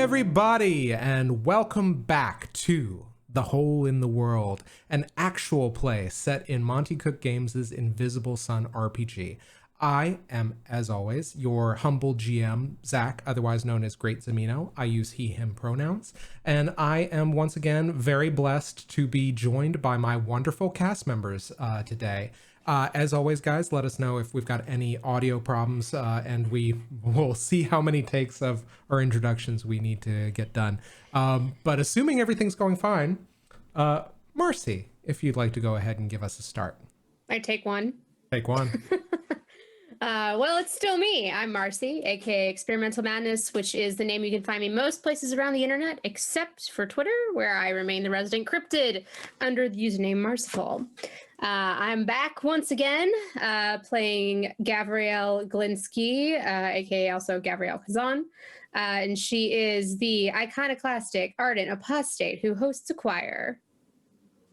everybody, and welcome back to The Hole in the World, an actual play set in Monty Cook Games' Invisible Sun RPG. I am, as always, your humble GM, Zach, otherwise known as Great Zamino. I use he, him pronouns, and I am once again very blessed to be joined by my wonderful cast members today. As always, guys, let us know if we've got any audio problems, and we will see how many takes of our introductions we need to get done. But assuming everything's going fine, Marcy, if you'd like to go ahead and give us a start. I take one. Take one. Well, it's still me. I'm Marcy, aka Experimental Madness, which is the name you can find me most places around the internet, except for Twitter, where I remain the resident cryptid under the username Marciful. I'm back once again, playing Gavriel Glinsky, aka also Gavriel Kazan, and she is the iconoclastic, ardent apostate who hosts a choir.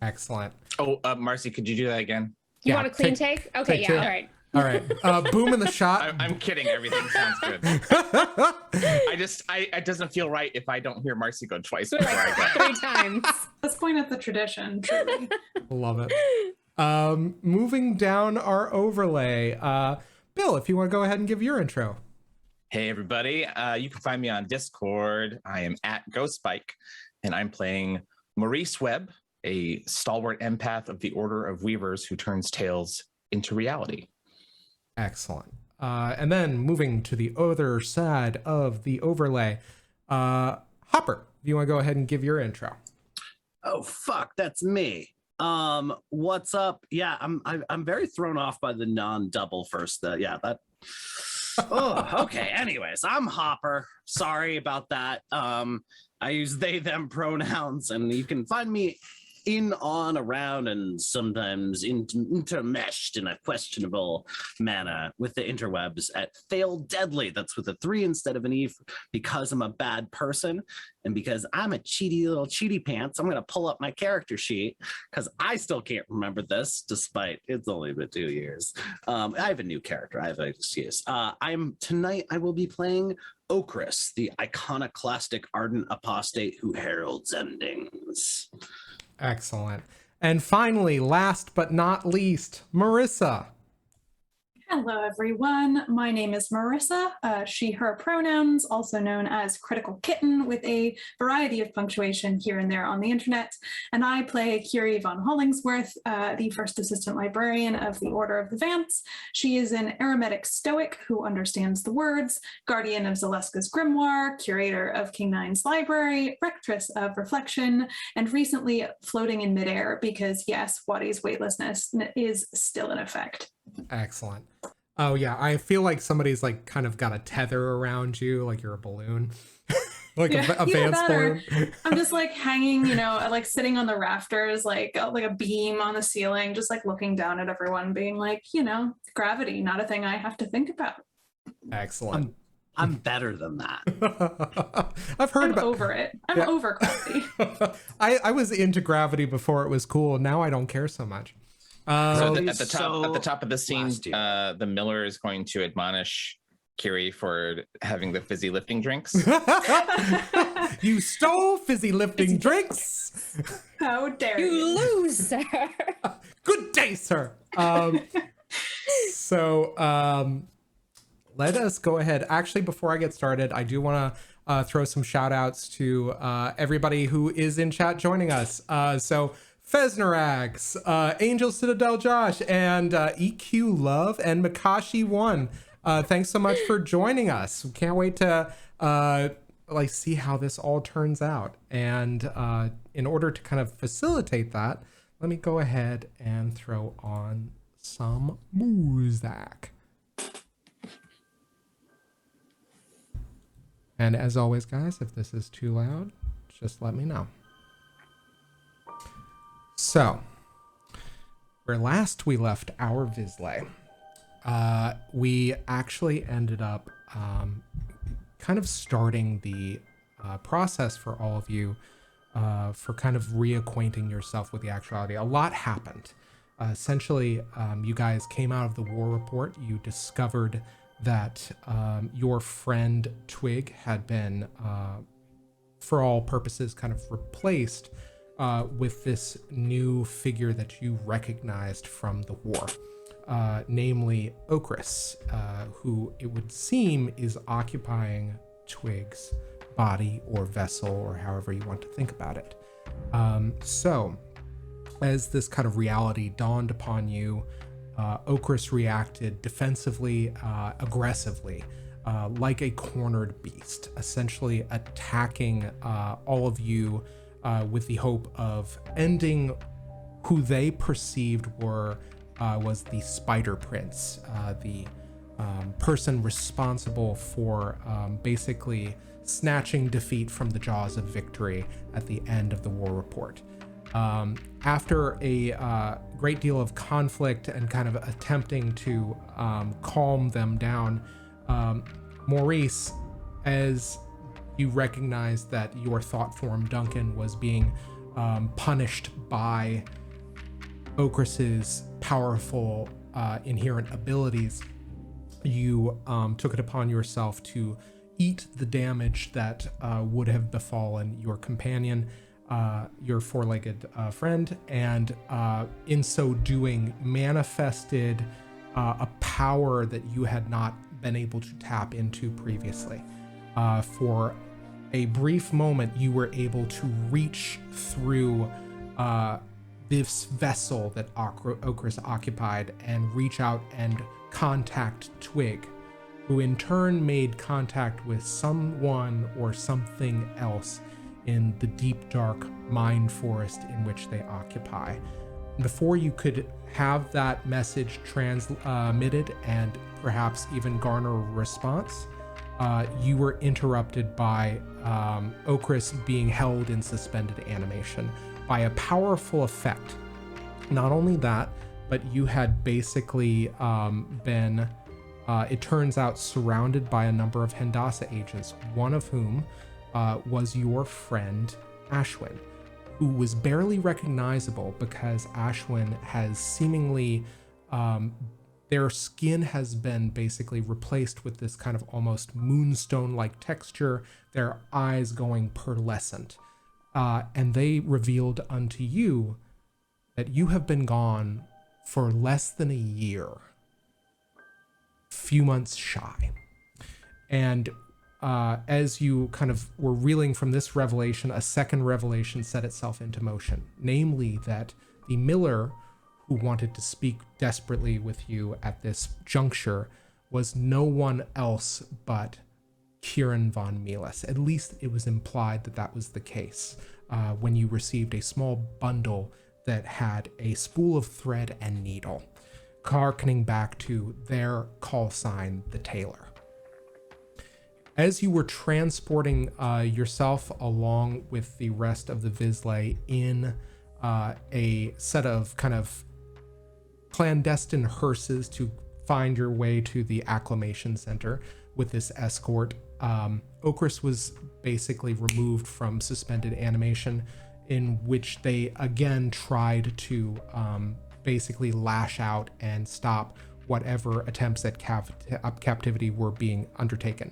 Excellent. Oh, Marcy, could you do that again? You want a clean take? Okay, yeah, two. all right. All right. Boom in the shot. I'm kidding. Everything sounds good. It doesn't feel right if I don't hear Marcy go twice before I go. 3 times. Let's point out the tradition, truly. Love it. Moving down our overlay. Bill, if you want to go ahead and give your intro. Hey, everybody. You can find me on Discord. I am at GhostSpike, and I'm playing Maurice Webb, a stalwart empath of the Order of Weavers who turns tales into reality. Excellent. And then moving to the other side of the overlay, Hopper, if you want to go ahead and give your intro. Oh fuck, that's me. What's up? Yeah, I'm very thrown off by the non-double first. Oh, okay. Anyways, I'm Hopper. Sorry about that. I use they them pronouns, and you can find me in, on, around, and sometimes intermeshed in a questionable manner with the interwebs at Fail Deadly. That's with a 3 instead of an E, because I'm a bad person and because I'm a cheaty little cheaty pants. I'm going to pull up my character sheet because I still can't remember this, despite it's only been 2 years. I have a new character. I have an excuse. Tonight I will be playing Okris, the iconoclastic ardent apostate who heralds endings. Excellent. And finally, last but not least, Marissa. Hello, everyone. My name is Marissa, she, her pronouns, also known as Critical Kitten, with a variety of punctuation here and there on the internet. And I play Kyrrie von Hollingsworth, the first assistant librarian of the Order of the Vance. She is an eremitic stoic who understands the words, guardian of Zaleska's grimoire, curator of King Nine's library, rectress of reflection, and recently floating in midair because, yes, Wadi's weightlessness is still in effect. Excellent. Oh yeah, I feel like somebody's like kind of got a tether around you, like you're a balloon. Like a Vance balloon. I'm just like hanging, like sitting on the rafters, like a beam on the ceiling, just like looking down at everyone, being like, gravity, not a thing I have to think about. Excellent. I'm better than that. I'm over it. I'm over gravity. I was into gravity before it was cool. Now I don't care so much. So at the top of the scene, the miller is going to admonish Kyrrie for having the fizzy lifting drinks. You stole fizzy lifting drinks. How dare You lose, sir. Good day, sir. Let us go ahead. Actually, before I get started, I do want to throw some shout outs to everybody who is in chat joining us. So Fesnerax, Angel Citadel Josh, and EQ Love and Makashi1. Thanks so much for joining us. We can't wait to see how this all turns out. And in order to kind of facilitate that, let me go ahead and throw on some music. And as always, guys, if this is too loud, just let me know. So, where last we left our vislae, we actually ended up kind of starting the process for all of you for kind of reacquainting yourself with the actuality. A lot happened. Essentially, you guys came out of the war report. You discovered that your friend Twig had been for all purposes, kind of replaced with this new figure that you recognized from the war, namely Okris, who it would seem is occupying Twig's body or vessel, or however you want to think about it. So as this kind of reality dawned upon you, Okris reacted defensively, aggressively, like a cornered beast, essentially attacking all of you with the hope of ending who they perceived was the Spider Prince, the person responsible for basically snatching defeat from the jaws of victory at the end of the war report. After a great deal of conflict and kind of attempting to calm them down, Maurice, as you recognize that your thought form Duncan was being punished by Okris's powerful inherent abilities, you took it upon yourself to eat the damage that would have befallen your companion, your four-legged friend, and in so doing manifested a power that you had not been able to tap into previously. For a brief moment, you were able to reach through this vessel that Okris occupied and reach out and contact Twig, who in turn made contact with someone or something else in the deep, dark mind forest in which they occupy. Before you could have that message transmitted and perhaps even garner a response, you were interrupted by Okris being held in suspended animation by a powerful effect. Not only that, but you had basically been, it turns out, surrounded by a number of Hendassah agents, one of whom was your friend Ashwin, who was barely recognizable because Ashwin has seemingly, their skin has been basically replaced with this kind of almost moonstone-like texture, their eyes going pearlescent. And they revealed unto you that you have been gone for less than a year, few months shy. And as you kind of were reeling from this revelation, a second revelation set itself into motion, namely that the miller who wanted to speak desperately with you at this juncture was no one else but Kieran von Mielis. At least it was implied that that was the case when you received a small bundle that had a spool of thread and needle, harkening back to their call sign, the tailor. As you were transporting yourself along with the rest of the vislae in a set of kind of clandestine hearses to find your way to the Acclimation Center with this escort, Okris was basically removed from suspended animation, in which they again tried to basically lash out and stop whatever attempts at captivity were being undertaken.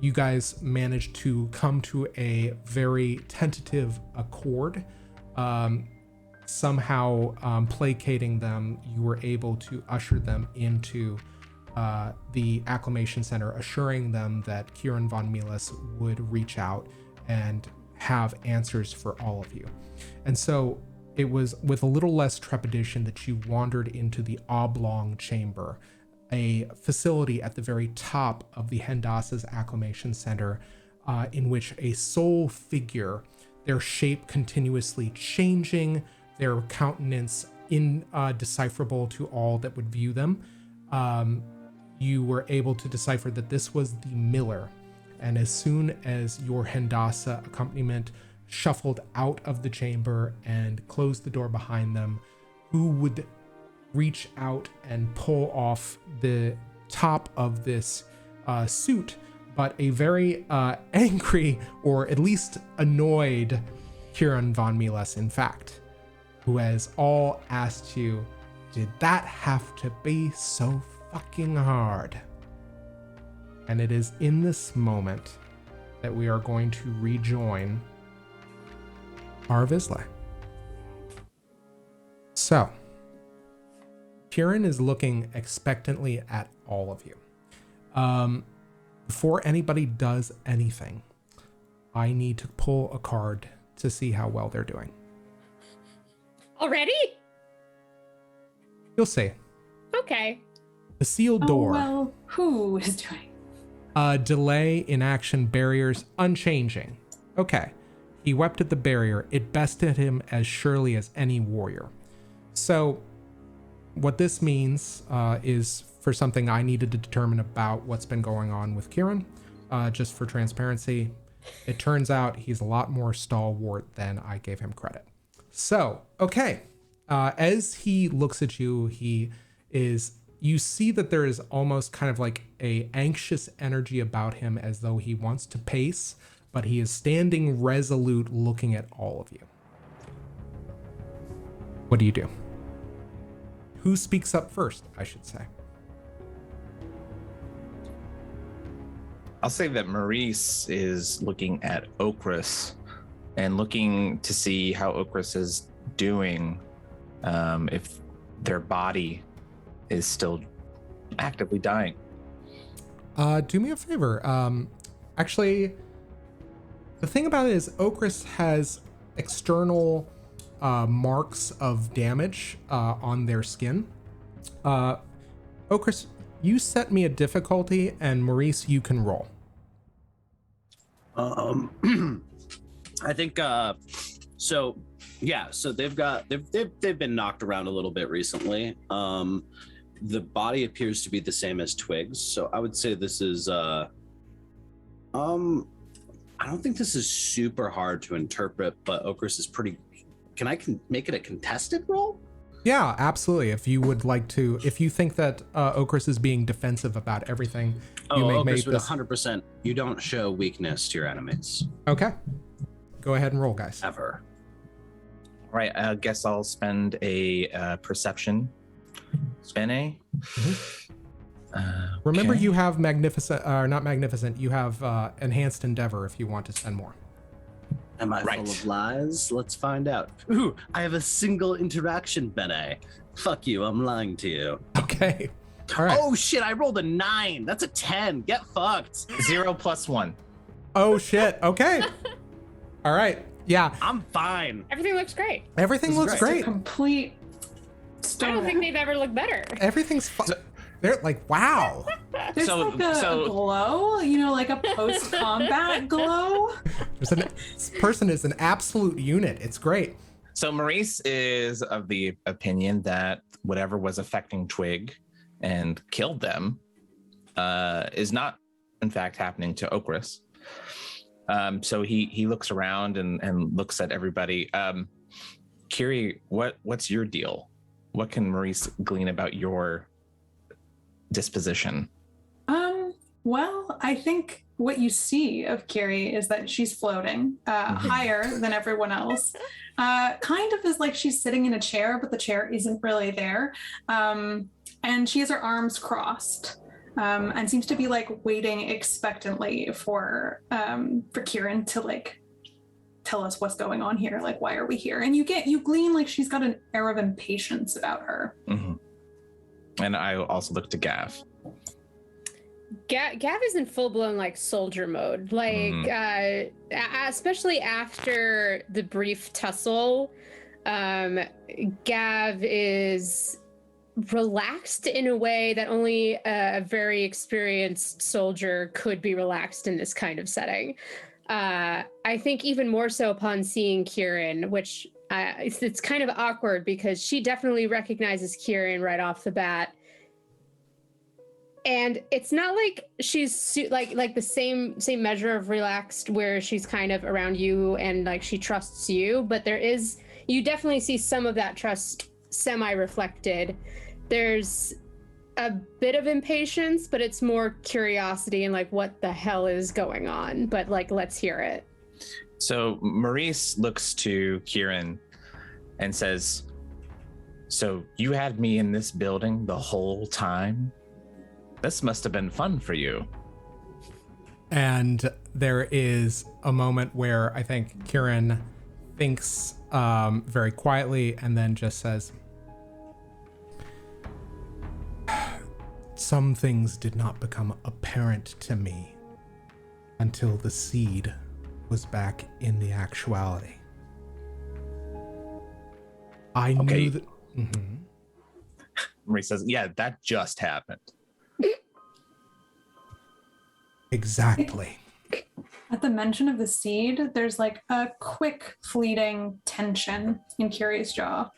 You guys managed to come to a very tentative accord. Somehow placating them, you were able to usher them into the Acclimation Center, assuring them that Kieran von Mielis would reach out and have answers for all of you. And so it was with a little less trepidation that you wandered into the Oblong Chamber, a facility at the very top of the Hendassah's Acclimation Center, in which a sole figure, their shape continuously changing, their countenance indecipherable to all that would view them, you were able to decipher that this was the miller. And as soon as your Hendassah accompaniment shuffled out of the chamber and closed the door behind them, who would reach out and pull off the top of this suit, but a very angry, or at least annoyed, Kieran von Mielis, in fact, who has all asked you, did that have to be so fucking hard? And it is in this moment that we are going to rejoin our vislae. So, Kieran is looking expectantly at all of you. Before anybody does anything, I need to pull a card to see how well they're doing. Already? You'll see. Okay. The sealed door. Well, who is doing? Delay, inaction, barriers, unchanging. Okay. He wept at the barrier. It bested him as surely as any warrior. So, what this means is for something I needed to determine about what's been going on with Kieran, just for transparency. It turns out he's a lot more stalwart than I gave him credit. So, okay. As he looks at you, you see that there is almost kind of like a anxious energy about him, as though he wants to pace, but he is standing resolute looking at all of you. What do you do? Who speaks up first, I should say? I'll say that Maurice is looking at Okris and looking to see how Okris is doing, if their body is still actively dying. Do me a favor. Actually, the thing about it is Okris has external marks of damage on their skin. Okris, you set me a difficulty, and Maurice, you can roll. I think so they've been knocked around a little bit recently. The body appears to be the same as Twig's, so I would say this is I don't think this is super hard to interpret, but Okris is pretty. Can I make it a contested roll? Yeah, absolutely. If you would like to, if you think that Okris is being defensive about everything, you may make this. this 100%. You don't show weakness to your enemies. Okay. Go ahead and roll, guys. Ever. All right, I guess I'll spend a perception. Remember, Okay. you have not magnificent. You have enhanced endeavor if you want to spend more. Am I full of lies? Let's find out. Ooh, I have a single interaction, Bene. Fuck you, I'm lying to you. Okay. All right. Oh shit, I rolled a 9. That's a 10. Get fucked. 0 + 1. Oh shit. Okay. All right. Yeah. I'm fine. Everything looks great. Everything looks great. Complete I stone. don't think they've ever looked better. Everything's fine. They're like, wow. There's like a glow, like a post-combat glow. This person is an absolute unit. It's great. So Maurice is of the opinion that whatever was affecting Twig and killed them is not, in fact, happening to Okris. So he looks around and looks at everybody. Kyrrie, what's your deal? What can Maurice glean about your disposition? Well, I think what you see of Kyrrie is that she's floating higher than everyone else. Kind of is like she's sitting in a chair, but the chair isn't really there. And she has her arms crossed and seems to be like waiting expectantly for Kieran to like tell us what's going on here. Like, why are we here? And you glean like she's got an air of impatience about her. Mm-hmm. And I also look to Gav. Gav is in full-blown like soldier mode, like especially after the brief tussle. Gav is relaxed in a way that only a very experienced soldier could be relaxed in this kind of setting. I think even more so upon seeing Kieran, which it's kind of awkward because she definitely recognizes Kieran right off the bat. And it's not like she's like the same measure of relaxed where she's kind of around you and like she trusts you, but you definitely see some of that trust semi-reflected. There's a bit of impatience, but it's more curiosity and like what the hell is going on, but like let's hear it. So Maurice looks to Kieran and says, "So you had me in this building the whole time? This must have been fun for you." And there is a moment where I think Kieran thinks very quietly and then just says, some things did not become apparent to me until the seed was back in the actuality. I knew that. Mm-hmm. Maurice says, yeah, that just happened. Exactly. At the mention of the seed, there's like a quick fleeting tension in Kyrrie's jaw.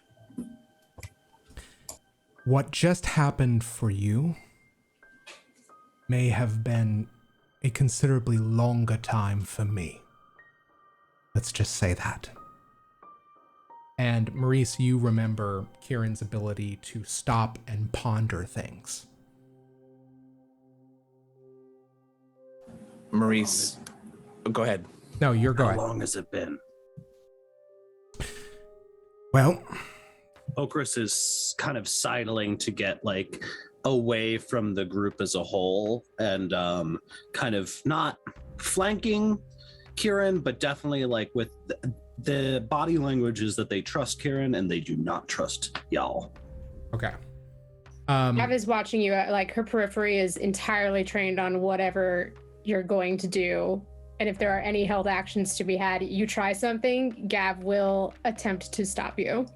What just happened for you may have been a considerably longer time for me. Let's just say that. And Maurice, you remember Kieran's ability to stop and ponder things. Maurice, go ahead. No, you're going. How long has it been? Well, Okris is kind of sidling to get like away from the group as a whole and kind of not flanking Kieran, but definitely like with the body language is that they trust Kieran and they do not trust y'all. okay. Av is watching you. Like her periphery is entirely trained on whatever you're going to do. And if there are any held actions to be had, you try something, Gav will attempt to stop you.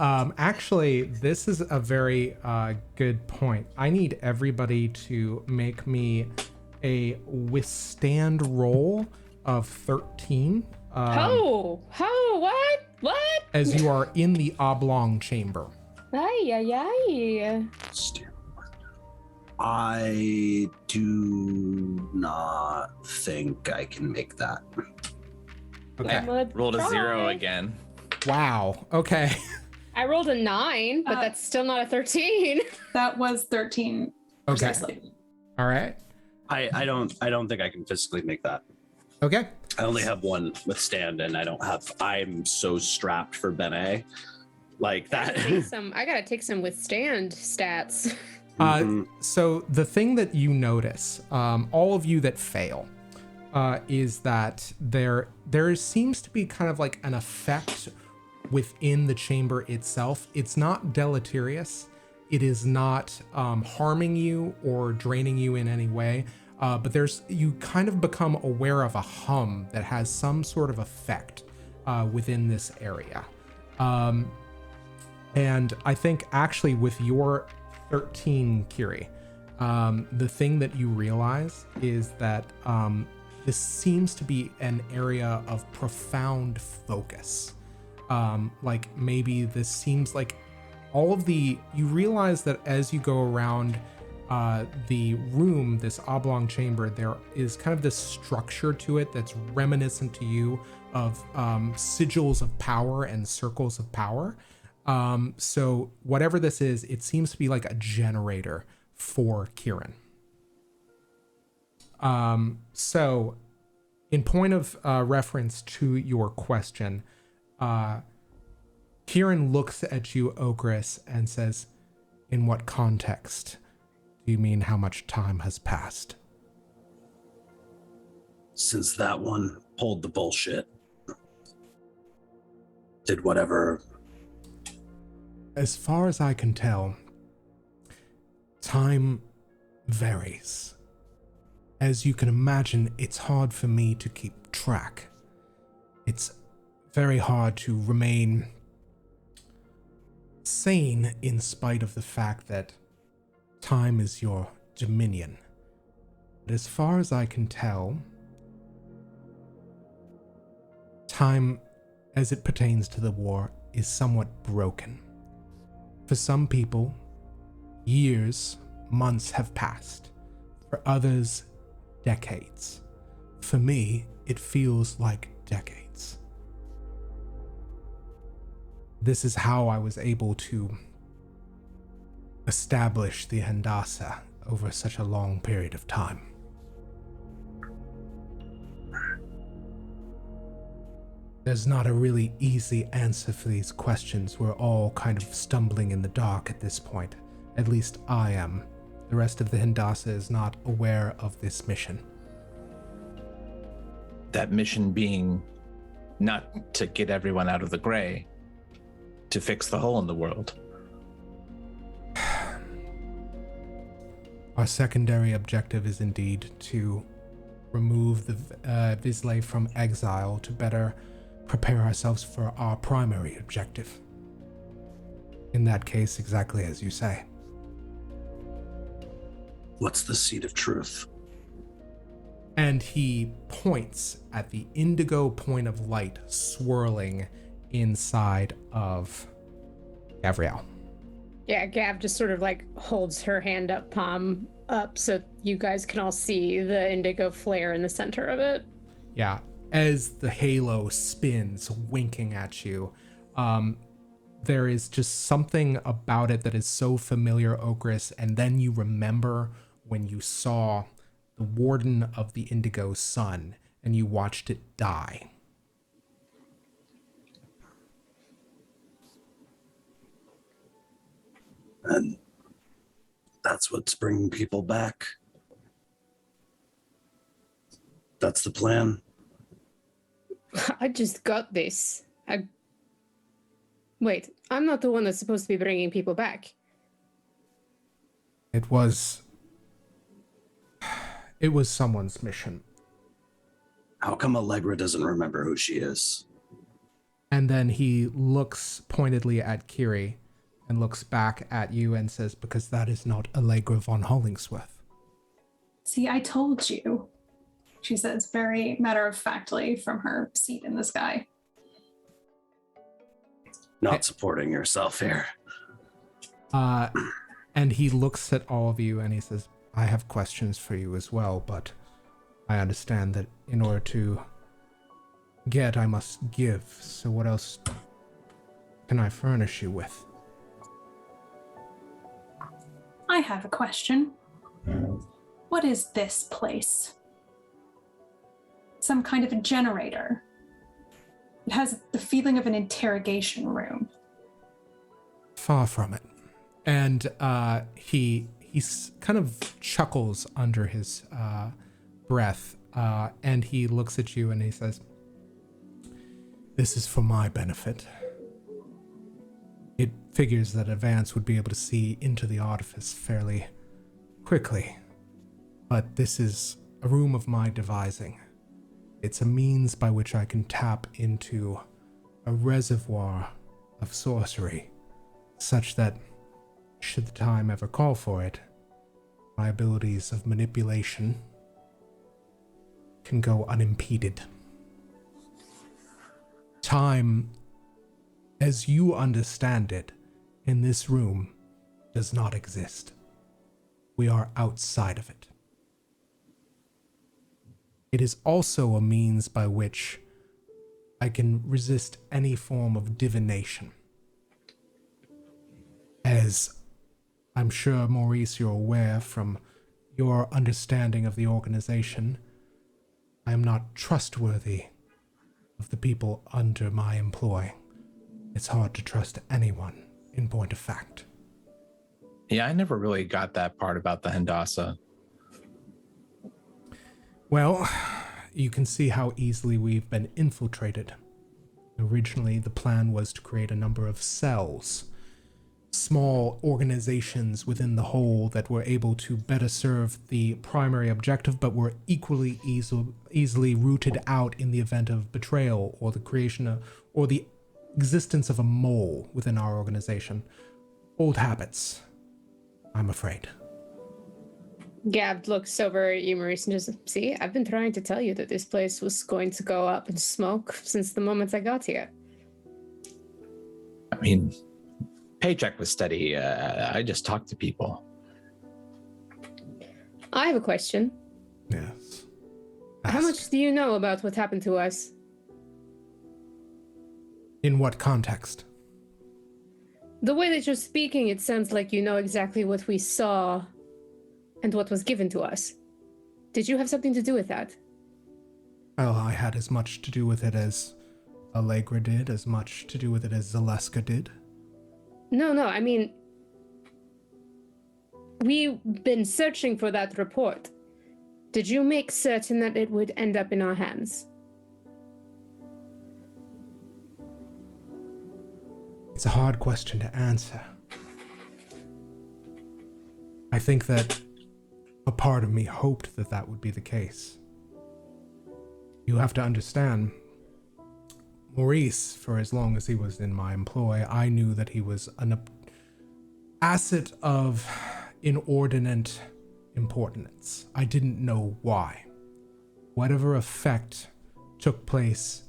Actually, this is a very good point. I need everybody to make me a withstand roll of 13. What? As you are in the Oblong Chamber. Ay. I do not think I can make that. Okay. Rolled a 0 again. Wow. Okay. I rolled a 9, but that's still not a 13. That was 13 Okay. precisely. All right. I don't think I can physically make that. Okay. I only have one withstand and I'm so strapped for Bene. Like that. I gotta take some withstand stats. So the thing that you notice, all of you that fail, is that there seems to be kind of like an effect within the chamber itself. It's not deleterious. It is not harming you or draining you in any way. But you kind of become aware of a hum that has some sort of effect within this area. And I think actually with your 13, Kyrrie, the thing that you realize is that this seems to be an area of profound focus. Like maybe this seems like you realize that as you go around the room, this oblong chamber, there is kind of this structure to it that's reminiscent to you of sigils of power and circles of power. So whatever this is, it seems to be like a generator for Kieran. So in point of reference to your question, Kieran looks at you, Okris, and says, in what context do you mean how much time has passed? Since that one pulled the bullshit. Did whatever. As far as I can tell, time varies. As you can imagine, it's hard for me to keep track. It's very hard to remain sane in spite of the fact that time is your dominion. But as far as I can tell, time, as it pertains to the war, is somewhat broken. For some people, years, months have passed. For others, decades. For me, it feels like decades. This is how I was able to establish the Hendassa over such a long period of time. There's not a really easy answer for these questions. We're all kind of stumbling in the dark at this point. At least I am. The rest of the Hendassa is not aware of this mission. That mission being not to get everyone out of the gray, to fix the hole in the world. Our secondary objective is indeed to remove the vislae from exile to better prepare ourselves for our primary objective. In that case, exactly as you say. What's the seed of truth? And he points at the indigo point of light swirling inside of Gabrielle. Yeah, Gav just sort of like holds her hand up, palm up, so you guys can all see the indigo flare in the center of it. Yeah, as the halo spins, winking at you, there is just something about it that is so familiar, Okris, and then you remember when you saw the Warden of the Indigo Sun and you watched it die. And that's what's bringing people back. That's the plan. I just got this. Wait, I'm not the one that's supposed to be bringing people back. It was someone's mission. How come Allegra doesn't remember who she is? And then he looks pointedly at Kyrrie and looks back at you and says, because that is not Allegra von Hollingsworth. See, I told you, she says very matter-of-factly from her seat in the sky. Not supporting yourself here. And he looks at all of you and he says, I have questions for you as well, but I understand that in order to get, I must give. So what else can I furnish you with? I have a question. What is this place? Some kind of a generator. It has the feeling of an interrogation room. Far from it. And he kind of chuckles under his breath, and he looks at you and he says, this is for my benefit. It figures that Advance would be able to see into the artifice fairly quickly, but this is a room of my devising. It's a means by which I can tap into a reservoir of sorcery, such that, should the time ever call for it, my abilities of manipulation can go unimpeded. Time, as you understand it, in this room does not exist. We are outside of it. It is also a means by which I can resist any form of divination. As I'm sure, Maurice, you're aware from your understanding of the organization, I am not trustworthy of the people under my employ. It's hard to trust anyone, in point of fact. Yeah, I never really got that part about the Hendassa. Well, you can see how easily we've been infiltrated. Originally, the plan was to create a number of cells, small organizations within the whole that were able to better serve the primary objective, but were equally easily rooted out in the event of betrayal or the creation of, or the existence of a mole within our organization. Old habits, I'm afraid. Gab looks over at you, Maurice, and just, see, I've been trying to tell you that this place was going to go up in smoke since the moment I got here. I mean, paycheck was steady. I just talked to people. I have a question. Yes. How much do you know about what happened to us? In what context? The way that you're speaking, it sounds like you know exactly what we saw and what was given to us. Did you have something to do with that? Well, I had as much to do with it as Allegra did, as much to do with it as Zaleska did. No, I mean, we've been searching for that report. Did you make certain that it would end up in our hands? It's a hard question to answer. I think that a part of me hoped that that would be the case. You have to understand, Maurice, for as long as he was in my employ, I knew that he was an asset of inordinate importance. I didn't know why. Whatever effect took place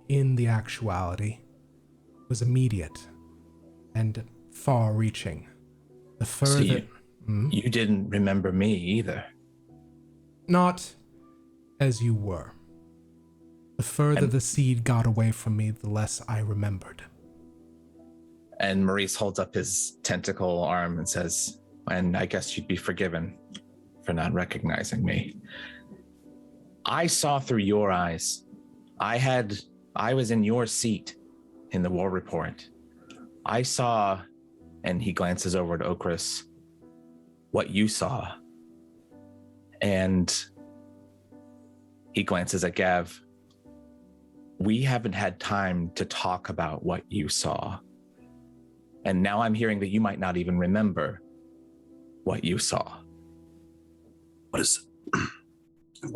in the actuality was immediate and far-reaching. The further... You didn't remember me either. Not as you were. The further the seed got away from me, the less I remembered. And Maurice holds up his tentacle arm and says, and I guess you'd be forgiven for not recognizing me. I saw through your eyes. I was in your seat in the war report. I saw, and he glances over to Okris, what you saw. And he glances at Gav. We haven't had time to talk about what you saw. And now I'm hearing that you might not even remember what you saw. What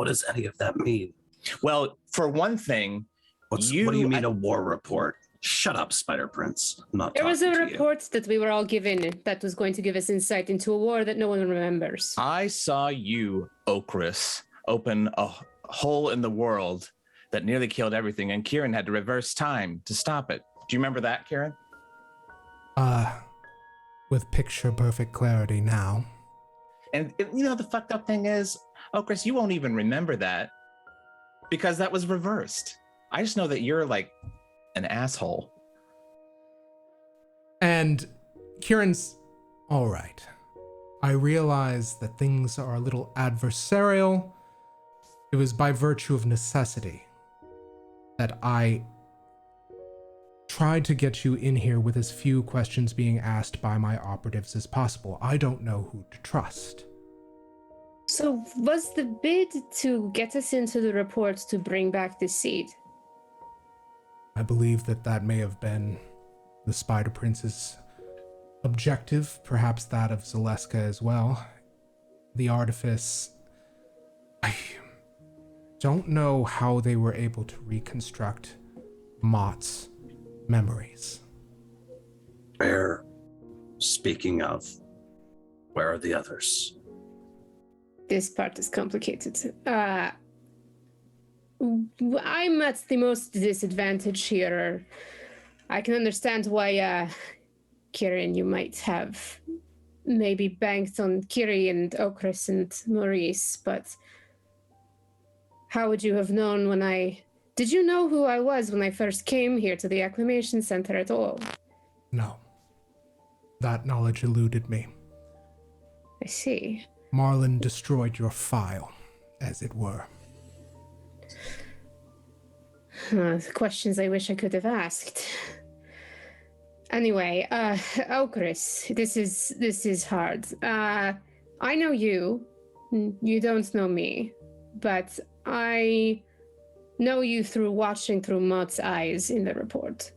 does any of that mean? Well, for one thing, what do you mean a war report? Shut up, Spider Prince. I'm not There was a talking to you. report that we were all given that was going to give us insight into a war that no one remembers. I saw you, Okris, open a hole in the world that nearly killed everything, and Kieran had to reverse time to stop it. Do you remember that, Kieran? With picture-perfect clarity now. And you know, the fucked up thing is, Okris, you won't even remember that because that was reversed. I just know that you're like an asshole. And Kieran's all right. I realize that things are a little adversarial. It was by virtue of necessity that I tried to get you in here with as few questions being asked by my operatives as possible. I don't know who to trust. So was the bid to get us into the report to bring back the seed? I believe that that may have been the Spider Prince's objective, perhaps that of Zaleska as well. The artifice... I don't know how they were able to reconstruct Mott's memories. Speaking of, where are the others? This part is complicated. I'm at the most disadvantage here. I can understand why, Kieran, you might have maybe banked on Kyrrie and Okris and Maurice, but how would you have known when Did you know who I was when I first came here to the Acclimation Center at all? No. That knowledge eluded me. I see. Marlin destroyed your file, as it were. The questions I wish I could have asked. Anyway, Okris, this is hard. I know you. You don't know me, but I know you through watching through Mott's eyes in the report.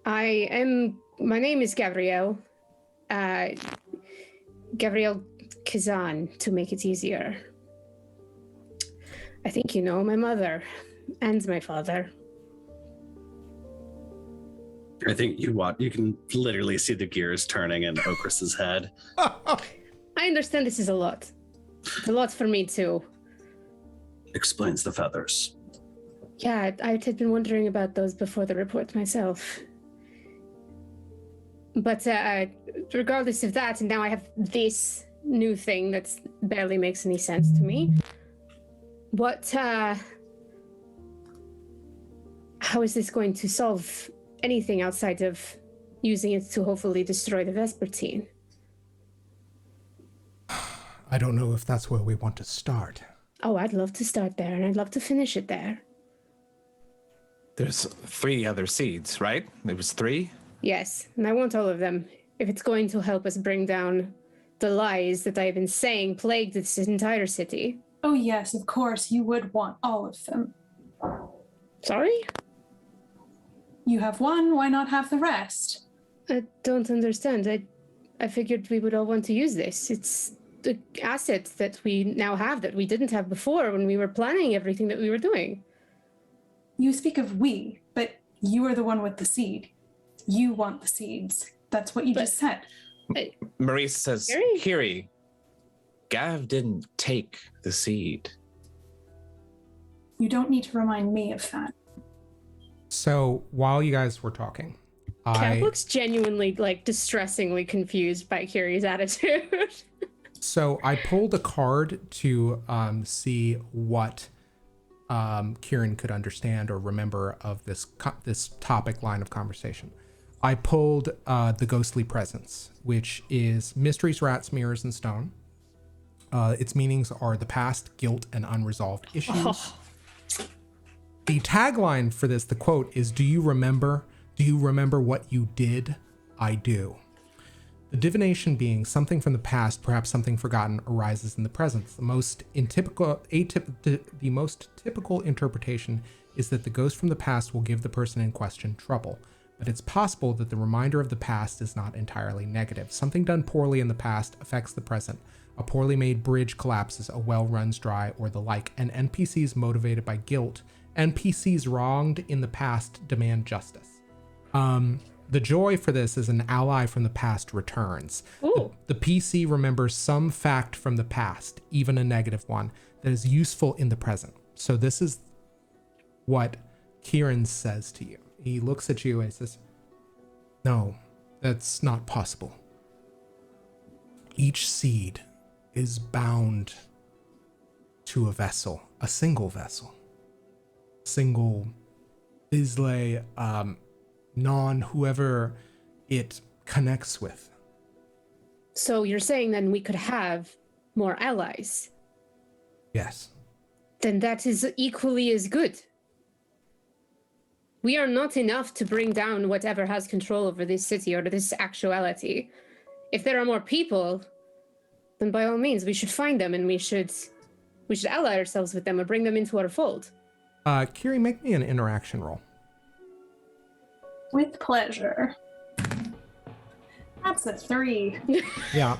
My name is Gabrielle. Gabrielle Kazan, to make it easier. I think you know my mother and my father. I think you can literally see the gears turning in Okris's head. I understand this is a lot. It's a lot for me too. Explains the feathers. Yeah, I had been wondering about those before the report myself. But regardless of that, and now I have this new thing that barely makes any sense to me. How is this going to solve anything outside of using it to hopefully destroy the Vespertine? I don't know if that's where we want to start. Oh, I'd love to start there, and I'd love to finish it there. There's 3 other seeds, right? There was 3? Yes, and I want all of them. If it's going to help us bring down the lies that I've been saying plagued this entire city. Oh yes, of course, you would want all of them. Sorry? You have one, why not have the rest? I don't understand. I figured we would all want to use this. It's the asset that we now have that we didn't have before when we were planning everything that we were doing. You speak of we, but you are the one with the seed. You want the seeds. That's what you just said. Maurice says, Kyrrie? Kyrrie, Gav didn't take the seed. You don't need to remind me of that. So while you guys were talking, Gav looks genuinely, like, distressingly confused by Kyrrie's attitude. So I pulled a card to see what Kieran could understand or remember of this topic line of conversation. I pulled the Ghostly Presence, which is mysteries, rats, mirrors, and stone. Its meanings are the past, guilt, and unresolved issues. Oh. The tagline for this, the quote, is, do you remember what you did? I do. The divination being something from the past, perhaps something forgotten, arises in the present. The most typical interpretation is that the ghost from the past will give the person in question trouble. But it's possible that the reminder of the past is not entirely negative. Something done poorly in the past affects the present. A poorly made bridge collapses, a well runs dry, or the like. And NPCs motivated by guilt, NPCs wronged in the past demand justice. The joy for this is an ally from the past returns. The PC remembers some fact from the past, even a negative one, that is useful in the present. So this is what Kieran says to you. He looks at you and says, no, that's not possible. Each seed is bound to a vessel, a single vessel. Single vislae, whoever it connects with. So you're saying then we could have more allies? Yes. Then that is equally as good. We are not enough to bring down whatever has control over this city or this actuality. If there are more people, then by all means we should find them and we should ally ourselves with them or bring them into our fold. Kyrrie, make me an interaction roll. With pleasure. That's a 3. Yeah.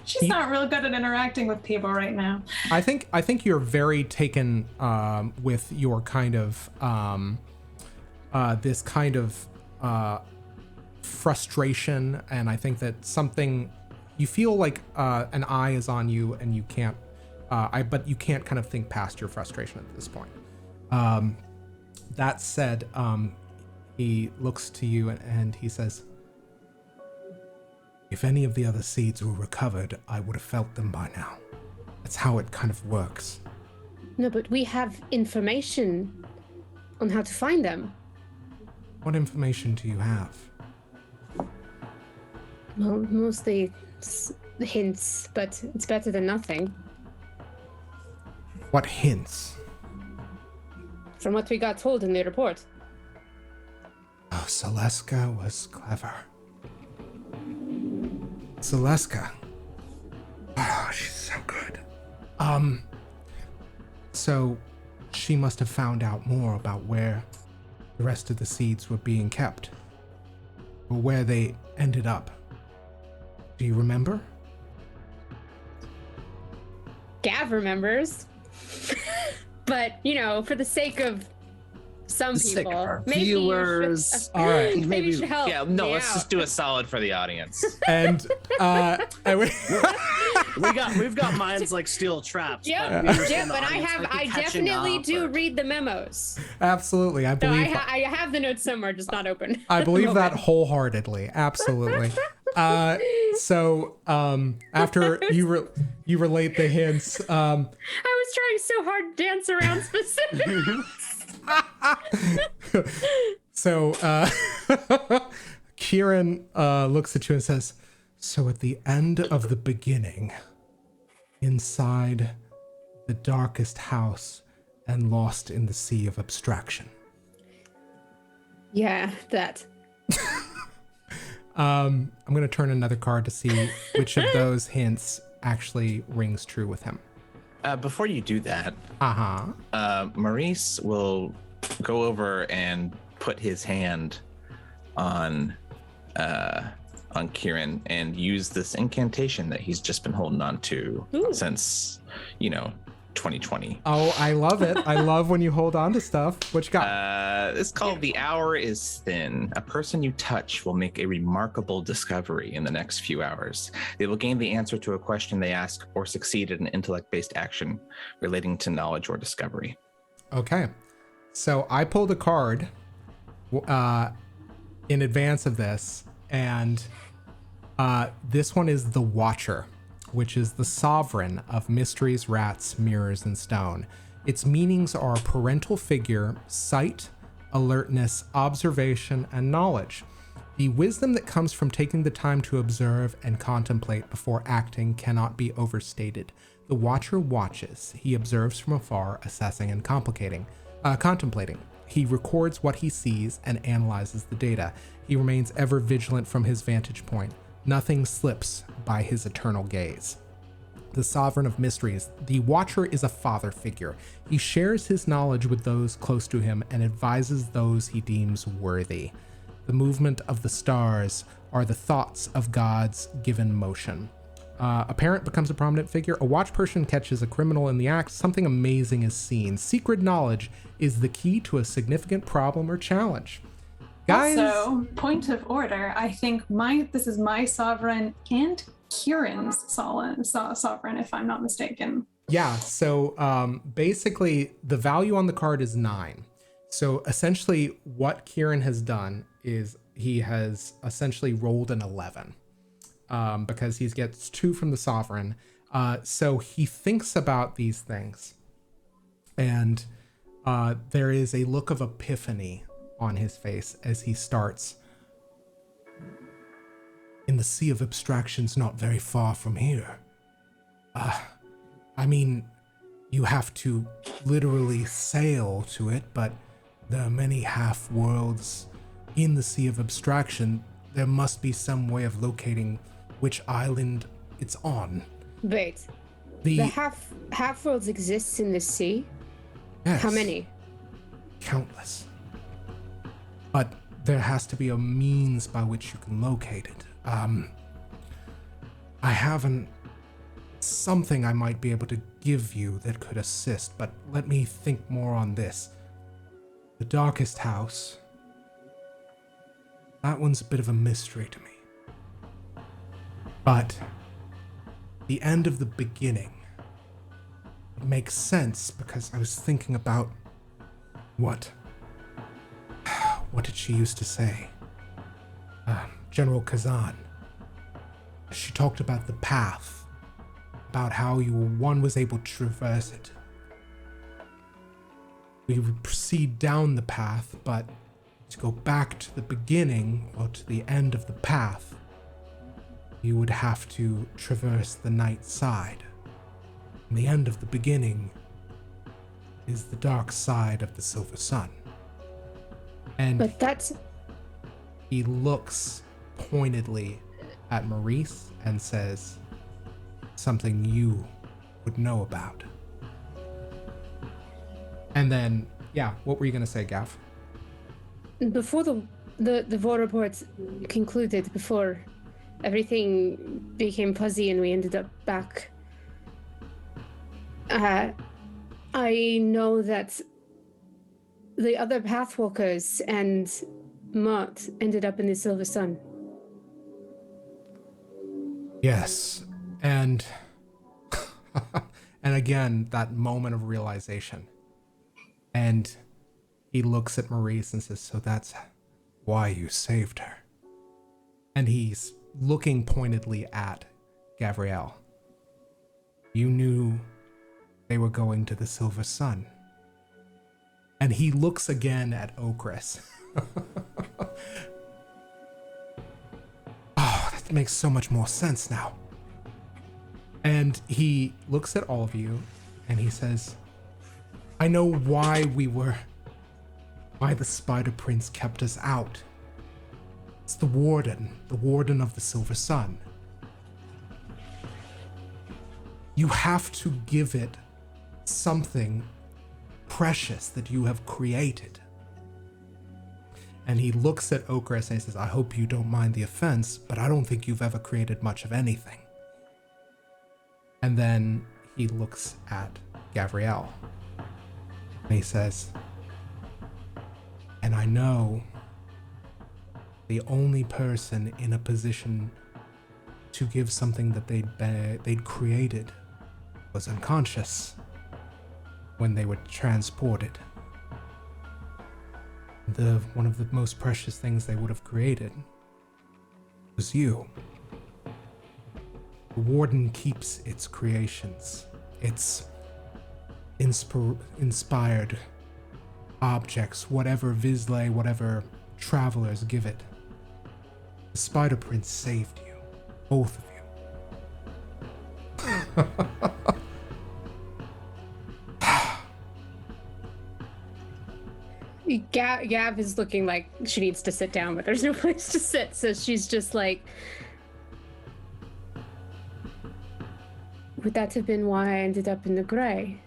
She's not real good at interacting with people right now. I think you're very taken with your kind of this kind of frustration, and I think that something you feel like an eye is on you, and you can't. But you can't kind of think past your frustration at this point. That said, he looks to you and he says, if any of the other seeds were recovered, I would have felt them by now. That's how it kind of works. No, but we have information on how to find them. What information do you have? Well, mostly hints, but it's better than nothing. What hints? From what we got told in the report. Oh, Celestka was clever. Celestka. Oh, she's so good. So she must have found out more about where the rest of the seeds were being kept. Or where they ended up. Do you remember? Gav remembers. But, for the sake of some people, maybe viewers. All right. maybe you should help. Yeah, no, me let's out. just do a solid for the audience. And we've got minds like steel traps. Yep, but we understand the but audience might be I catching definitely up do or- read the memos. Absolutely, I So believe. I have the notes somewhere, just not open. I believe that wholeheartedly. Absolutely. So after you relate the hints, I was trying so hard to dance around specifics. so Kieran looks at you and says, so at the end of the beginning, inside the darkest house and lost in the sea of abstraction. Yeah, that. I'm going to turn another card to see which of those hints actually rings true with him. Before you do that, Uh-huh. Maurice will go over and put his hand on Kieran and use this incantation that he's just been holding on to since 2020. Oh, I love it. I love when you hold on to stuff. What you got? It's called The Hour is Thin. A person you touch will make a remarkable discovery in the next few hours. They will gain the answer to a question they ask or succeed at an intellect-based action relating to knowledge or discovery. Okay. So I pulled a card in advance of this, and this one is the Watcher, which is the sovereign of mysteries, rats, mirrors, and stone. Its meanings are parental figure, sight, alertness, observation, and knowledge. The wisdom that comes from taking the time to observe and contemplate before acting cannot be overstated. The Watcher watches. He observes from afar, assessing and contemplating. He records what he sees and analyzes the data. He remains ever vigilant from his vantage point. Nothing slips by his eternal gaze. The sovereign of mysteries, the Watcher is a father figure. He shares his knowledge with those close to him and advises those he deems worthy. The movement of the stars are the thoughts of God's given motion. A parent becomes a prominent figure. A watch person catches a criminal in the act. Something amazing is seen. Secret knowledge is the key to a significant problem or challenge. Guys, also, point of order, I think this is my sovereign and Kieran's sovereign, if I'm not mistaken. Yeah, so basically the value on the card is 9. So essentially what Kieran has done is he has essentially rolled an 11 because he gets 2 from the sovereign. So he thinks about these things, and there is a look of epiphany on his face as he starts. In the sea of abstractions not very far from here. I mean, you have to literally sail to it, but there are many half-worlds in the sea of abstraction. There must be some way of locating which island it's on. Wait, the half-worlds exists in the sea? Yes. How many? Countless. But there has to be a means by which you can locate it. I haven't something I might be able to give you that could assist, but let me think more on this. The darkest house. That one's a bit of a mystery to me. But the end of the beginning, it makes sense because I was thinking about what did she used to say? General Kazan. She talked about the path, about how one was able to traverse it. We would proceed down the path, but to go back to the beginning or to the end of the path, you would have to traverse the night side. And the end of the beginning is the dark side of the silver sun. And But that's... he looks pointedly at Maurice and says, something you would know about. And then, yeah, what were you going to say, Gav? Before the war report concluded, before everything became fuzzy and we ended up back, I know that the other Pathwalkers and Mott ended up in the Silver Sun. Yes, and and again, that moment of realization. And he looks at Maurice and says, so that's why you saved her. And he's looking pointedly at Gabrielle. You knew they were going to the Silver Sun. And he looks again at Okris. Oh, that makes so much more sense now. And he looks at all of you and he says, I know why the Spider Prince kept us out. It's the Warden of the Silver Sun. You have to give it something precious that you have created. And he looks at Okris and he says, I hope you don't mind the offense, but I don't think you've ever created much of anything. And then he looks at Gavriel and he says, and I know the only person in a position to give something that they'd created was unconscious when they were transported. One of the most precious things they would have created was you. The Warden keeps its creations, its inspired objects, whatever vislae, whatever travelers give it. The Spider Prince saved you, both of you. Gav is looking like she needs to sit down, but there's no place to sit, so she's just like, would that have been why I ended up in the gray?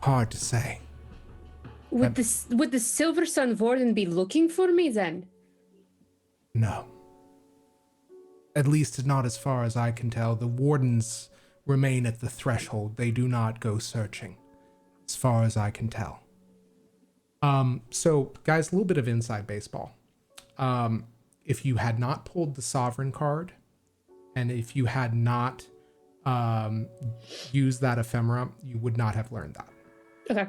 Hard to say. Would the Silver Sun Warden be looking for me then? No. At least not as far as I can tell. The Wardens remain at the threshold. They do not go searching, as far as I can tell. So, guys, a little bit of inside baseball. If you had not pulled the Sovereign card, and if you had not used that ephemera, you would not have learned that. Okay,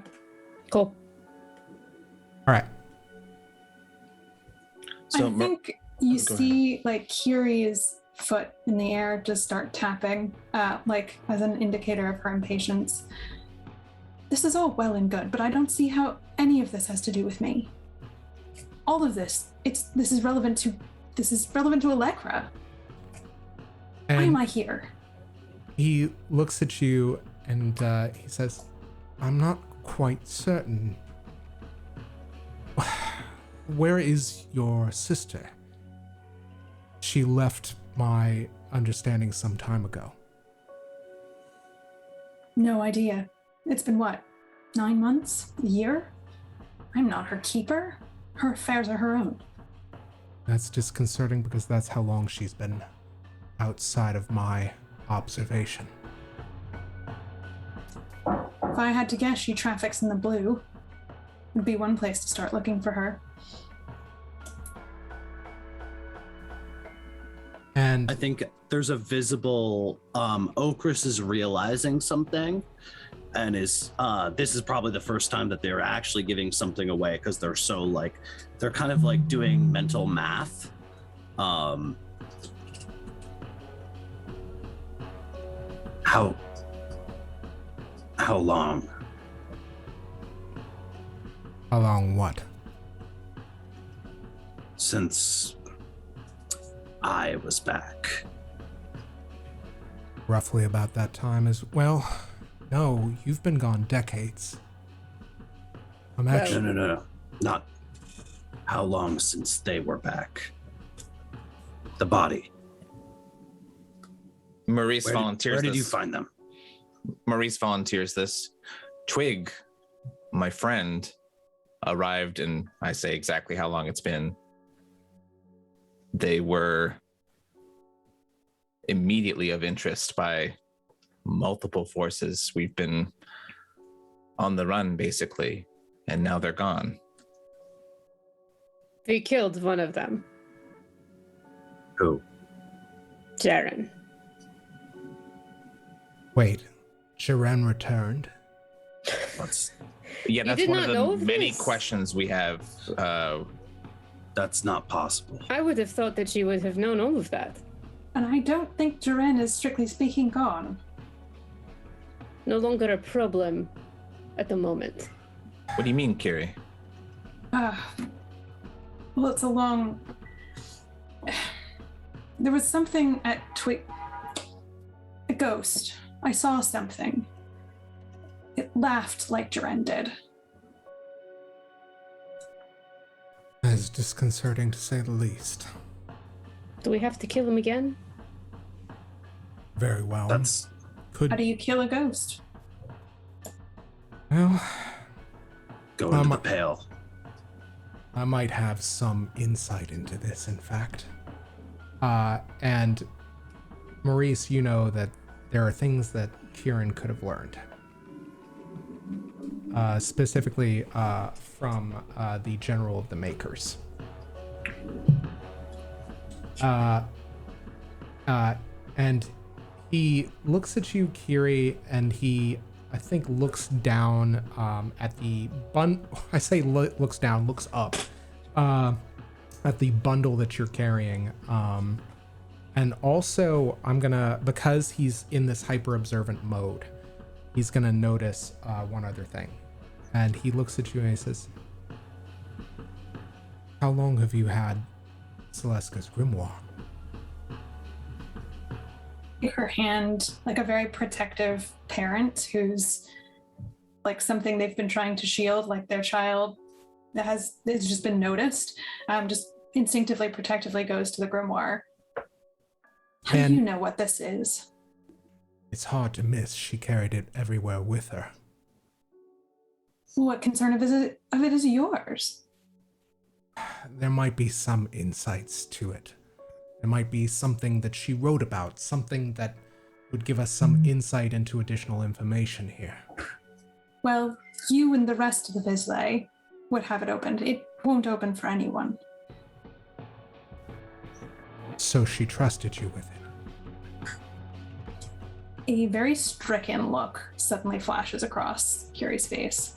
cool. All right. So I think you see like Kyrrie's foot in the air just start tapping, like as an indicator of her impatience. This is all well and good, but I don't see how any of this has to do with me. All of this, this is relevant to Allegra. Why am I here? He looks at you and he says, I'm not quite certain. Where is your sister? She left my understanding some time ago. No idea. It's been what, 9 months? A year? I'm not her keeper. Her affairs are her own. That's disconcerting because that's how long she's been outside of my observation. If I had to guess, she traffics in the blue. Would be one place to start looking for her. And I think there's a visible Okris is realizing something, and is this is probably the first time that they're actually giving something away, because they're so like they're kind of like doing mental math. How long? How long what? Since I was back. Roughly about that time as well. No, you've been gone decades. I'm actually... No. Not how long since they were back. The body. Maurice volunteers Where did this. you find them? Maurice volunteers this. Twig, my friend, arrived, and I say exactly how long it's been. They were immediately of interest by multiple forces. We've been on the run, basically, and now they're gone. They killed one of them. Who? Jaren. Wait, Kieran returned? What's Yeah, that's did one not of know the of many this? questions we have. That's not possible. I would have thought that you would have known all of that. And I don't think Jaren is strictly speaking gone. No longer a problem at the moment. What do you mean, Kyrrie? Well, it's a long... There was something at Twig... A ghost. I saw something. It laughed like Jaren did. That is disconcerting to say the least. Do we have to kill him again? Very well. That's Could... How do you kill a ghost? Well, Go into the pale. I might have some insight into this, in fact. And Maurice, you know that there are things that Kieran could have learned. Specifically from the General of the Makers. And he looks at you, Kyrrie, and he, I think, looks down at the I say looks down, looks up at the bundle that you're carrying. And also, because he's in this hyper observant mode, he's gonna notice one other thing. And he looks at you and he says, "How long have you had Celesca's grimoire?" Her hand, like a very protective parent who's like something they've been trying to shield, like their child that it's just been noticed, just instinctively, protectively goes to the grimoire. How do you know what this is? It's hard to miss. She carried it everywhere with her. What concern of it is yours? There might be some insights to it. There might be something that she wrote about, something that would give us some insight into additional information here. Well, you and the rest of the vislae would have it opened. It won't open for anyone. So she trusted you with it. A very stricken look suddenly flashes across Kyrrie's face.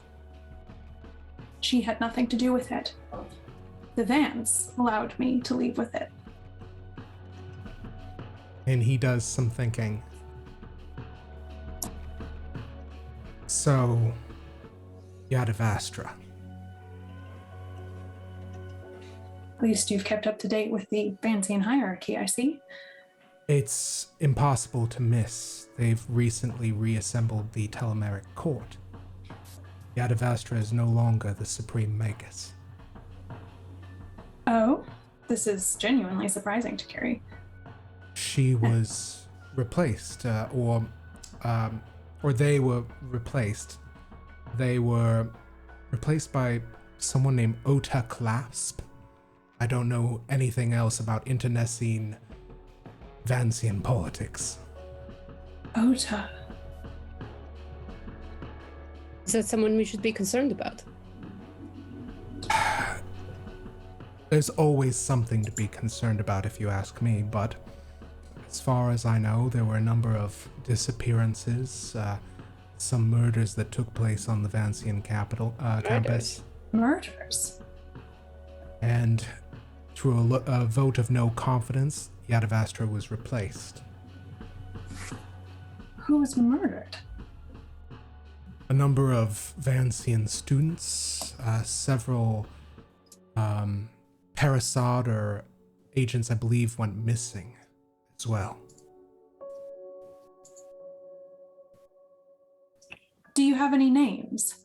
She had nothing to do with it. The Vans allowed me to leave with it. And he does some thinking. So, Yadavastra. At least you've kept up to date with the Vansian hierarchy, I see. It's impossible to miss. They've recently reassembled the Telemeric court. Yadavastra is no longer the Supreme Magus. Oh, this is genuinely surprising to Kyrrie. She was replaced, or they were replaced. They were replaced by someone named Ota Clasp. I don't know anything else about internecine Vansian politics. Ota. Is that someone we should be concerned about? There's always something to be concerned about if you ask me, but as far as I know, there were a number of disappearances, some murders that took place on the Vansian campus. Murders? And through a vote of no confidence, Yadavastra was replaced. Who was murdered? A number of Vansian students, several Parasad or agents, I believe, went missing as well. Do you have any names?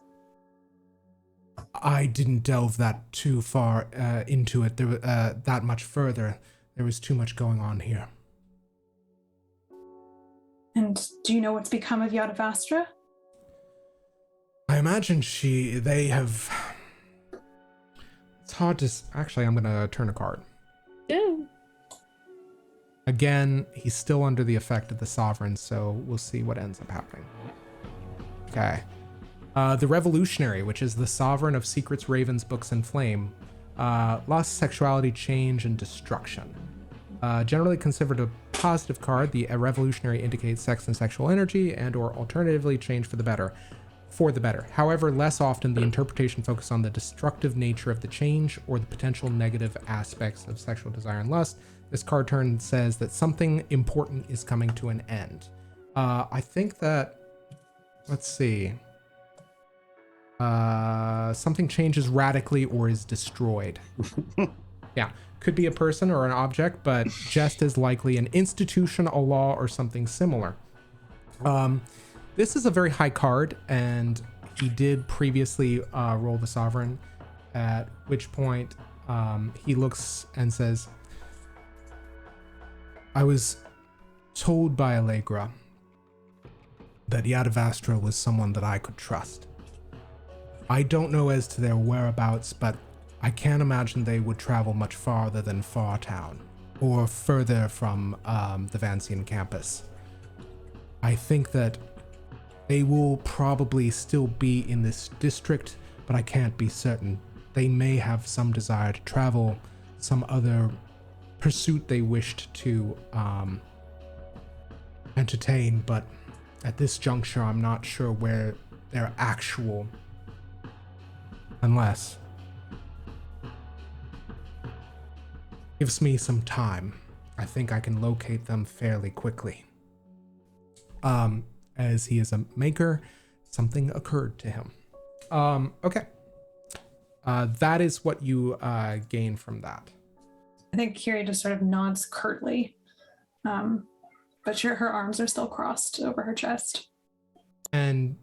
I didn't delve that too far into it. That much further. There was too much going on here. And do you know what's become of Yadavastra? I imagine they have... It's hard to... Actually, I'm going to turn a card. Yeah. Again, he's still under the effect of the Sovereign, so we'll see what ends up happening. Okay. The Revolutionary, which is the Sovereign of Secrets, Ravens, Books, and Flame. Lost sexuality, change, and destruction. Generally considered a positive card, the Revolutionary indicates sex and sexual energy, and or alternatively change for the better. However, less often the interpretation focuses on the destructive nature of the change or the potential negative aspects of sexual desire and lust. This card turn says that something important is coming to an end. I think that, let's see. Something changes radically or is destroyed. Yeah, could be a person or an object, but just as likely an institution, a law, or something similar. This is a very high card, and he did previously roll the Sovereign, at which point he looks and says, I was told by Allegra that Yadavastra was someone that I could trust. I don't know as to their whereabouts, but I can't imagine they would travel much farther than Fartown, or further from the Vancian campus. I think that they will probably still be in this district, but I can't be certain. They may have some desire to travel, some other pursuit they wished to entertain, but at this juncture, I'm not sure where their actual... Unless... Gives me some time. I think I can locate them fairly quickly. As he is a maker, something occurred to him. Okay. That is what you gain from that. I think Kyrrie just sort of nods curtly, but her arms are still crossed over her chest. And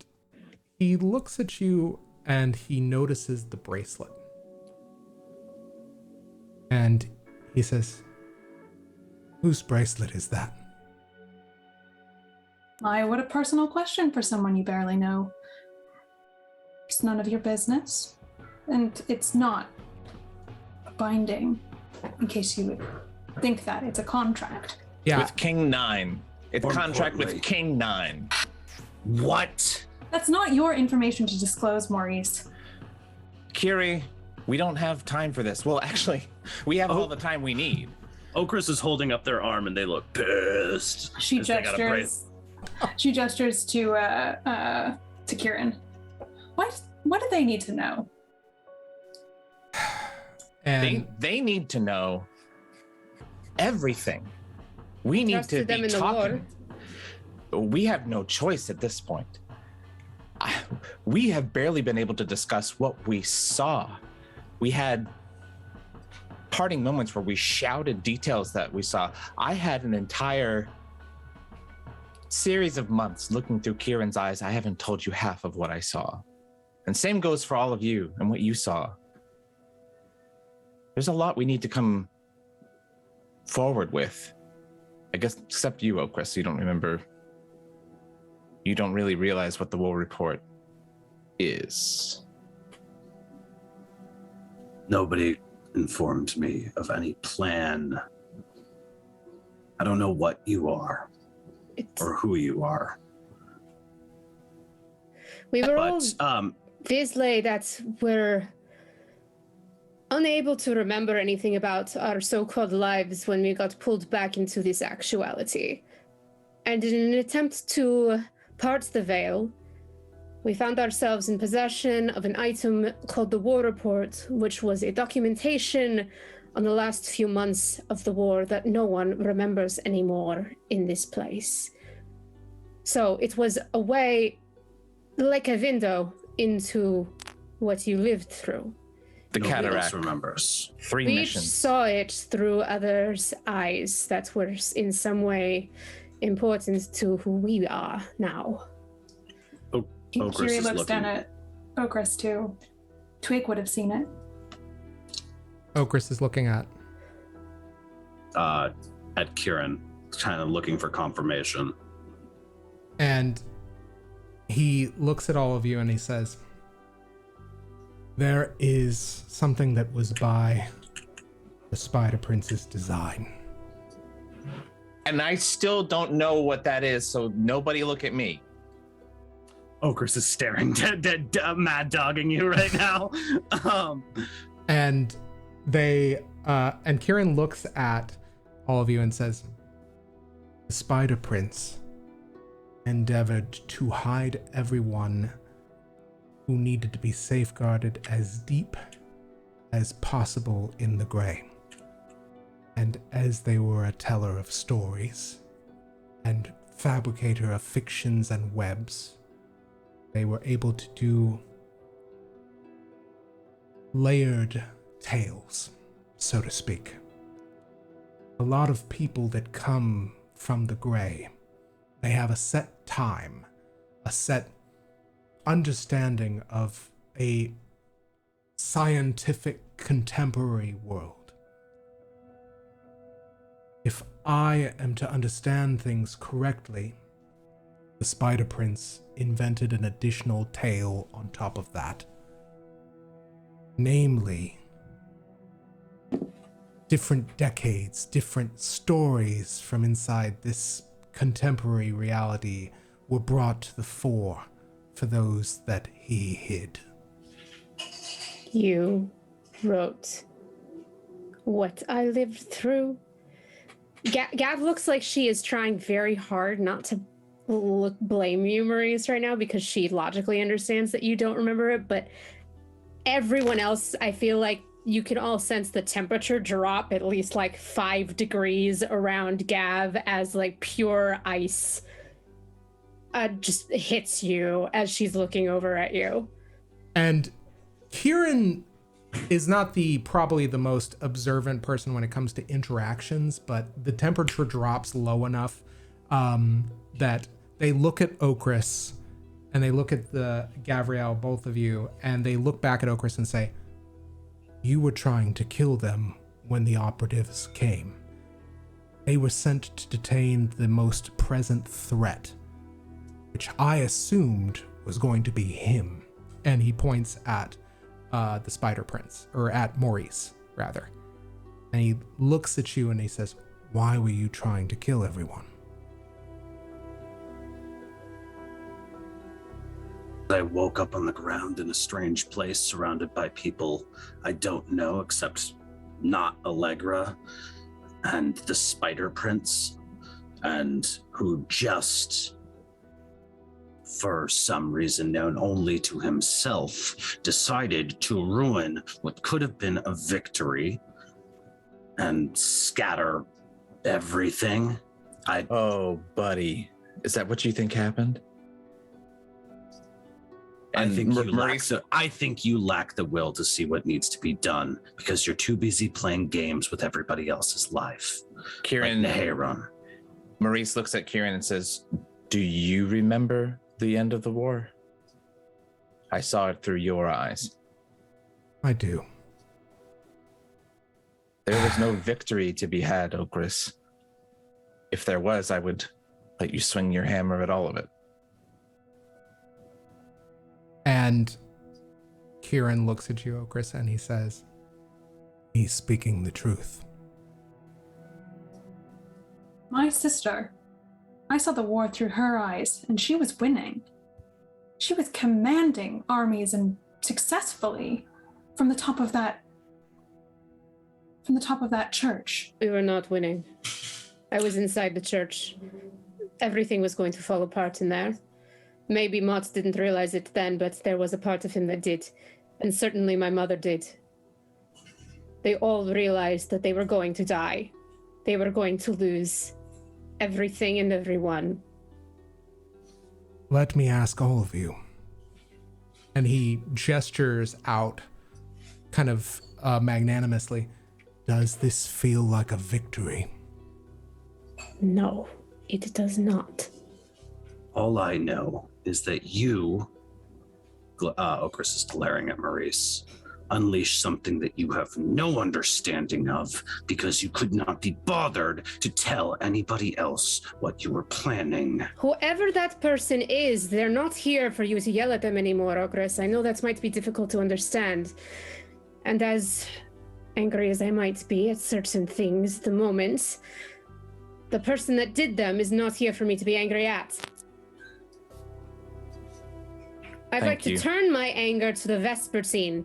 he looks at you and he notices the bracelet. And he says, "Whose bracelet is that?" My, what a personal question for someone you barely know. It's none of your business. And it's not binding, in case you would think that. It's a contract. Yeah. With King 9. It's a contract with King 9. What? That's not your information to disclose, Maurice. Kyrrie, we don't have time for this. Well, actually, we have all the time we need. Okris is holding up their arm and they look pissed. She 'cause they got a gestures. She gestures to Kieran. What do they need to know? And They need to know everything. We need to Trusted them be in the talking. We have no choice at this point. We have barely been able to discuss what we saw. We had parting moments where we shouted details that we saw. I had an entire series of months looking through Kieran's eyes. I haven't told you half of what I saw. And same goes for all of you and what you saw. There's a lot we need to come forward with. I guess, except you, Okris, you don't remember. You don't really realize what the War Report is. Nobody informed me of any plan. I don't know what you are or who you are. We were all But vislae that were unable to remember anything about our so-called lives when we got pulled back into this actuality. And in an attempt to part the veil, we found ourselves in possession of an item called the War Report, which was a documentation on the last few months of the war that no one remembers anymore in this place. So it was a way, like a window into what you lived through. The nobody else cataract. remembers. 3 We each missions. saw it through others' eyes that were in some way important to who we are now. Okris Kyrrie is looks looking. down at Okris too. Twig would have seen it. Okris is looking at. At Kieran, kind of looking for confirmation. And he looks at all of you and he says, "There is something that was by the Spider Prince's design." And I still don't know what that is, so nobody look at me. Okris is staring, mad dogging you right now. And and Kieran looks at all of you and says, "The Spider Prince endeavored to hide everyone who needed to be safeguarded as deep as possible in the gray. And as they were a teller of stories and fabricator of fictions and webs, they were able to do layered tales, so to speak. A lot of people that come from the gray, they have a set time, a set understanding of a scientific contemporary world. If I am to understand things correctly, the Spider Prince invented an additional tale on top of that Namely, different decades, different stories from inside this contemporary reality were brought to the fore for those that he hid. You wrote what I lived through. Gav looks like she is trying very hard not to blame you, Maurice, right now, because she logically understands that you don't remember it, but everyone else, I feel like you can all sense the temperature drop at least like 5 degrees around Gav as like pure ice just hits you as she's looking over at you. And Kieran is not probably the most observant person when it comes to interactions, but the temperature drops low enough that they look at Okris and they look at the Gavriel, both of you, and they look back at Okris and say, "You were trying to kill them when the operatives came. They were sent to detain the most present threat, which I assumed was going to be him." And he points at the Spider Prince, or at Maurice, rather. And he looks at you and he says, "Why were you trying to kill everyone?" I woke up on the ground in a strange place surrounded by people I don't know, except not Allegra and the Spider Prince, and who just, for some reason known only to himself, decided to ruin what could have been a victory and scatter everything. Oh, buddy. Is that what you think happened? I think Maurice, you lack the will to see what needs to be done because you're too busy playing games with everybody else's life. Kieran, like Neheron. Maurice looks at Kieran and says, "Do you remember the end of the war? I saw it through your eyes." "I do." "There was no victory to be had, Okris. If there was, I would let you swing your hammer at all of it." And Kieran looks at you, Okris, and he says, "He's speaking the truth." My sister, I saw the war through her eyes, and she was winning. She was commanding armies and successfully from the top of that church. We were not winning. I was inside the church. Everything was going to fall apart in there. Maybe Mott didn't realize it then, but there was a part of him that did. And certainly my mother did. They all realized that they were going to die. They were going to lose everything and everyone. "Let me ask all of you." And he gestures out kind of magnanimously. "Does this feel like a victory?" No, it does not. All I know is that you, Okris is glaring at Maurice, unleashed something that you have no understanding of because you could not be bothered to tell anybody else what you were planning. Whoever that person is, they're not here for you to yell at them anymore, Okris. I know that might be difficult to understand. And as angry as I might be at certain things, the moment, the person that did them is not here for me to be angry at. I'd like to turn my anger to the Vespertine.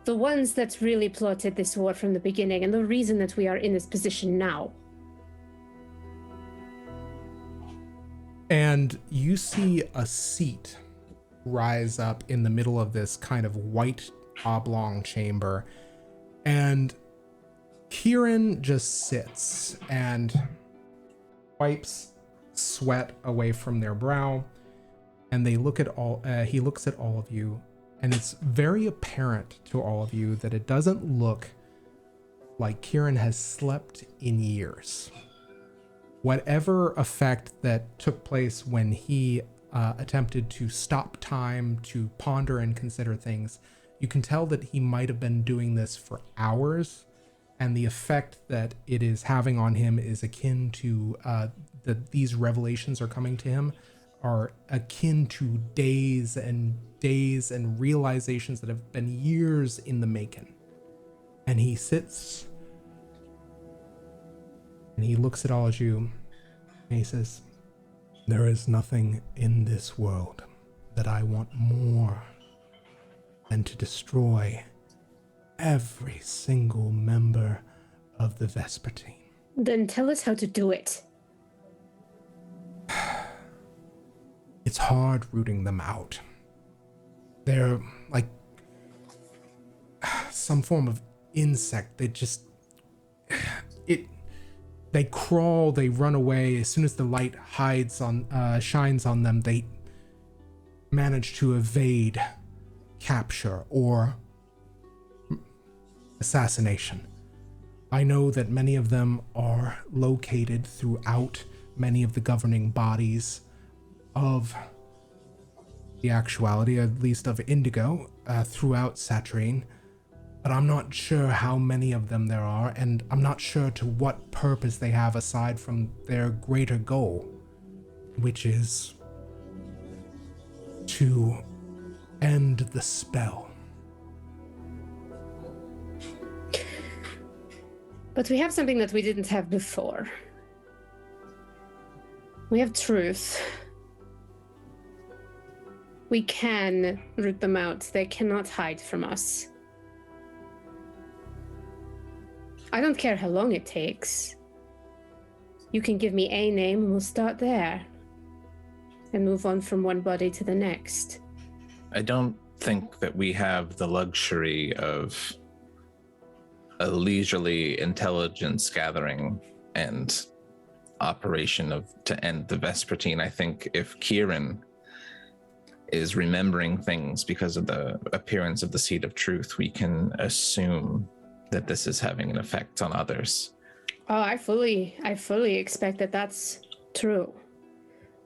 The ones that really plotted this war from the beginning and the reason that we are in this position now. And you see a seat rise up in the middle of this kind of white oblong chamber. And Kieran just sits and wipes sweat away from their brow. And they look at he looks at all of you, and it's very apparent to all of you that it doesn't look like Kieran has slept in years. Whatever effect that took place when he attempted to stop time to ponder and consider things, you can tell that he might have been doing this for hours, and the effect that it is having on him is akin to that these revelations are coming to him are akin to days and realizations that have been years in the making. And he sits and he looks at all of you and he says, "There is nothing in this world that I want more than to destroy every single member of the Vespertine." Then tell us how to do it. It's hard rooting them out. They're like some form of insect. They crawl, they run away. As soon as the light shines on them, they manage to evade capture or assassination. I know that many of them are located throughout many of the governing bodies of the actuality, at least of Indigo, throughout Saturine, but I'm not sure how many of them there are, and I'm not sure to what purpose they have aside from their greater goal, which is to end the spell. But we have something that we didn't have before. We have truth. We can root them out. They cannot hide from us. I don't care how long it takes. You can give me a name and we'll start there. And move on from one body to the next. I don't think that we have the luxury of a leisurely intelligence gathering and operation to end the Vespertine. I think if Kieran is remembering things because of the appearance of the Seed of Truth, we can assume that this is having an effect on others. Oh, I fully expect that that's true.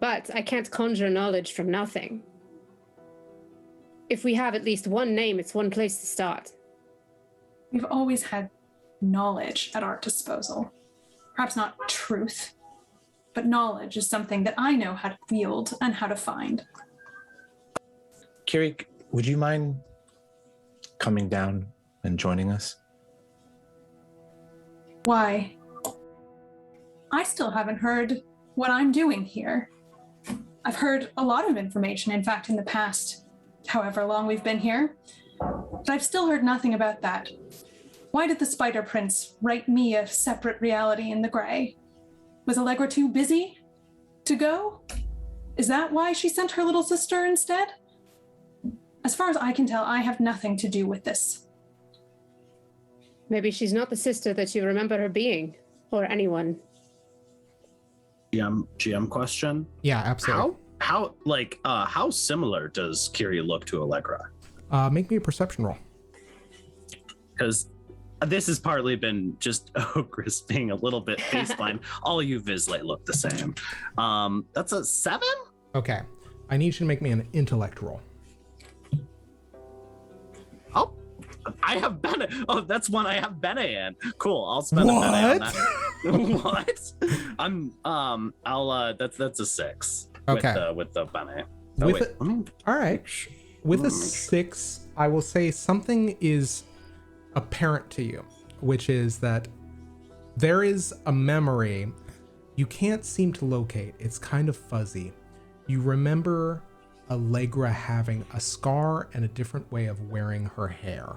But I can't conjure knowledge from nothing. If we have at least one name, it's one place to start. We've always had knowledge at our disposal. Perhaps not truth, but knowledge is something that I know how to wield and how to find. Kyrrie, would you mind coming down and joining us? Why? I still haven't heard what I'm doing here. I've heard a lot of information, in fact, in the past, however long we've been here, but I've still heard nothing about that. Why did the Spider Prince write me a separate reality in the gray? Was Allegra too busy to go? Is that why she sent her little sister instead? As far as I can tell, I have nothing to do with this. Maybe she's not the sister that you remember her being, or anyone. GM question? Yeah, absolutely. How similar does Kyrrie look to Allegra? Make me a perception roll. Because this has partly been just Ogris being a little bit baseline. All you vislae look the same. That's a 7? Okay. I need you to make me an intellect roll. Oh, I have Bene. Oh, that's one I have Bene in. Cool. I'll spend a Bene on that. What? That's a 6. Okay. With the Bene. All right. With a 6, I will say something is apparent to you, which is that there is a memory you can't seem to locate. It's kind of fuzzy. You remember Allegra having a scar and a different way of wearing her hair.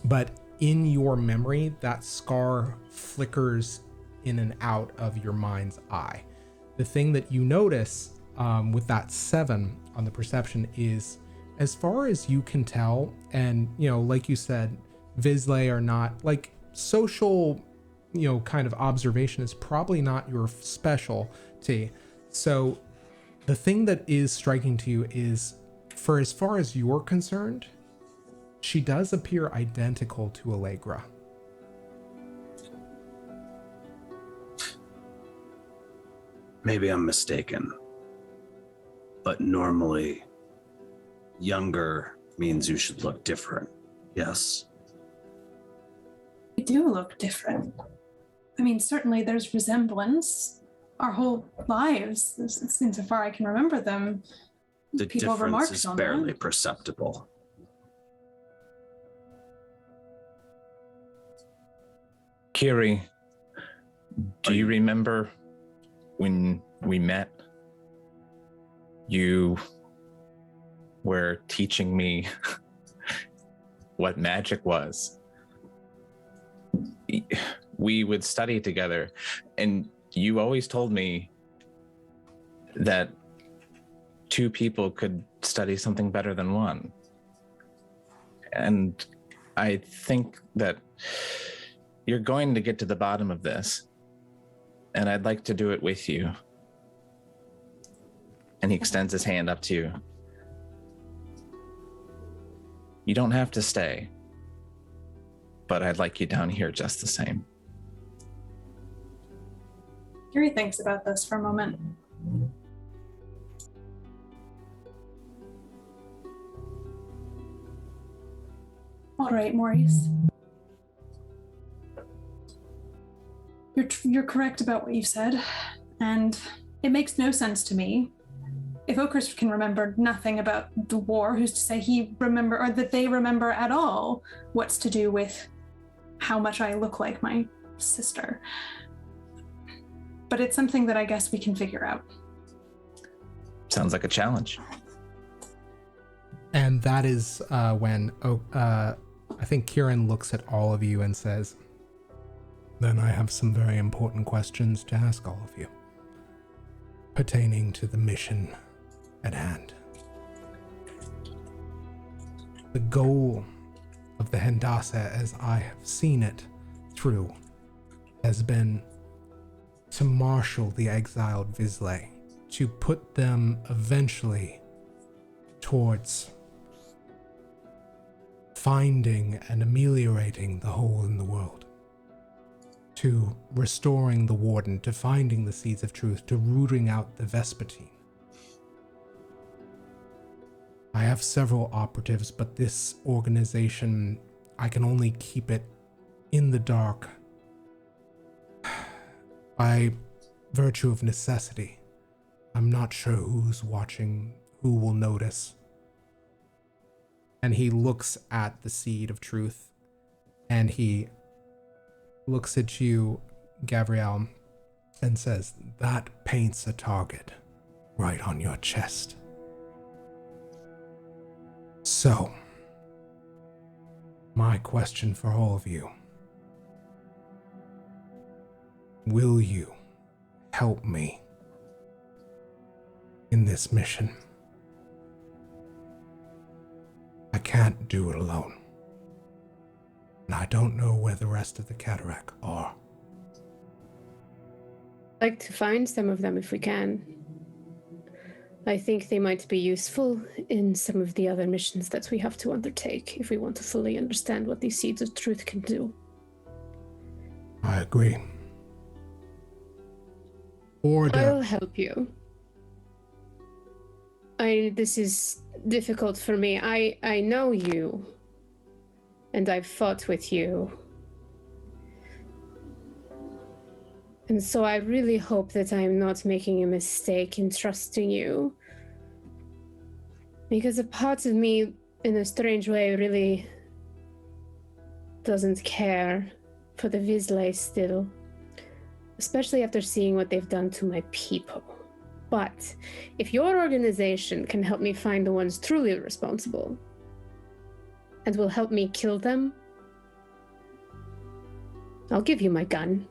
But in your memory, that scar flickers in and out of your mind's eye. The thing that you notice with that 7 on the perception is, as far as you can tell, and, like you said, vislae are not, like, social, kind of observation is probably not your specialty. So the thing that is striking to you is, for as far as you're concerned, she does appear identical to Allegra. Maybe I'm mistaken, but normally younger means you should look different. Yes? We do look different. I mean, certainly there's resemblance, our whole lives, insofar I can remember them. The People difference remarked is on barely that. perceptible. Kyrrie, do you remember when we met? You were teaching me what magic was. We would study together, and you always told me that two people could study something better than one. And I think that you're going to get to the bottom of this, and I'd like to do it with you. And he extends his hand up to you. You don't have to stay, but I'd like you down here just the same. Kyrrie thinks about this for a moment. All right, Maurice. You're correct about what you've said, and it makes no sense to me. If Oakhurst can remember nothing about the war, who's to say that they remember at all what's to do with how much I look like my sister? But it's something that I guess we can figure out. Sounds like a challenge. And that is when I think Kieran looks at all of you and says, "Then I have some very important questions to ask all of you, pertaining to the mission at hand. The goal of the Hendassa, as I have seen it through, has been to marshal the exiled vislae, to put them eventually towards finding and ameliorating the hole in the world, to restoring the Warden, to finding the seeds of truth, to rooting out the Vespertine. I have several operatives, but this organization, I can only keep it in the dark by virtue of necessity. I'm not sure who's watching, who will notice." And he looks at the seed of truth, and he looks at you, Gabrielle, and says, "That paints a target right on your chest. So, my question for all of you, will you help me in this mission? I can't do it alone, and I don't know where the rest of the cataract are." I'd like to find some of them if we can. I think they might be useful in some of the other missions that we have to undertake if we want to fully understand what these seeds of truth can do. I agree. I'll help you. This is difficult for me. I know you, and I've fought with you. And so I really hope that I'm not making a mistake in trusting you. Because a part of me, in a strange way, really doesn't care for the vislae still. Especially after seeing what they've done to my people. But if your organization can help me find the ones truly responsible, and will help me kill them, I'll give you my gun.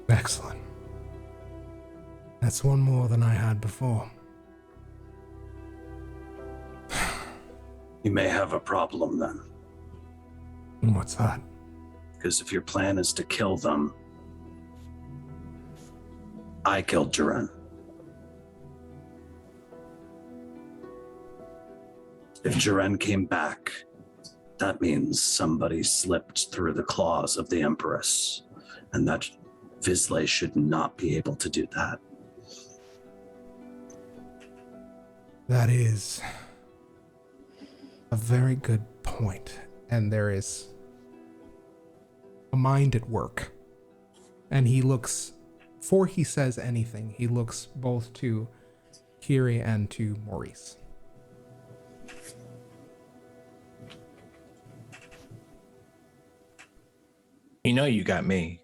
Excellent. That's one more than I had before. You may have a problem then. What's that? Because if your plan is to kill them, I killed Kieran. If Kieran came back, that means somebody slipped through the claws of the Empress, and that vislae should not be able to do that. That is a very good point, and there is a mind at work. And he looks before he says anything, he looks both to Kyrrie and to Maurice. You know you got me.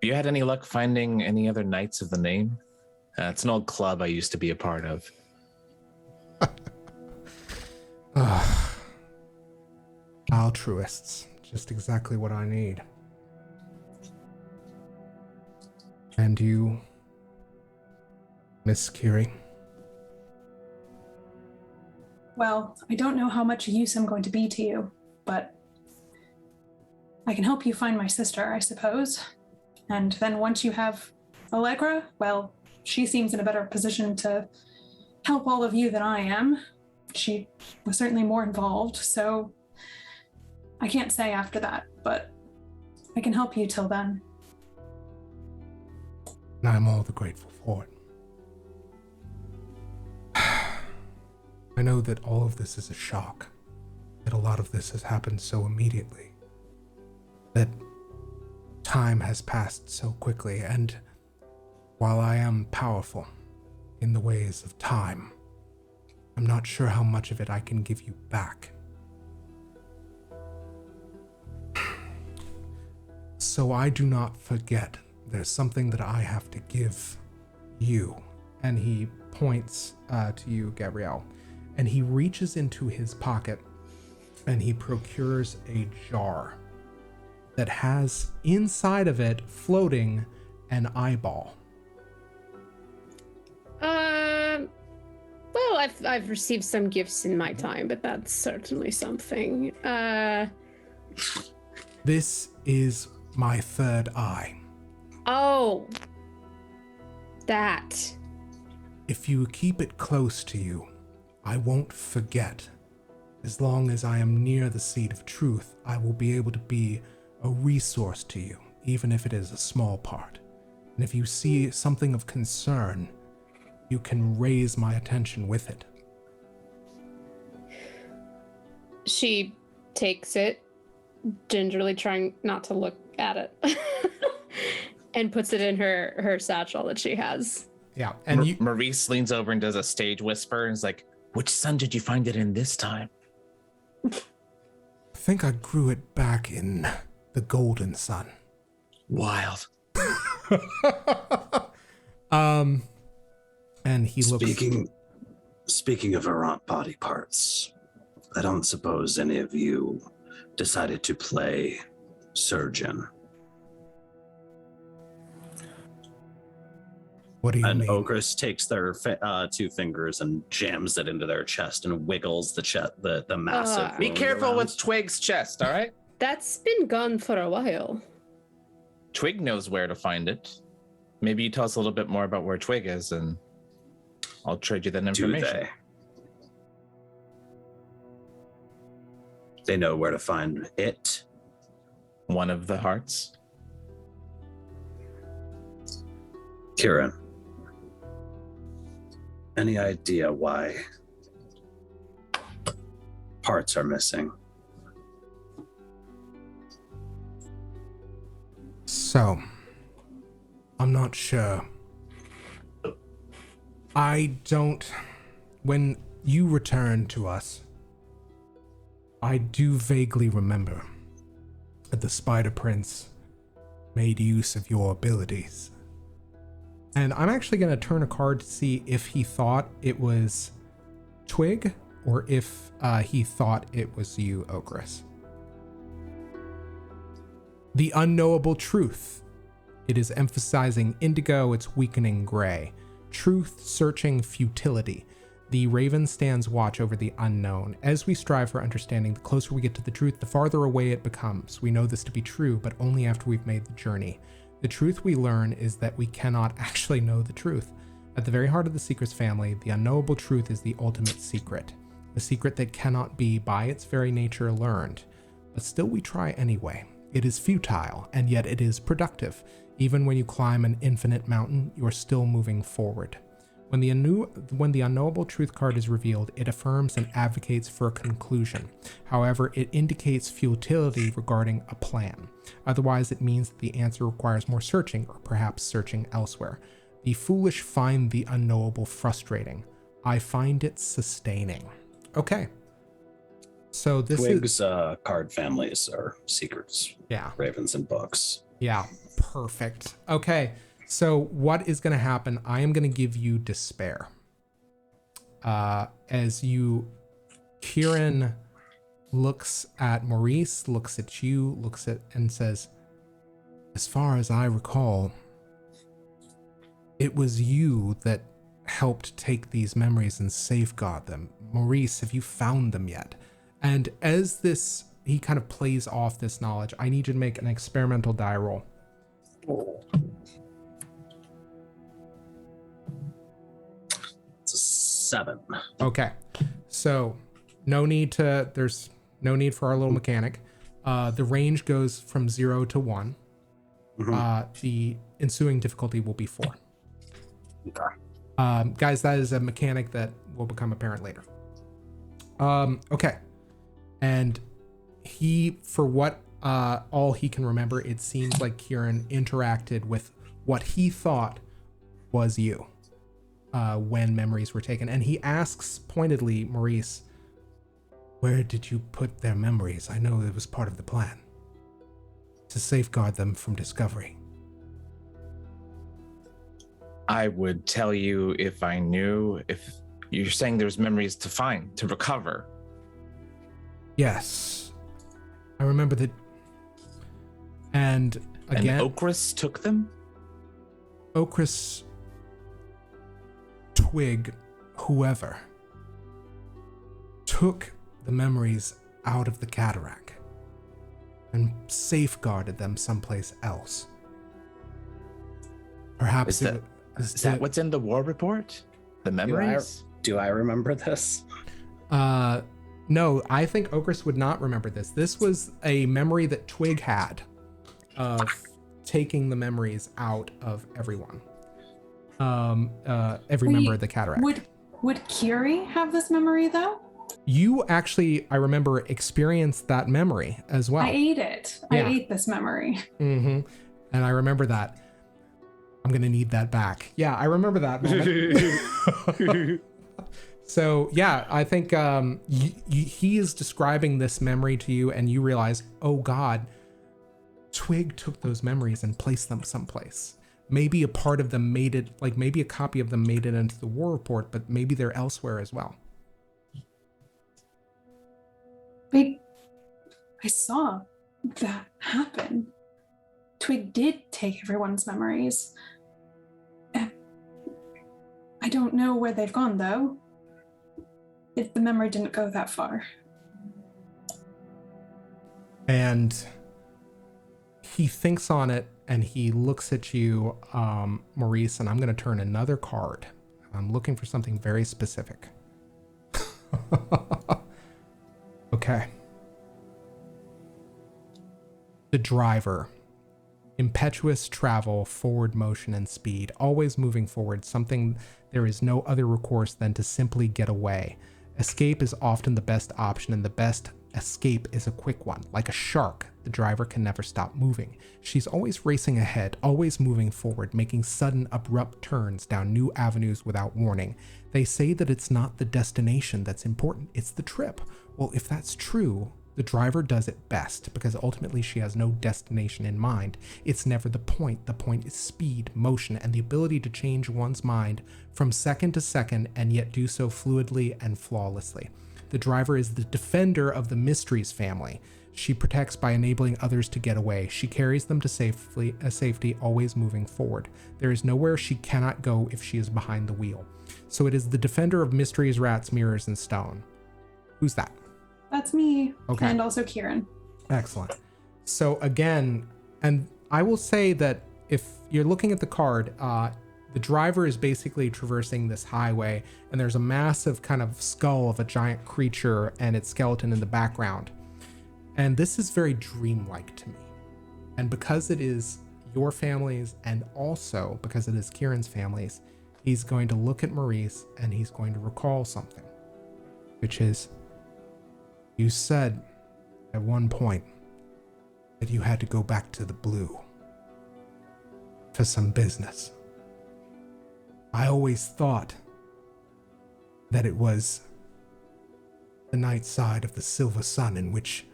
Have you had any luck finding any other Knights of the Name? It's an old club I used to be a part of. Altruists. Just exactly what I need. And you, Miss Kyrrie? Well, I don't know how much use I'm going to be to you, but I can help you find my sister, I suppose. And then once you have Allegra, well, she seems in a better position to help all of you than I am. She was certainly more involved, so I can't say after that, but I can help you till then. And I'm all the grateful for it. I know that all of this is a shock, that a lot of this has happened so immediately, that time has passed so quickly, and while I am powerful in the ways of time, I'm not sure how much of it I can give you back. So I do not forget there's something that I have to give you. And he points to you, Gabrielle. And he reaches into his pocket and he procures a jar that has inside of it floating an eyeball. Well, I've received some gifts in my time, but that's certainly something. This is my third eye. Oh. That. If you keep it close to you, I won't forget. As long as I am near the seat of truth, I will be able to be a resource to you, even if it is a small part. And if you see something of concern, you can raise my attention with it. She takes it, gingerly trying not to look at it, and puts it in her satchel that she has. Yeah, and Maurice leans over and does a stage whisper and is like, "Which sun did you find it in this time?" I think I grew it back in the golden sun. Wild. And he looks... Speaking of errant body parts, I don't suppose any of you decided to play surgeon. What do you mean? And Ogress takes their two fingers and jams it into their chest and wiggles the massive. Be wound careful around. with Twig's chest, all right? That's been gone for a while. Twig knows where to find it. Maybe you tell us a little bit more about where Twig is, and I'll trade you that information. Do they know where to find it? One of the hearts. Kieran, any idea why parts are missing? So, I'm not sure. When you returned to us, I do vaguely remember that the Spider Prince made use of your abilities. And I'm actually going to turn a card to see if he thought it was Twig or if he thought it was you, Ogress. The unknowable truth. It is emphasizing indigo, it's weakening gray. Truth searching futility. The raven stands watch over the unknown. As we strive for understanding, the closer we get to the truth, the farther away it becomes. We know this to be true, but only after we've made the journey. The truth we learn is that we cannot actually know the truth. At the very heart of the Seeker's family, the unknowable truth is the ultimate secret. A secret that cannot be, by its very nature, learned. But still we try anyway. It is futile, and yet it is productive. Even when you climb an infinite mountain, you are still moving forward. When the unknowable truth card is revealed, it affirms and advocates for a conclusion. However, it indicates futility regarding a plan. Otherwise, it means that the answer requires more searching, or perhaps searching elsewhere. The foolish find the unknowable frustrating. I find it sustaining. Okay. So this Twig's card families are secrets. Yeah. Ravens and books. Yeah, perfect. Okay, so what is going to happen? I am going to give you despair. Kieran looks at Maurice, looks at you, and says, as far as I recall, it was you that helped take these memories and safeguard them. Maurice, have you found them yet? And as he kind of plays off this knowledge, I need you to make an experimental die roll. It's a 7. Okay. So there's no need for our little mechanic. The range goes from 0 to 1. Mhm. The ensuing difficulty will be 4. Okay. Guys, that is a mechanic that will become apparent later. Okay. And for what all he can remember, it seems like Kieran interacted with what he thought was you when memories were taken. And he asks pointedly, Maurice, where did you put their memories? I know it was part of the plan to safeguard them from discovery. I would tell you if I knew. If you're saying there's memories to find, to recover. Yes. I remember that. And again, And Okris took them? Okris, Twig, whoever, took the memories out of the cataract and safeguarded them someplace else. Perhaps Is that what's in the war report? The memories? Do I remember this? No, I think Okris would not remember this. This was a memory that Twig had of taking the memories out of everyone. Every member of the cataract. Would Kyrrie have this memory though? You actually, I remember, experienced that memory as well. I ate it. Yeah. I ate this memory. Mm-hmm. And I remember that. I'm gonna need that back. Yeah, I remember that moment. So yeah, I think he is describing this memory to you, and you realize, oh God, Twig took those memories and placed them someplace. Maybe a part of them made it, like maybe a copy of them made it into the war report, but maybe they're elsewhere as well. I saw that happen. Twig did take everyone's memories. I don't know where they've gone though. If the memory didn't go that far. And he thinks on it and he looks at you, Maurice, and I'm going to turn another card. I'm looking for something very specific. Okay. The driver. Impetuous travel, forward motion, and speed, always moving forward, something there is no other recourse than to simply get away. Escape is often the best option, and the best escape is a quick one. Like a shark, the driver can never stop moving. She's always racing ahead, always moving forward, making sudden, abrupt turns down new avenues without warning. They say that it's not the destination that's important, it's the trip. Well, if that's true, the driver does it best, because ultimately she has no destination in mind. It's never the point. The point is speed, motion, and the ability to change one's mind from second to second and yet do so fluidly and flawlessly. The driver is the defender of the Mysteries family. She protects by enabling others to get away. She carries them to safety, always moving forward. There is nowhere she cannot go if she is behind the wheel. So it is the defender of mysteries, rats, mirrors, and stone. Who's that? That's me. Okay. And also Kieran. Excellent. So again, and I will say that if you're looking at the card, the driver is basically traversing this highway, and there's a massive kind of skull of a giant creature and its skeleton in the background. And this is very dreamlike to me. And because it is your family's, and also because it is Kieran's family's, he's going to look at Maurice and he's going to recall something, which is, you said at one point that you had to go back to the blue for some business. I always thought that it was the night side of the silver sun in which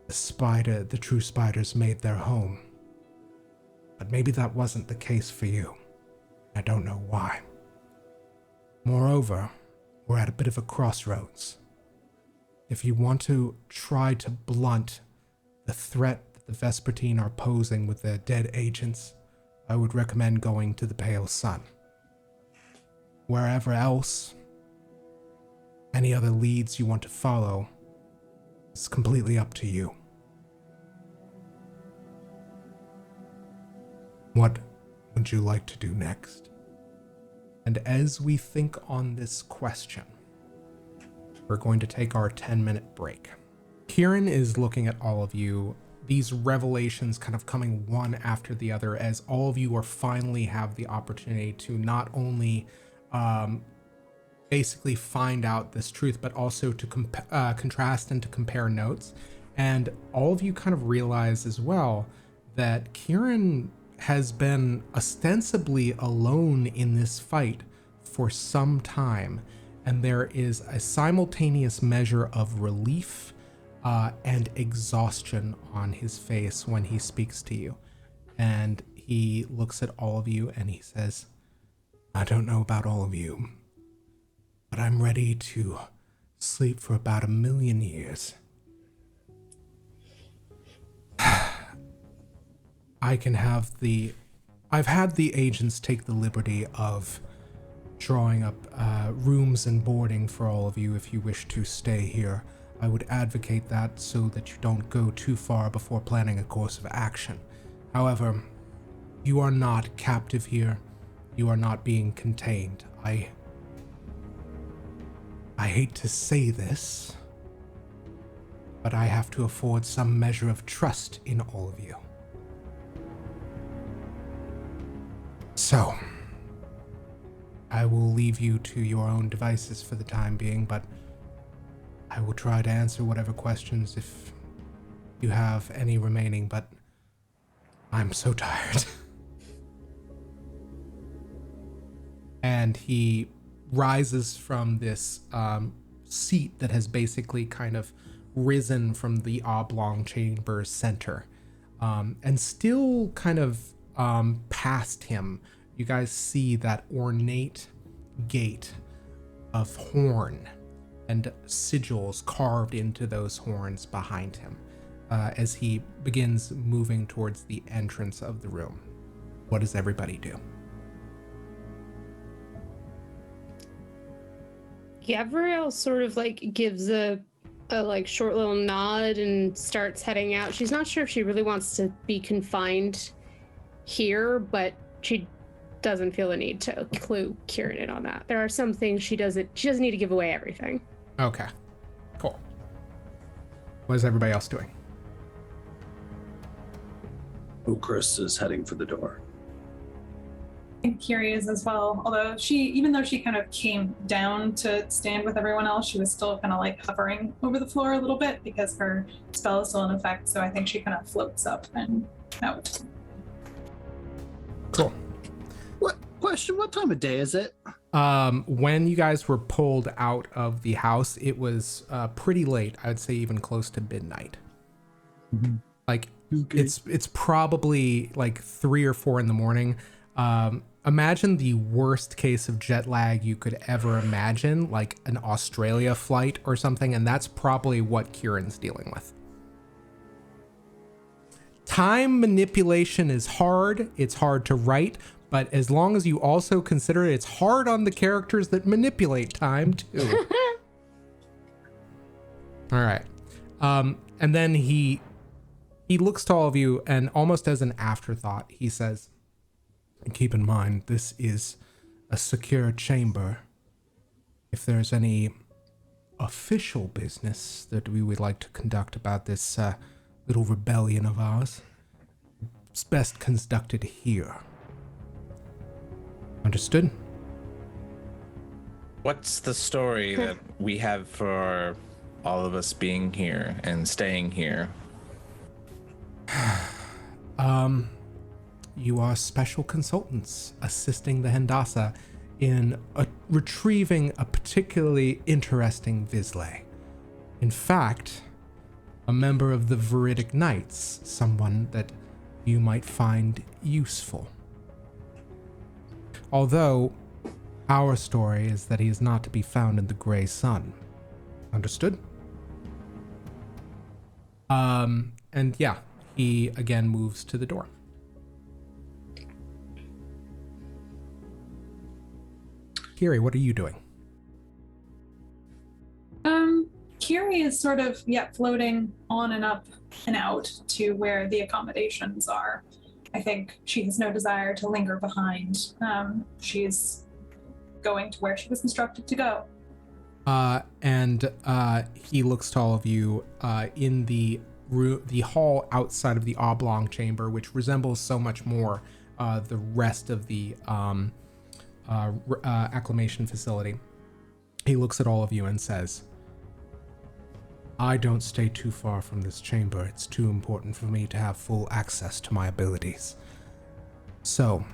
the true spiders made their home. But maybe that wasn't the case for you. I don't know why. Moreover, we're at a bit of a crossroads. If you want to try to blunt the threat that the Vespertine are posing with their dead agents, I would recommend going to the Pale Sun. Wherever else, any other leads you want to follow, it's completely up to you. What would you like to do next? And as we think on this question, we're going to take our 10-minute break. Kieran is looking at all of you, these revelations kind of coming one after the other as all of you are finally have the opportunity to not only basically find out this truth, but also to contrast and to compare notes. And all of you kind of realize as well that Kieran has been ostensibly alone in this fight for some time, and there is a simultaneous measure of relief and exhaustion on his face when he speaks to you. And he looks at all of you and he says, I don't know about all of you, but I'm ready to sleep for about 1,000,000 years. I've had the agents take the liberty of drawing up rooms and boarding for all of you if you wish to stay here. I would advocate that so that you don't go too far before planning a course of action. However, you are not captive here. You are not being contained. I hate to say this, but I have to afford some measure of trust in all of you. So, I will leave you to your own devices for the time being, but I will try to answer whatever questions if you have any remaining, but I'm so tired. And he rises from this seat that has basically kind of risen from the Oblong Chamber center. And still kind of past him, you guys see that ornate gate of horn and sigils carved into those horns behind him as he begins moving towards the entrance of the room. What does everybody do? Gabrielle sort of like gives a like short little nod and starts heading out. She's not sure if she really wants to be confined here, but she doesn't feel the need to clue Kieran in on that. There are some things she doesn't need to give away everything. Okay, cool. What is everybody else doing? Chris is heading for the door. And Kyrrie is as well, although even though she kind of came down to stand with everyone else, she was still kind of like hovering over the floor a little bit because her spell is still in effect, so I think she kind of floats up and out. Cool. What time of day is it? When you guys were pulled out of the house, it was pretty late. I'd say even close to midnight. Mm-hmm. Like Okay. it's probably like 3 or 4 in the morning. Imagine the worst case of jet lag you could ever imagine, like an Australia flight or something, and that's probably what Kieran's dealing with. Time manipulation is hard. It's hard to write, but as long as you also consider it's hard on the characters that manipulate time too. All right. And then he looks to all of you and almost as an afterthought, he says, keep in mind, this is a secure chamber. If there's any official business that we would like to conduct about this little rebellion of ours, it's best conducted here. Understood. What's the story that we have for all of us being here and staying here? You are special consultants assisting the Hendassa in retrieving a particularly interesting vislae. In fact, a member of the Veridic Knights, someone that you might find useful. Although, our story is that he is not to be found in the Grey Sun. Understood? And yeah, he again moves to the door. Kyrrie, what are you doing? Kyrrie is sort of floating on and up and out to where the accommodations are. I think she has no desire to linger behind. She's going to where she was instructed to go. And he looks to all of you in the hall outside of the Oblong Chamber, which resembles so much more the rest of the acclimation facility. He looks at all of you and says, I don't stay too far from this chamber. It's too important for me to have full access to my abilities. So,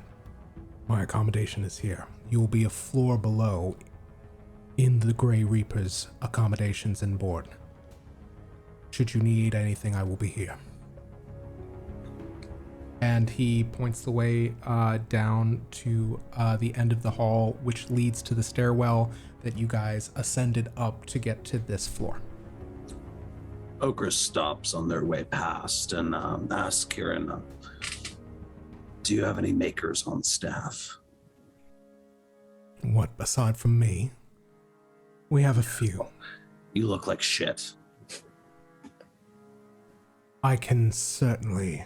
my accommodation is here. You will be a floor below in the Grey Reaper's accommodations and board. Should you need anything, I will be here. And he points the way down to the end of the hall, which leads to the stairwell that you guys ascended up to get to this floor. Ochre stops on their way past and asks Kieran, do you have any makers on staff? What, aside from me? We have a few. You look like shit. I can certainly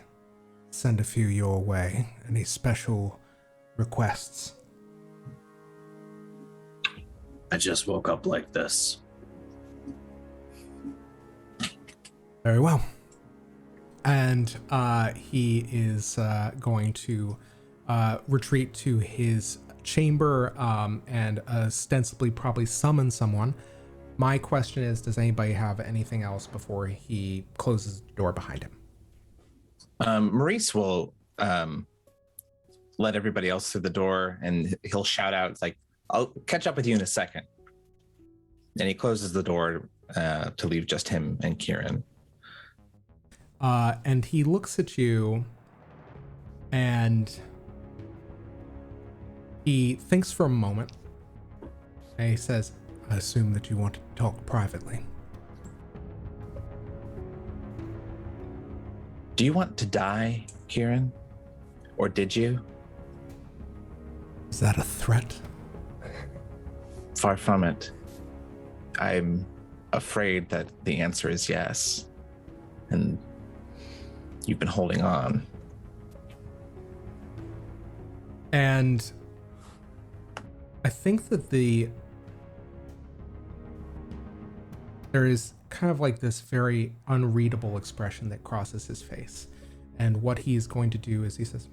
send a few your way. Any special requests? I just woke up like this. Very well. And he is going to retreat to his chamber and ostensibly probably summon someone. My question is, does anybody have anything else before he closes the door behind him? Maurice will let everybody else through the door, and he'll shout out, it's like, I'll catch up with you in a second. And he closes the door to leave just him and Kieran. And he looks at you and he thinks for a moment and he says, I assume that you want to talk privately. Do you want to die, Kieran? Or did you? Is that a threat? Far from it. I'm afraid that the answer is yes. And you've been holding on. And I think that there is kind of like this very unreadable expression that crosses his face. And what he is going to do is he says,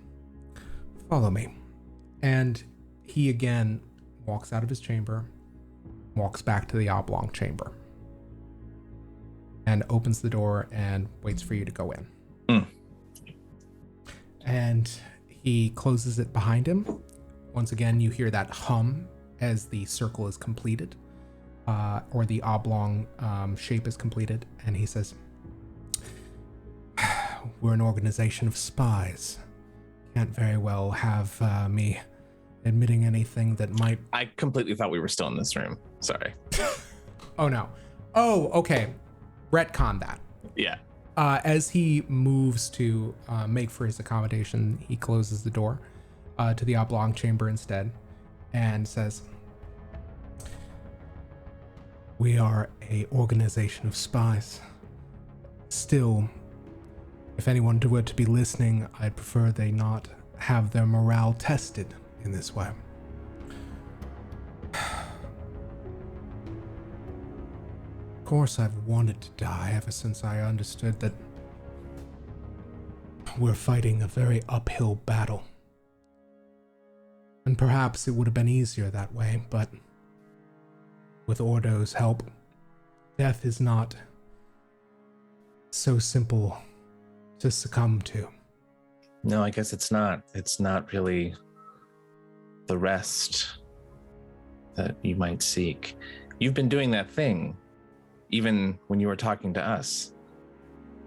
follow me. And he again walks out of his chamber, walks back to the Oblong Chamber, and opens the door and waits for you to go in. And he closes it behind him. Once again, you hear that hum as the circle is completed, or the oblong shape is completed. And he says, we're an organization of spies. Can't very well have me admitting anything that might... I completely thought we were still in this room. Sorry. Oh, no. Oh, okay. Retcon that. Yeah. As he moves to make for his accommodation, he closes the door to the Oblong Chamber instead and says, we are a organization of spies. Still, if anyone were to be listening, I'd prefer they not have their morale tested in this way. Of course, I've wanted to die ever since I understood that we're fighting a very uphill battle. And perhaps it would have been easier that way, but with Ordo's help, death is not so simple to succumb to. No, I guess it's not. It's not really the rest that you might seek. You've been doing that thing, even when you were talking to us,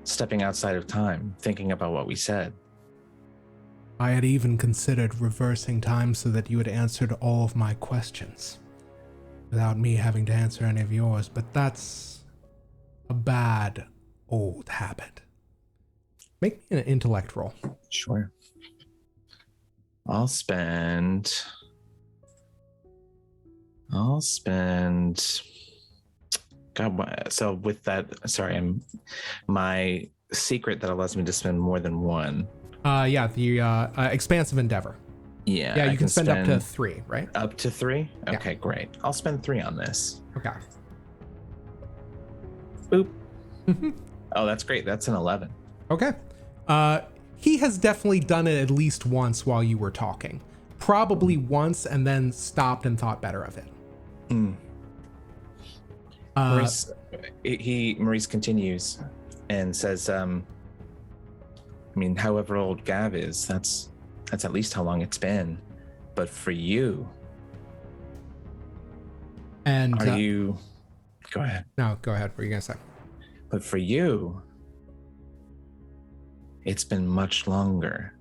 stepping outside of time, thinking about what we said. I had even considered reversing time so that you had answered all of my questions without me having to answer any of yours, but that's a bad old habit. Make me an intellect roll. Sure. I'll spend. God, so with that, sorry, my secret that allows me to spend more than one. The expansive endeavor. Yeah, You can spend up to 3, right? Up to 3? Yeah. Okay, great. I'll spend 3 on this. Okay. Boop. Oh, that's great. That's an 11. Okay. He has definitely done it at least once while you were talking. Probably once and then stopped and thought better of it. Maurice continues and says, however old Gav is, that's at least how long it's been. But for you, and go ahead. No, go ahead. What are you gonna say? But for you, it's been much longer,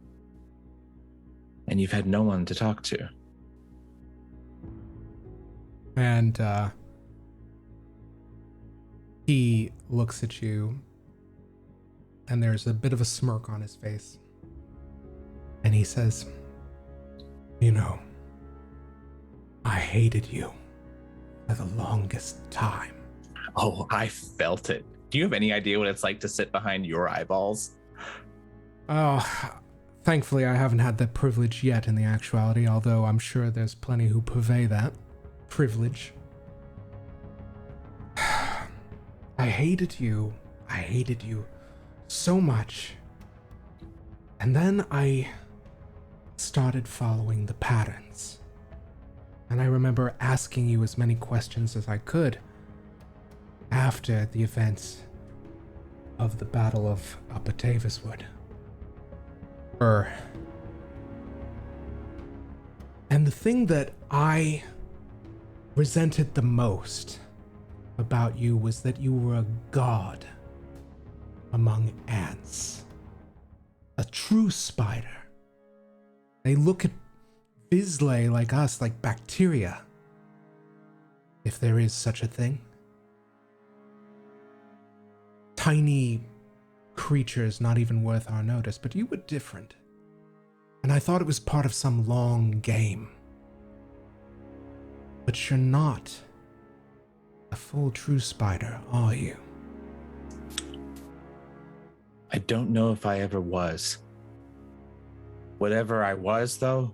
and you've had no one to talk to. And he looks at you, and there's a bit of a smirk on his face. And he says, I hated you for the longest time. Oh, I felt it. Do you have any idea what it's like to sit behind your eyeballs? Oh, thankfully I haven't had that privilege yet in the actuality, although I'm sure there's plenty who purvey that privilege. I hated you so much. And then I started following the patterns. And I remember asking you as many questions as I could after the events of the Battle of Upper Taviswood. And the thing that I resented the most about you was that you were a god among ants. A true spider. They look at vislae like us, like bacteria. If there is such a thing. Tiny creatures not even worth our notice, but you were different. And I thought it was part of some long game. But you're not a full true spider, are you? I don't know if I ever was. Whatever I was, though,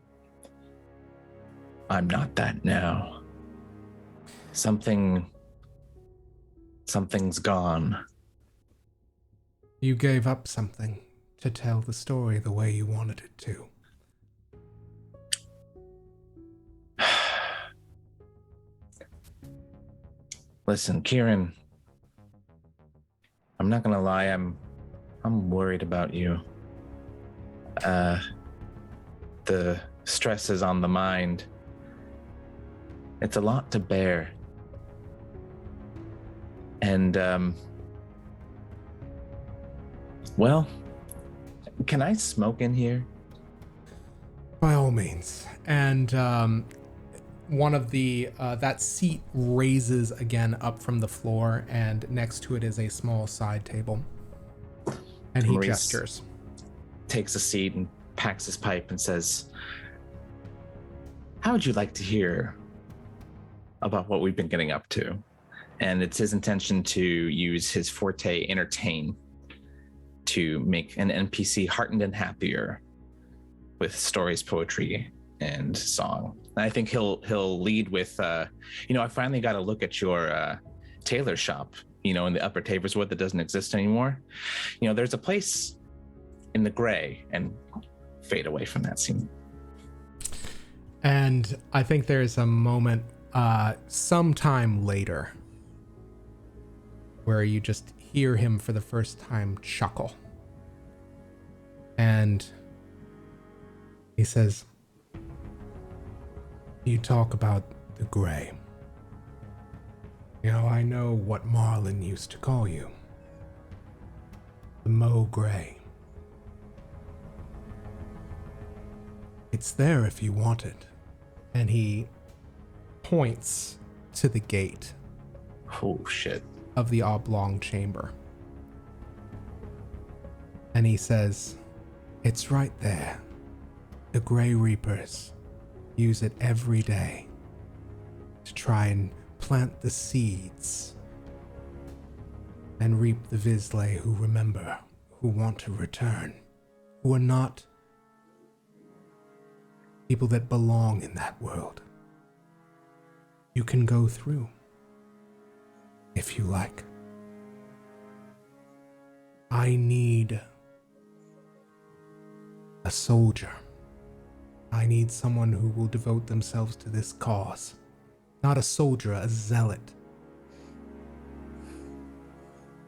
I'm not that now. Something's gone. You gave up something to tell the story the way you wanted it to. Listen, Kieran, I'm not gonna lie, I'm worried about you. The stress is on the mind. It's a lot to bear. And, well, can I smoke in here? By all means. And one of the that seat raises again up from the floor, and next to it is a small side table. And he Maurice gestures. Takes a seat and packs his pipe and says, how would you like to hear about what we've been getting up to? And it's his intention to use his forte, entertain, to make an NPC heartened and happier with stories, poetry, and song. And I think he'll lead with, I finally got a look at your tailor shop, in the Upper Taviswood that doesn't exist anymore. There's a place in the gray, and fade away from that scene. And I think there's a moment sometime later where you just hear him for the first time chuckle. And he says, "You talk about the gray. You know, I know what Marlin used to call you. The Mo Gray. It's there if you want it." And he points to the gate Oh, shit. of the Oblong Chamber. And he says, "It's right there. The Grey Reapers use it every day to try and plant the seeds and reap the vislae who remember, who want to return, who are not people that belong in that world. You can go through, if you like. I need a soldier. I need someone who will devote themselves to this cause. Not a soldier, a zealot.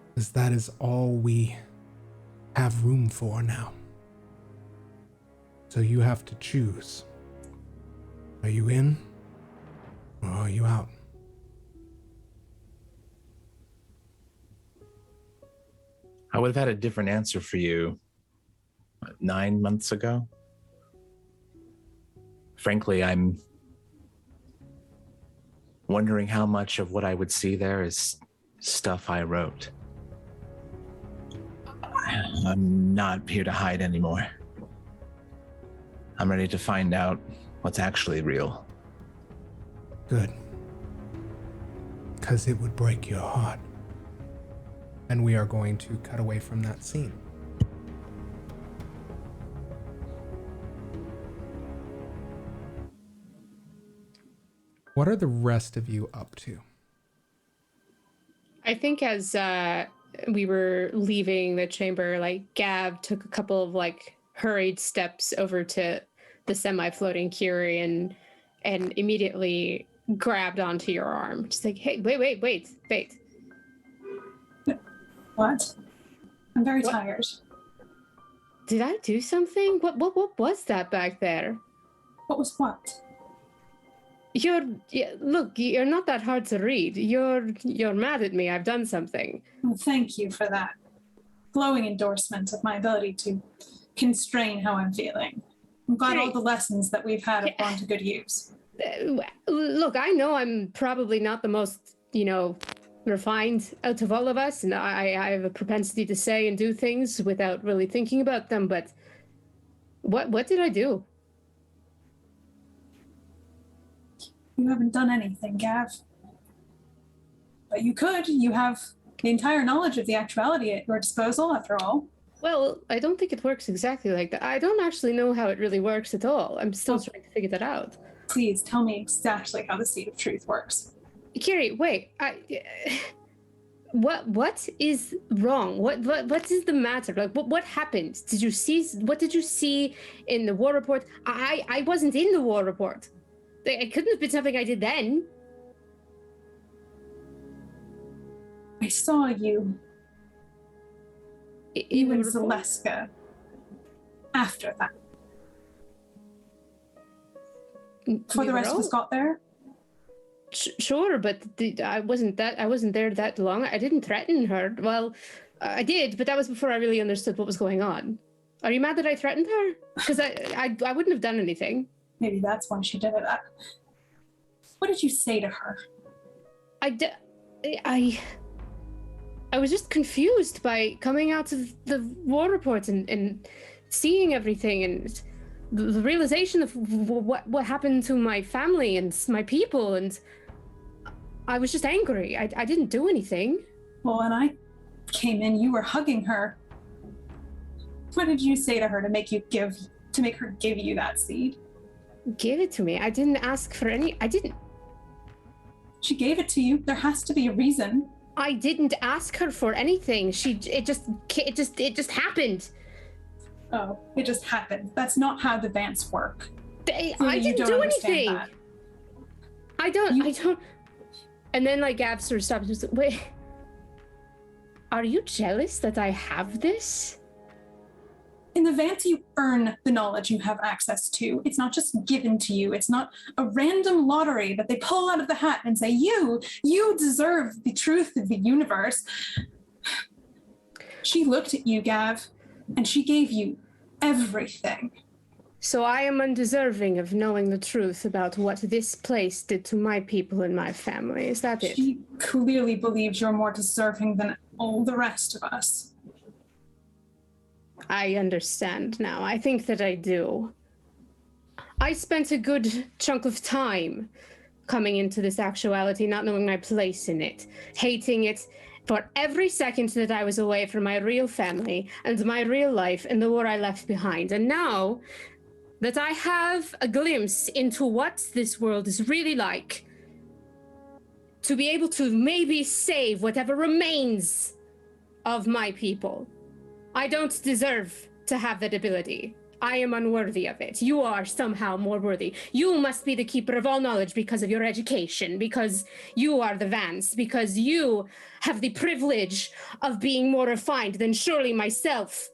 Because that is all we have room for now. So you have to choose. Are you in, or are you out?" I would have had a different answer for you 9 months ago. Frankly, I'm wondering how much of what I would see there is stuff I wrote. I'm not here to hide anymore. I'm ready to find out what's actually real. Good. Because it would break your heart. And we are going to cut away from that scene. What are the rest of you up to? I think as we were leaving the chamber, like Gav took a couple of like hurried steps over to the semi-floating Kyrrie and immediately grabbed onto your arm. Just like, "Hey, wait. What? I'm very What? tired. Did I do something? What was that back there? What was what? Look, you're not that hard to read. You're mad at me. I've done something. Well, thank you for that glowing endorsement of my ability to constrain how I'm feeling. I'm glad all Great. the lessons that we've had have gone to good use. Look, I know I'm probably not the most, refined out of all of us, and I have a propensity to say and do things without really thinking about them, but what did I do? You haven't done anything, Gav. But you could. You have the entire knowledge of the actuality at your disposal, after all. Well, I don't think it works exactly like that. I don't actually know how it really works at all. I'm still trying to figure that out. Please tell me exactly how the seed of truth works. Kyrrie, wait. What is wrong? What is the matter? Like, what happened? What did you see in the war report? I wasn't in the war report. It couldn't have been something I did then. I saw you, you and Zaleska, after that. Before the rest of us got there? Sure, but I wasn't there that long. I didn't threaten her. Well, I did, but that was before I really understood what was going on. Are you mad that I threatened her? Because I wouldn't have done anything. Maybe that's why she did it. What did you say to her? I was just confused by coming out of the war reports and seeing everything and the realization of what happened to my family and my people, and I was just angry. I didn't do anything. Well, when I came in, you were hugging her. What did you say to her to make her give you that seed? Give it to me. I didn't ask for any. I didn't. She gave it to you. There has to be a reason. I didn't ask her for anything. It just happened. Oh, it just happened. That's not how the Vants work. I you didn't don't do understand anything. that. I don't. And then like Gav sort of stopped and was like, wait, are you jealous that I have this? In the Vance, you earn the knowledge you have access to. It's not just given to you. It's not a random lottery that they pull out of the hat and say, you deserve the truth of the universe. She looked at you, Gav, and she gave you everything. So I am undeserving of knowing the truth about what this place did to my people and my family. Is that it? She clearly believes you're more deserving than all the rest of us. I understand now. I think that I do. I spent a good chunk of time coming into this actuality, not knowing my place in it, hating it for every second that I was away from my real family and my real life and the war I left behind. And now that I have a glimpse into what this world is really like, to be able to maybe save whatever remains of my people. I don't deserve to have that ability. I am unworthy of it. You are somehow more worthy. You must be the keeper of all knowledge because of your education, because you are the Vance, because you have the privilege of being more refined than surely myself,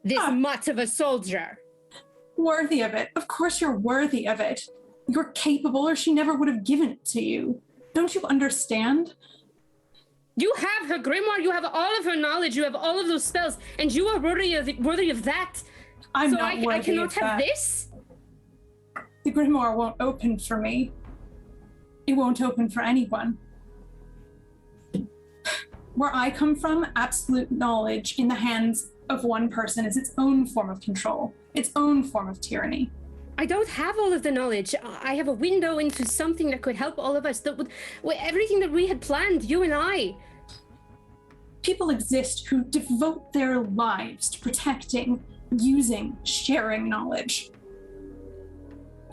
this mutt of a soldier. Worthy of it. Of course you're worthy of it. You're capable, or she never would have given it to you. Don't you understand? You have her grimoire, you have all of her knowledge, you have all of those spells, and you are worthy of that. I'm so not worthy I cannot of have that. this? The grimoire won't open for me. It won't open for anyone. Where I come from, absolute knowledge in the hands of one person is its own form of control, its own form of tyranny. I don't have all of the knowledge. I have a window into something that could help all of us, that would, everything that we had planned, you and I. People exist who devote their lives to protecting, using, sharing knowledge.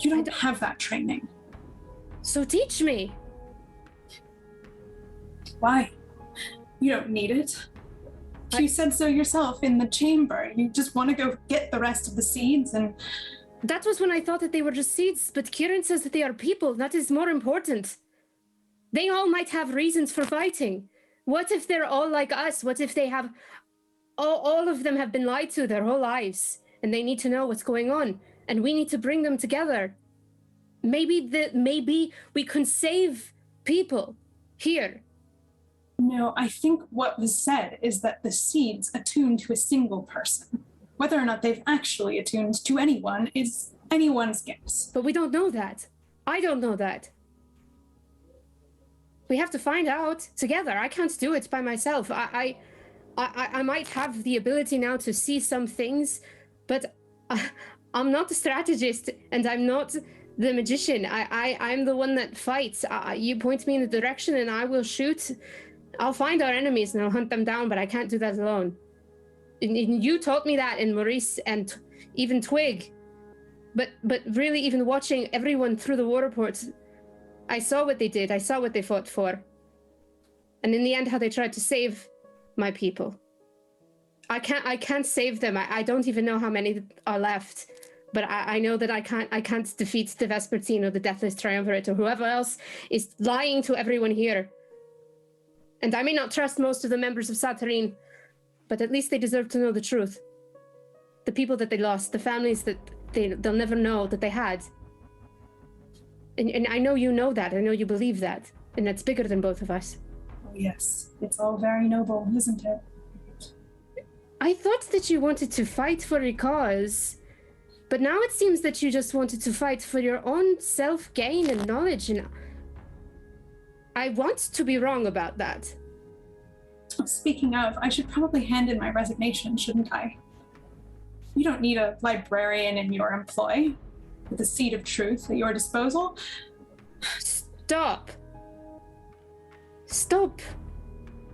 You don't have that training. So teach me. Why? You don't need it. You said so yourself in the chamber. You just want to go get the rest of the seeds and... That was when I thought that they were just seeds, but Kieran says that they are people. That is more important. They all might have reasons for fighting. What if they're all like us? What if they have... All of them have been lied to their whole lives, and they need to know what's going on, and we need to bring them together. Maybe we can save people here. No, I think what was said is that the seeds attune to a single person. Whether or not they've actually attuned to anyone is anyone's guess. But we don't know that. I don't know that. We have to find out together. I can't do it by myself. I might have the ability now to see some things, but I'm not the strategist and I'm not the magician. I'm the one that fights. You point me in the direction and I will shoot. I'll find our enemies and I'll hunt them down, but I can't do that alone. And you taught me that in Maurice and even Twig. But really, even watching everyone through the war reports, I saw what they did. I saw what they fought for. And in the end, how they tried to save my people. I can't save them. I don't even know how many are left. But I know that I can't defeat the Vespertine or the Deathless Triumvirate or whoever else is lying to everyone here. And I may not trust most of the members of Satyrine, but at least they deserve to know the truth. The people that they lost, the families that they'll never know that they had. And I know you know that. I know you believe that. And that's bigger than both of us. Oh, yes. It's all very noble, isn't it? I thought that you wanted to fight for a cause, but now it seems that you just wanted to fight for your own self-gain and knowledge, and I want to be wrong about that. Speaking of, I should probably hand in my resignation, shouldn't I? You don't need a librarian in your employ with the seed of truth at your disposal. Stop.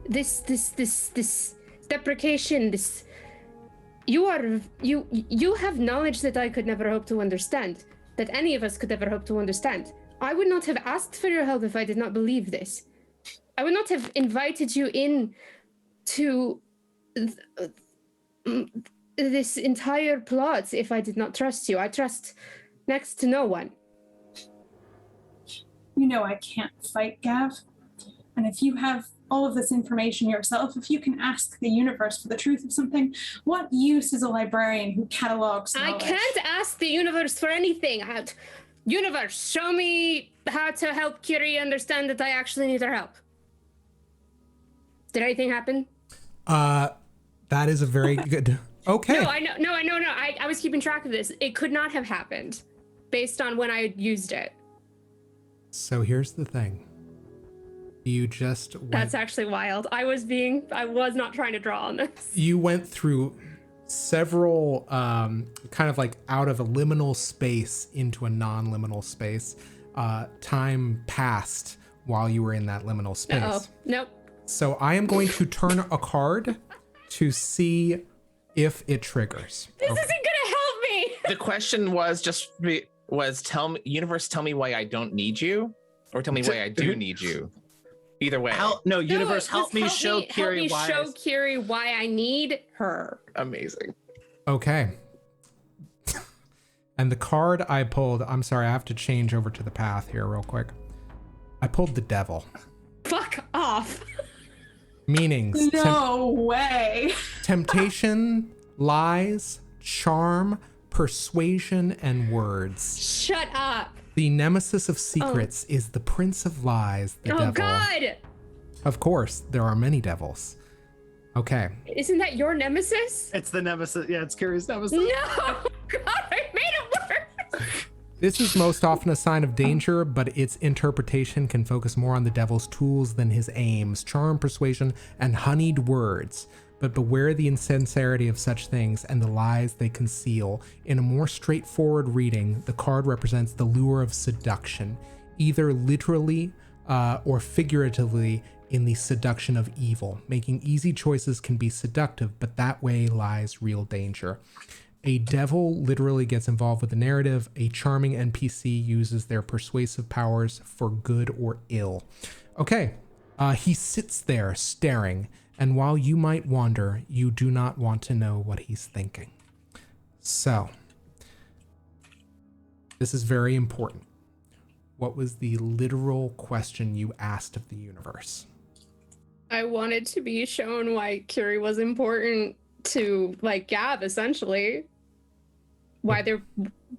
This deprecation, you have knowledge that I could never hope to understand, that any of us could ever hope to understand. I would not have asked for your help if I did not believe this. I would not have invited you in to this entire plot if I did not trust you. I trust Next to no one. You know I can't fight, Gav. And if you have all of this information yourself, if you can ask the universe for the truth of something, what use is a librarian who catalogs knowledge? I can't ask the universe for anything. Universe, show me how to help Kyrrie understand that I actually need her help. Did anything happen? That is a very good. Okay. No, I know. I was keeping track of this. It could not have happened based on when I used it. So here's the thing. You just went, That's actually wild. I was not trying to draw on this. you went through several kind of like out of a liminal space into a non-liminal space. Time passed while you were in that liminal space. Uh-oh. Nope. So I am going to turn a card to see if it triggers. This isn't gonna help me. The question was tell me, universe, tell me why I don't need you, or tell me why I do need you. Either way. Universe, help me show Kyrrie why. Show Kyrrie why I need her. Amazing. Okay. And the card I pulled, I'm sorry, I have to change over to the path here real quick. I pulled the devil. Fuck off. Meanings. No way. Temptation, lies, charm, persuasion, and words. Shut up. The nemesis of secrets is the prince of lies, the devil. Oh God. Of course, there are many devils. Okay. Isn't that your nemesis? It's the nemesis. Yeah, it's Kyrrie's nemesis. No. God, I made it worse. This is most often a sign of danger, but its interpretation can focus more on the devil's tools than his aims, charm, persuasion, and honeyed words. But beware the insincerity of such things and the lies they conceal. In a more straightforward reading, the card represents the lure of seduction, either literally or figuratively in the seduction of evil. Making easy choices can be seductive, but that way lies real danger. A devil literally gets involved with the narrative. A charming NPC uses their persuasive powers for good or ill. Okay, he sits there staring, and while you might wonder, you do not want to know what he's thinking. So, this is very important. What was the literal question you asked of the universe? I wanted to be shown why Kyrrie was important to, like, Gav, essentially. Why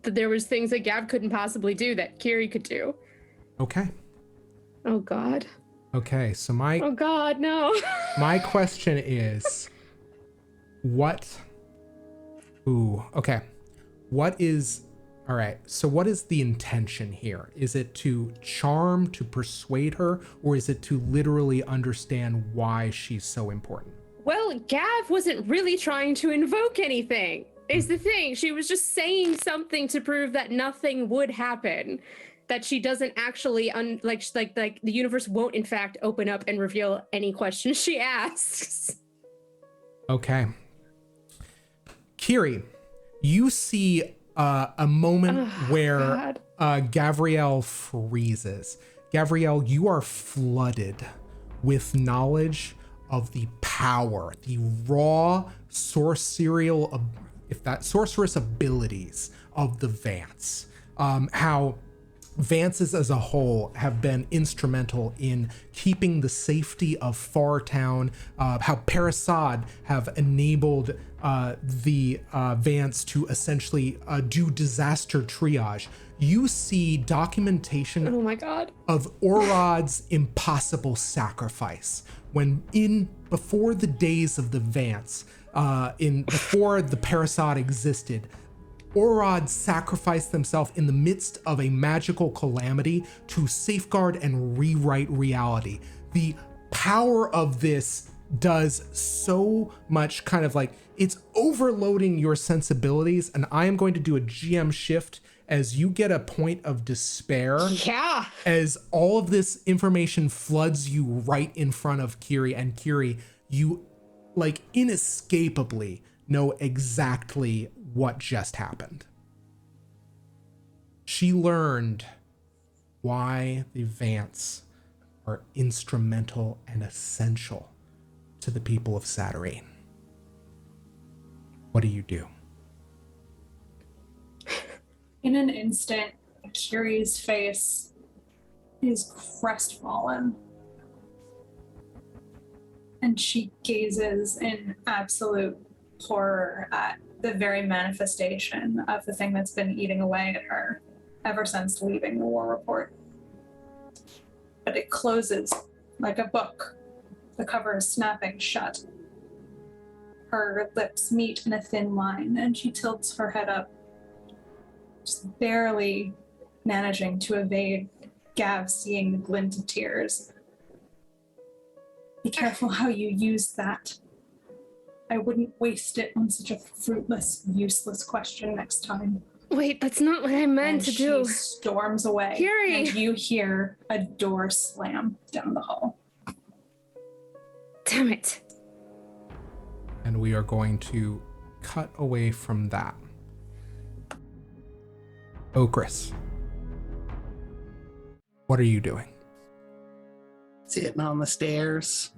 there was things that Gav couldn't possibly do that Kyrrie could do. Okay. Oh God. Okay, so Oh God, no. my question is, what is the intention here? Is it to charm, to persuade her, or is it to literally understand why she's so important? Well, Gav wasn't really trying to invoke anything, is the thing. She was just saying something to prove that nothing would happen. That she doesn't actually, like the universe won't in fact open up and reveal any questions she asks. Okay. Kyrrie, you see a moment where Gavriel freezes. Gavriel, you are flooded with knowledge of the power, the raw sorcerous abilities of the Vance. How Vances as a whole have been instrumental in keeping the safety of Fartown, how Parasad have enabled the Vance to essentially do disaster triage. You see documentation Oh my God. of Orod's impossible sacrifice when before the days of the Vance, before the Parasad existed, Orod sacrificed themselves in the midst of a magical calamity to safeguard and rewrite reality. The power of this does so much, kind of like, it's overloading your sensibilities, and I am going to do a GM shift as you get a point of despair. Yeah. As all of this information floods you right in front of Kyrrie, and Kyrrie, you like inescapably know exactly what just happened. She learned why the Vance are instrumental and essential to the people of Satyrine. What do you do? In an instant, Kyrrie's face is crestfallen. And she gazes in absolute horror at the very manifestation of the thing that's been eating away at her ever since leaving the war report. But it closes like a book. The cover is snapping shut. Her lips meet in a thin line, and she tilts her head up, just barely managing to evade Gav seeing the glint of tears. Be careful how you use that. I wouldn't waste it on such a fruitless, useless question next time. Wait, that's not what I meant to do. She storms away, Kyrrie! and you hear a door slam down the hall. Damn it. And we are going to cut away from that. Okris, what are you doing? Sitting on the stairs.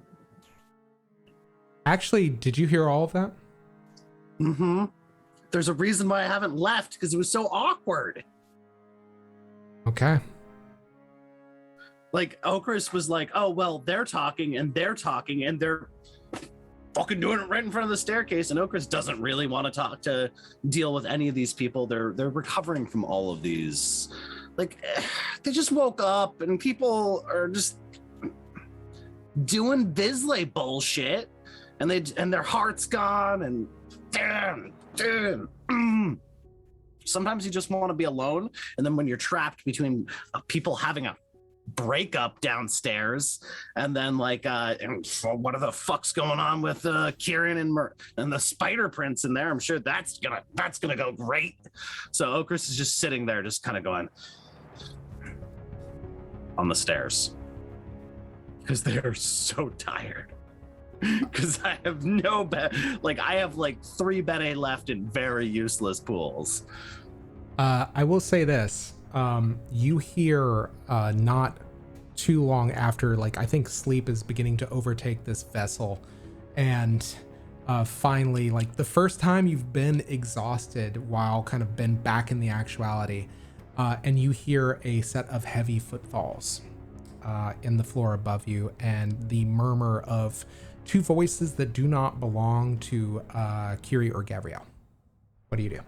Actually, did you hear all of that? Mm-hmm. There's a reason why I haven't left, because it was so awkward. Okay. Like, Okris was like, oh, well, they're talking, and they're fucking doing it right in front of the staircase, and Okris doesn't really want to deal with any of these people. They're recovering from all of these. Like, they just woke up, and people are just doing vislae bullshit, and their heart's gone, and damn. Sometimes you just want to be alone, and then when you're trapped between people having a breakup downstairs, and then like and what the fuck's going on with Kieran and the spider prince in there? I'm sure that's gonna go great. So Okris is just sitting there, just kind of going on the stairs because they're so tired. Because I have no bet. Like, I have like 3 bede left in very useless pools. I will say this. You hear not too long after, like, I think sleep is beginning to overtake this vessel. And finally, like, the first time you've been exhausted while kind of been back in the actuality, and you hear a set of heavy footfalls in the floor above you, and the murmur of 2 voices that do not belong to Kyrrie or Gabrielle. What do you do?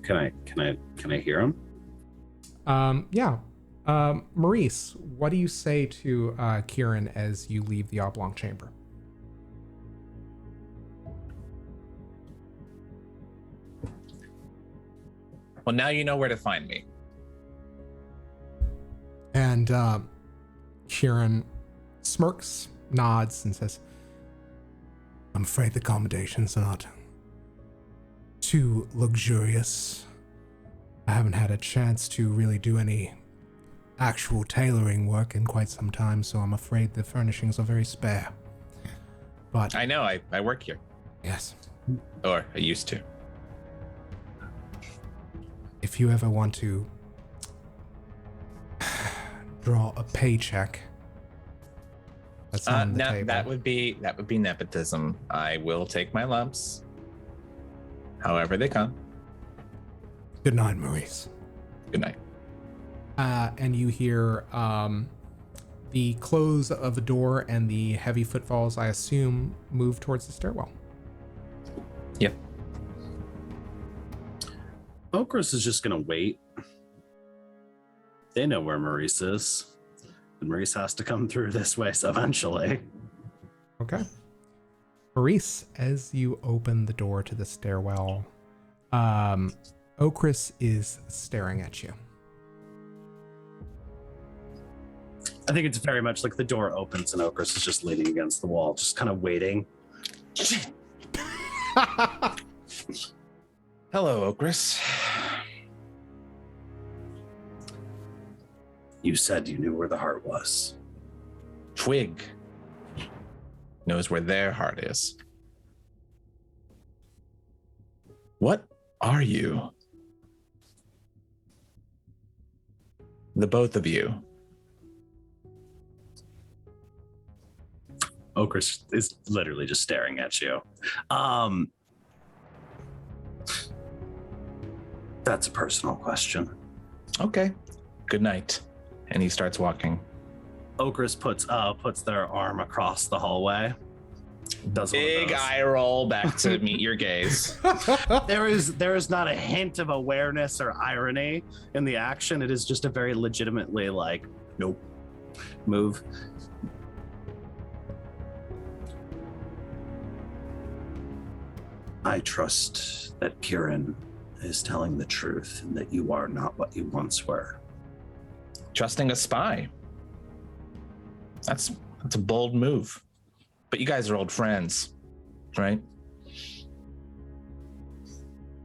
Can I hear him? Yeah. Maurice, what do you say to Kieran as you leave the Oblong Chamber? Well, now you know where to find me. And Kieran smirks, nods, and says, I'm afraid the accommodations are not too luxurious. I haven't had a chance to really do any actual tailoring work in quite some time, so I'm afraid the furnishings are very spare. But I know, I work here. yes, Or I used to. if you ever want to draw a paycheck, that's on the table. That would be nepotism. I will take my lumps, however they come. Good night, Maurice. Good night. And you hear the close of a door and the heavy footfalls, I assume, move towards the stairwell. Yep. Okris is just gonna wait. They know where Maurice is, and Maurice has to come through this way eventually. Okay. Maurice, as you open the door to the stairwell, Okris is staring at you. I think it's very much like the door opens and Okris is just leaning against the wall, just kind of waiting. Hello, Okris. You said you knew where the heart was. Twig knows where their heart is. What are you? The both of you. Okris is literally just staring at you. That's a personal question. Okay. Good night. And he starts walking. Okris puts their arm across the hallway. Does one of Big those. eye roll back to meet your gaze. There is not a hint of awareness or irony in the action. It is just a very legitimately like, nope, move. I trust that Kieran is telling the truth and that you are not what you once were. Trusting a spy. That's a bold move. But you guys are old friends, right?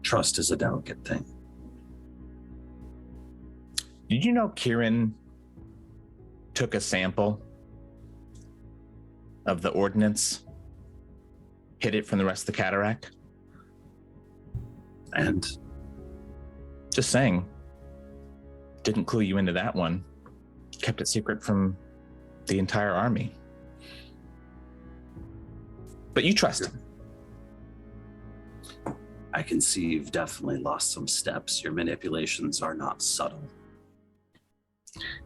Trust is a delicate thing. Did you know Kieran took a sample of the ordnance, hid it from the rest of the cataract? And Just saying. Didn't clue you into that one. Kept it secret from the entire army. But you trust him. I can see you've definitely lost some steps. Your manipulations are not subtle.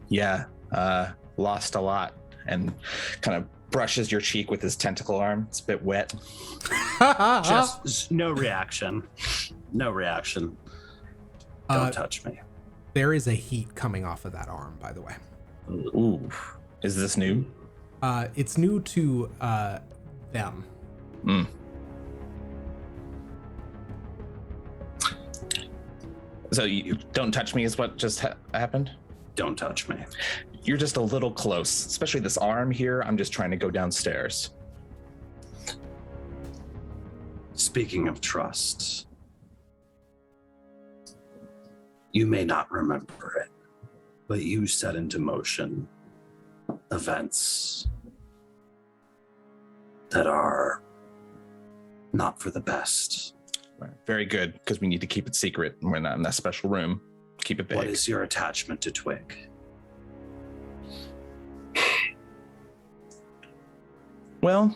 Yeah, lost a lot. And kind of brushes your cheek with his tentacle arm. It's a bit wet. Just no reaction. No reaction. Don't touch me. There is a heat coming off of that arm, by the way. Ooh. Is this new? It's new to them. Mm. So you don't touch me is what just happened? Don't touch me. You're just a little close, especially this arm here. I'm just trying to go downstairs. Speaking of trust, you may not remember it, but you set into motion events that are not for the best. Very good, because we need to keep it secret. We're not in that special room. Keep it big. What is your attachment to Twig? Well,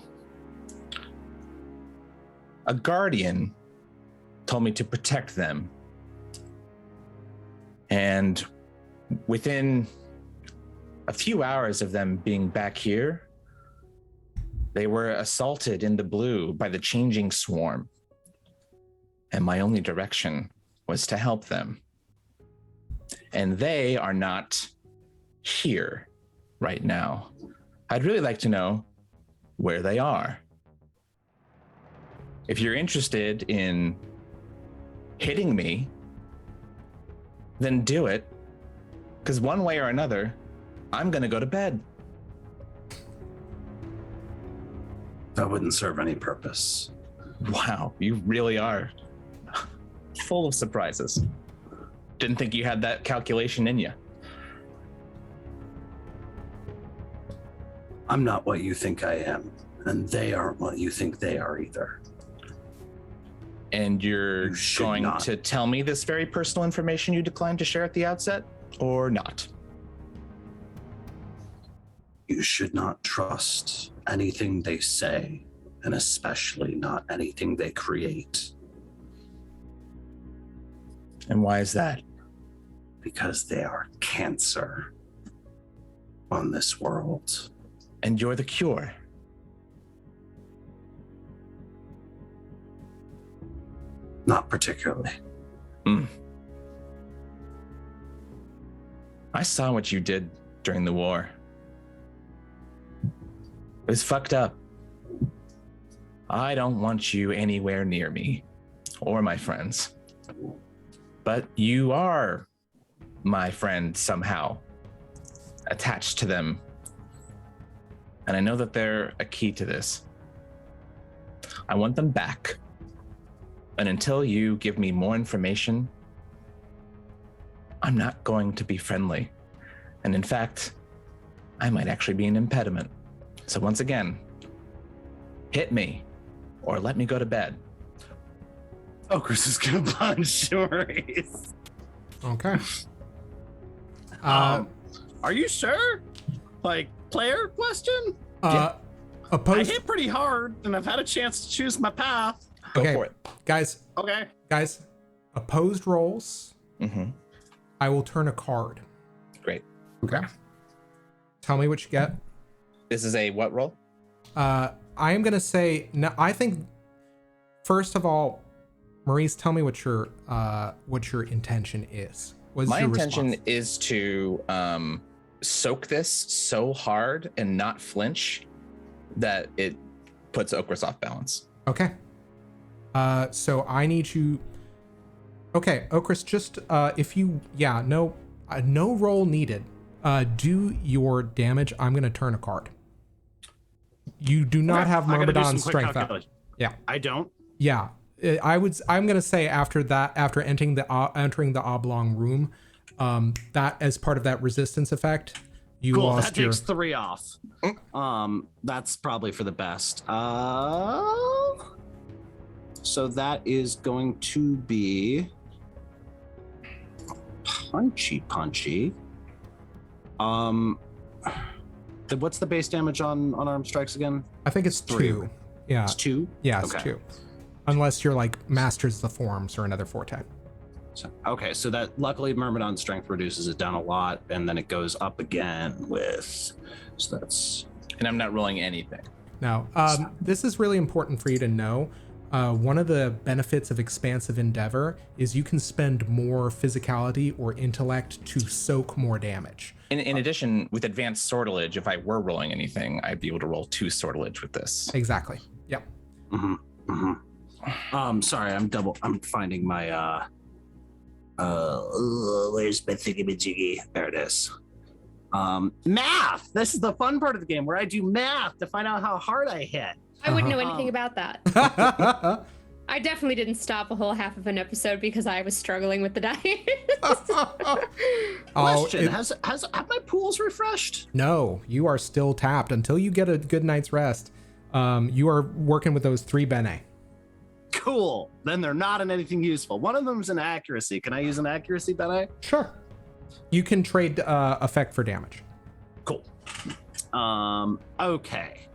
a guardian told me to protect them. And within a few hours of them being back here, they were assaulted in the blue by the changing swarm. And my only direction was to help them. And they are not here right now. I'd really like to know where they are. If you're interested in hitting me, then do it. Because one way or another, I'm going to go to bed. That wouldn't serve any purpose. Wow, you really are full of surprises. Didn't think you had that calculation in you. I'm not what you think I am, and they aren't what you think they are either. And you're You should going not. to tell me this very personal information you declined to share at the outset, or not? You should not trust anything they say, and especially not anything they create, And why is that? because they are cancer on this world. And you're the cure. Not particularly. I saw what you did during the war. It was fucked up. I don't want you anywhere near me or my friends. But you are my friend somehow, attached to them. And I know that they're a key to this. I want them back. And until you give me more information, I'm not going to be friendly. And in fact, I might actually be an impediment. So once again, hit me or let me go to bed. Okris is gonna punch Maurice. Okay. Are you sure? Like, player question? I Opposed. hit pretty hard, and I've had a chance to choose my path. Go Okay. for it. Guys, Okay. Opposed rolls, I will turn a card. Great. Okay. Tell me what you get. This is a what roll? I am gonna say no. I think first of all, Maurice, tell me what your intention is. What's My your intention response? is to soak this so hard and not flinch that it puts Okris off balance. Okay. So I need you. Okay, Okris, just if you, no roll needed. Do your damage. I'm gonna turn a card. You do not have Myrmidon's strength up. Yeah, I don't. Yeah, I'm gonna say after that, after entering the oblong room, that as part of that resistance effect, you Cool. lost That takes 3 off. That's probably for the best. So that is going to be punchy. What's the base damage on unarmed strikes again? I think it's 2. Yeah, It's 2. yeah, it's Okay. 2. Unless you're like Masters of the Forms or another forte. So that luckily Myrmidon's strength reduces it down a lot, and then it goes up again with. So that's. And I'm not rolling anything. Now, this is really important for you to know. One of the benefits of expansive endeavor is you can spend more physicality or intellect to soak more damage. In addition, with advanced sortilege, if I were rolling anything, I'd be able to roll 2 sortilege with this. Exactly. Yep. Sorry, I'm finding my where's my thingamajiggy? There it is. Math. This is the fun part of the game where I do math to find out how hard I hit. I wouldn't know anything about that. Oh, I definitely didn't stop a whole half of an episode because I was struggling with the dice. Question: have my pools refreshed? No, you are still tapped until you get a good night's rest. You are working with those 3 bene. Cool. Then they're not in anything useful. One of them's an accuracy. Can I use an accuracy bene? Sure. You can trade effect for damage. Cool. Okay.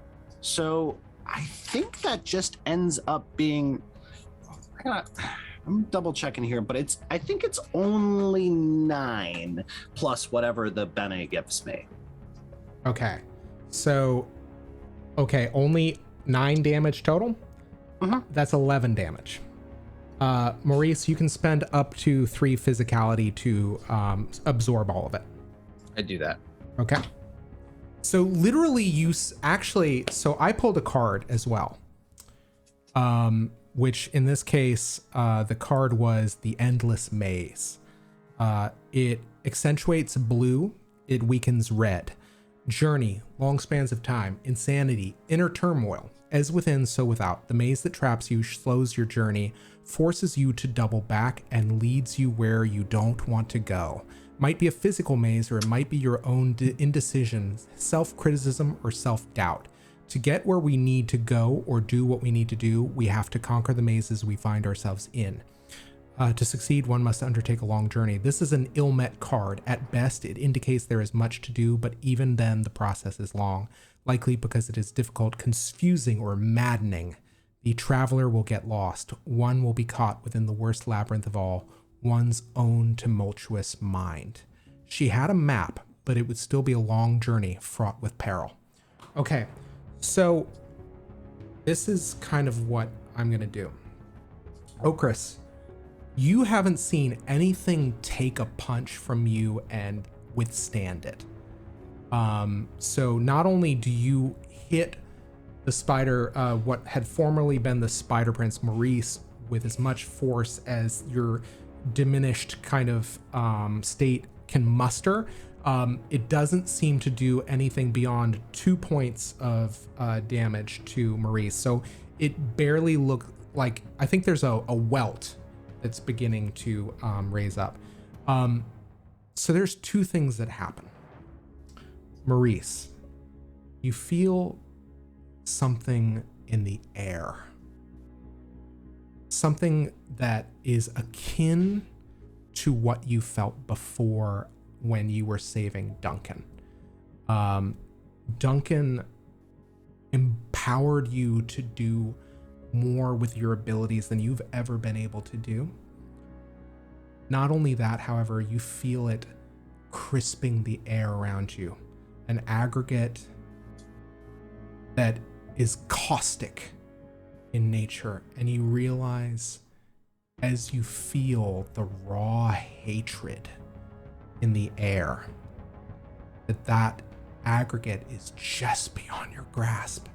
So I think that just ends up being. I'm double checking here, but I think it's only 9 plus whatever the bene gives me. Okay. So, only 9 damage total? That's 11 damage. Maurice, you can spend up to 3 physicality to absorb all of it. I'd do that. Okay. So literally so I pulled a card as well. Which in this case, the card was the Endless Maze. It accentuates blue, it weakens red. Journey, long spans of time, insanity, inner turmoil. As within, so without. The maze that traps you slows your journey, forces you to double back, and leads you where you don't want to go. Might be a physical maze, or it might be your own indecision, self-criticism, or self-doubt. To get where we need to go or do what we need to do, we have to conquer the mazes we find ourselves in. To succeed, one must undertake a long journey. This is an ill-met card. At best, it indicates there is much to do, but even then, the process is long, likely because it is difficult, confusing, or maddening. The traveler will get lost. One will be caught within the worst labyrinth of all, one's own tumultuous mind. She had a map, but it would still be a long journey fraught with peril. Okay, so this is kind of what I'm going to do. Okris, you haven't seen anything take a punch from you and withstand it. So not only do you hit the spider, what had formerly been the Spider Prince Maurice, with as much force as your diminished kind of state can muster, it doesn't seem to do anything beyond 2 points of damage to Maurice. So it barely looked like, I think there's a welt that's beginning to raise up. So there's 2 things that happen. Maurice, you feel something in the air. Something that is akin to what you felt before when you were saving Duncan. Duncan empowered you to do more with your abilities than you've ever been able to do. Not only that, however, you feel it crisping the air around you, an aggregate that is caustic in nature, and you realize as you feel the raw hatred in the air that aggregate is just beyond your grasp.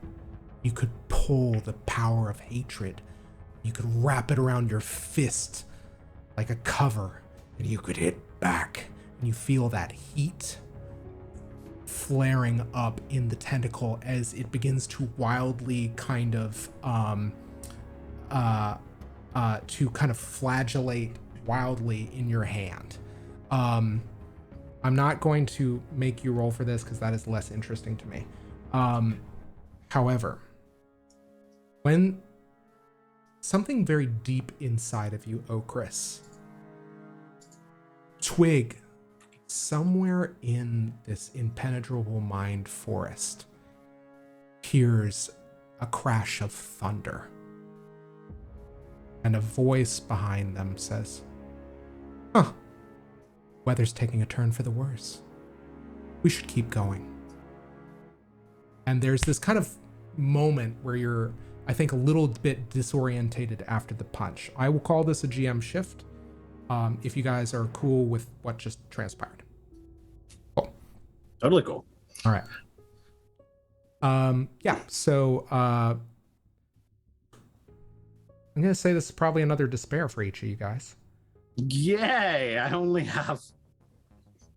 You could pull the power of hatred, you could wrap it around your fist like a cover, and you could hit back, and you feel that heat flaring up in the tentacle as it begins to wildly kind of to kind of flagellate wildly in your hand. I'm not going to make you roll for this because that is less interesting to me. However, when something very deep inside of you, Okris, Twig, somewhere in this impenetrable mind forest, hears a crash of thunder. And a voice behind them says, "Huh, weather's taking a turn for the worse. We should keep going." And there's this kind of moment where you're, I think, a little bit disorientated after the punch. I will call this a GM shift, if you guys are cool with what just transpired. Cool. Totally cool. All right. Yeah, so I'm going to say this is probably another despair for each of you guys. Yay! I only have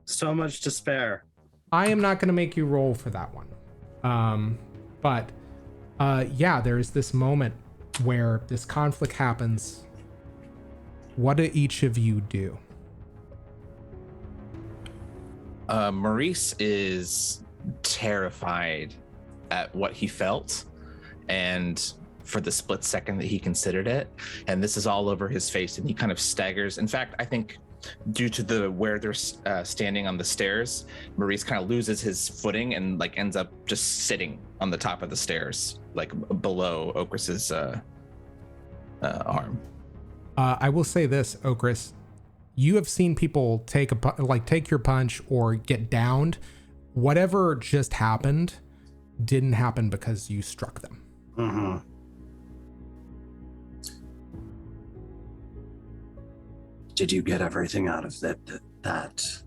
so much to spare. I am not going to make you roll for that one. But yeah, there's this moment where this conflict happens. What do each of you do? Maurice is terrified at what he felt, and for the split second that he considered it, and this is all over his face, and he kind of staggers. In fact, I think due to where they're standing on the stairs, Maurice kind of loses his footing and like ends up just sitting on the top of the stairs, like below Okris's arm. I will say this, Okris, you have seen people take your punch or get downed. Whatever just happened didn't happen because you struck them. Mm-hmm. Did you get everything out of that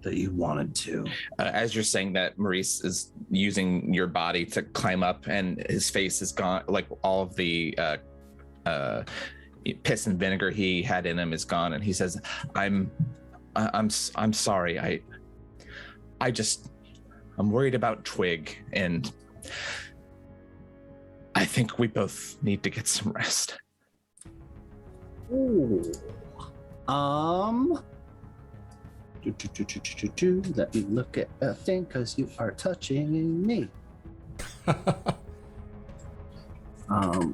you wanted to? As you're saying that, Maurice is using your body to climb up, and his face is gone. Like all of the piss and vinegar he had in him is gone, and he says, "I'm sorry. I'm worried about Twig, and I think we both need to get some rest." Ooh. Let me look at a thing, because you are touching me.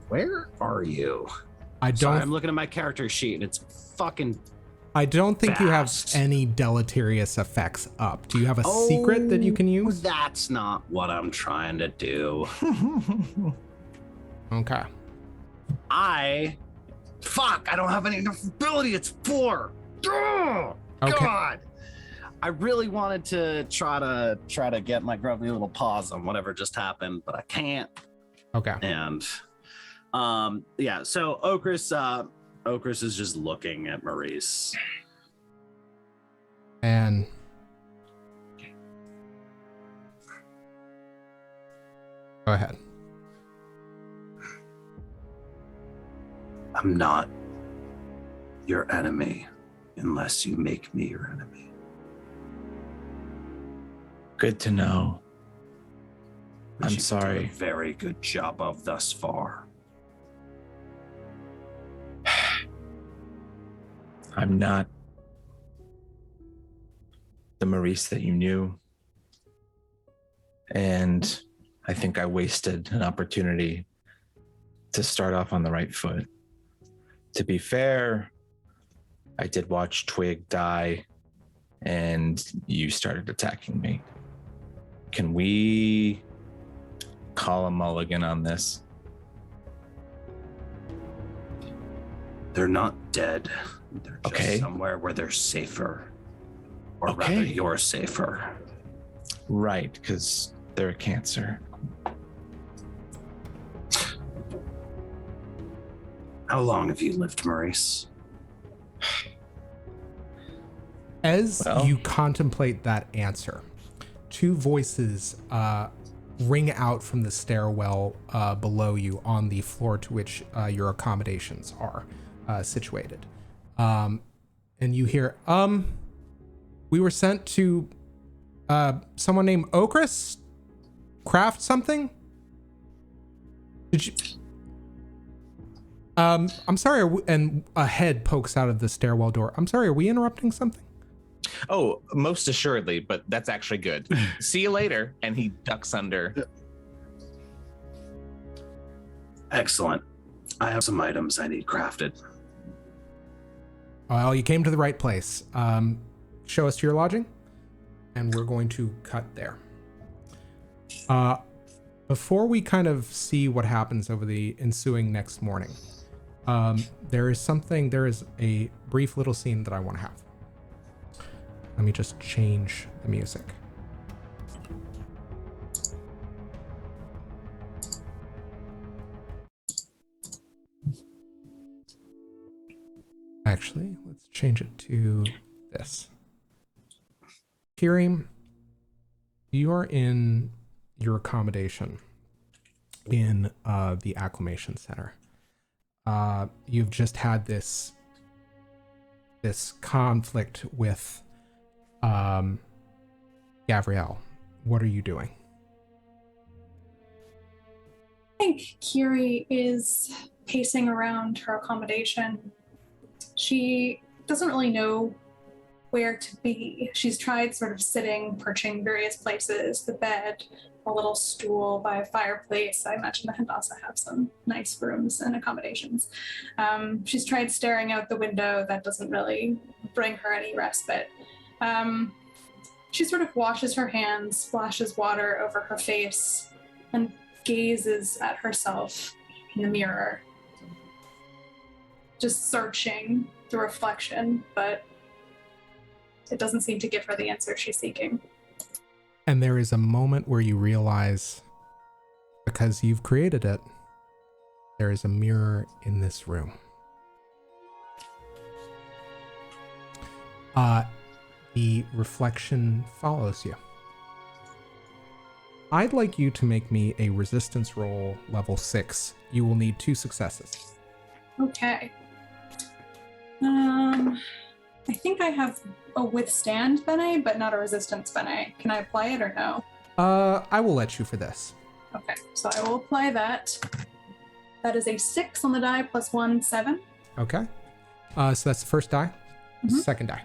Where are you? Sorry, I'm looking at my character sheet, and it's fucking I don't think you have fast. any deleterious effects up. Do you have a secret that you can use? That's not what I'm trying to do. Okay. I don't have any enough ability. It's 4. Oh, Okay. God. I really wanted to try to get my grubby little paws on whatever just happened, but I can't. Okay. And yeah, so Okris is just looking at Maurice. And go ahead. I'm not your enemy unless you make me your enemy. Good to know. Which I'm you've done sorry. a very good job of thus far. I'm not the Maurice that you knew. And I think I wasted an opportunity to start off on the right foot. To be fair, I did watch Twig die, and you started attacking me. Can we call a mulligan on this? They're not dead. They're just Okay. somewhere where they're safer. Or rather, Okay. you're safer. Right, because they're a cancer. How long have you lived, Maurice? As Well. you contemplate that answer, two voices ring out from the stairwell below you on the floor to which your accommodations are situated. And you hear, we were sent to someone named Okris craft something? Did you... I'm sorry, and a head pokes out of the stairwell door. I'm sorry, are we interrupting something? Oh, most assuredly, but that's actually good. See you later. And he ducks under. Excellent. I have some items I need crafted. Well, you came to the right place. Show us to your lodging, and we're going to cut there. Before we kind of see what happens over the ensuing next morning, there is a brief little scene that I want to have. Let me just change the music. Actually, let's change it to this. Kieran, you are in your accommodation in the Acclimation Center. You've just had this conflict with Gabrielle. What are you doing? I think Kyrrie is pacing around her accommodation. She doesn't really know where to be. She's tried sort of sitting, perching various places, the bed, a little stool by a fireplace. I imagine the Hendassa have some nice rooms and accommodations. She's tried staring out the window. That doesn't really bring her any respite. She sort of washes her hands, splashes water over her face, and gazes at herself in the mirror. Just searching the reflection, but it doesn't seem to give her the answer she's seeking. And there is a moment where you realize, because you've created it, there is a mirror in this room. The reflection follows you. I'd like you to make me a resistance roll level 6. You will need 2 successes. Okay. I think I have a withstand bene, but not a resistance bene. Can I apply it or no? I will let you for this. Okay, so I will apply that. That is a 6 on the die plus 1, 7. Okay. So that's the first die. Mhm. Second die.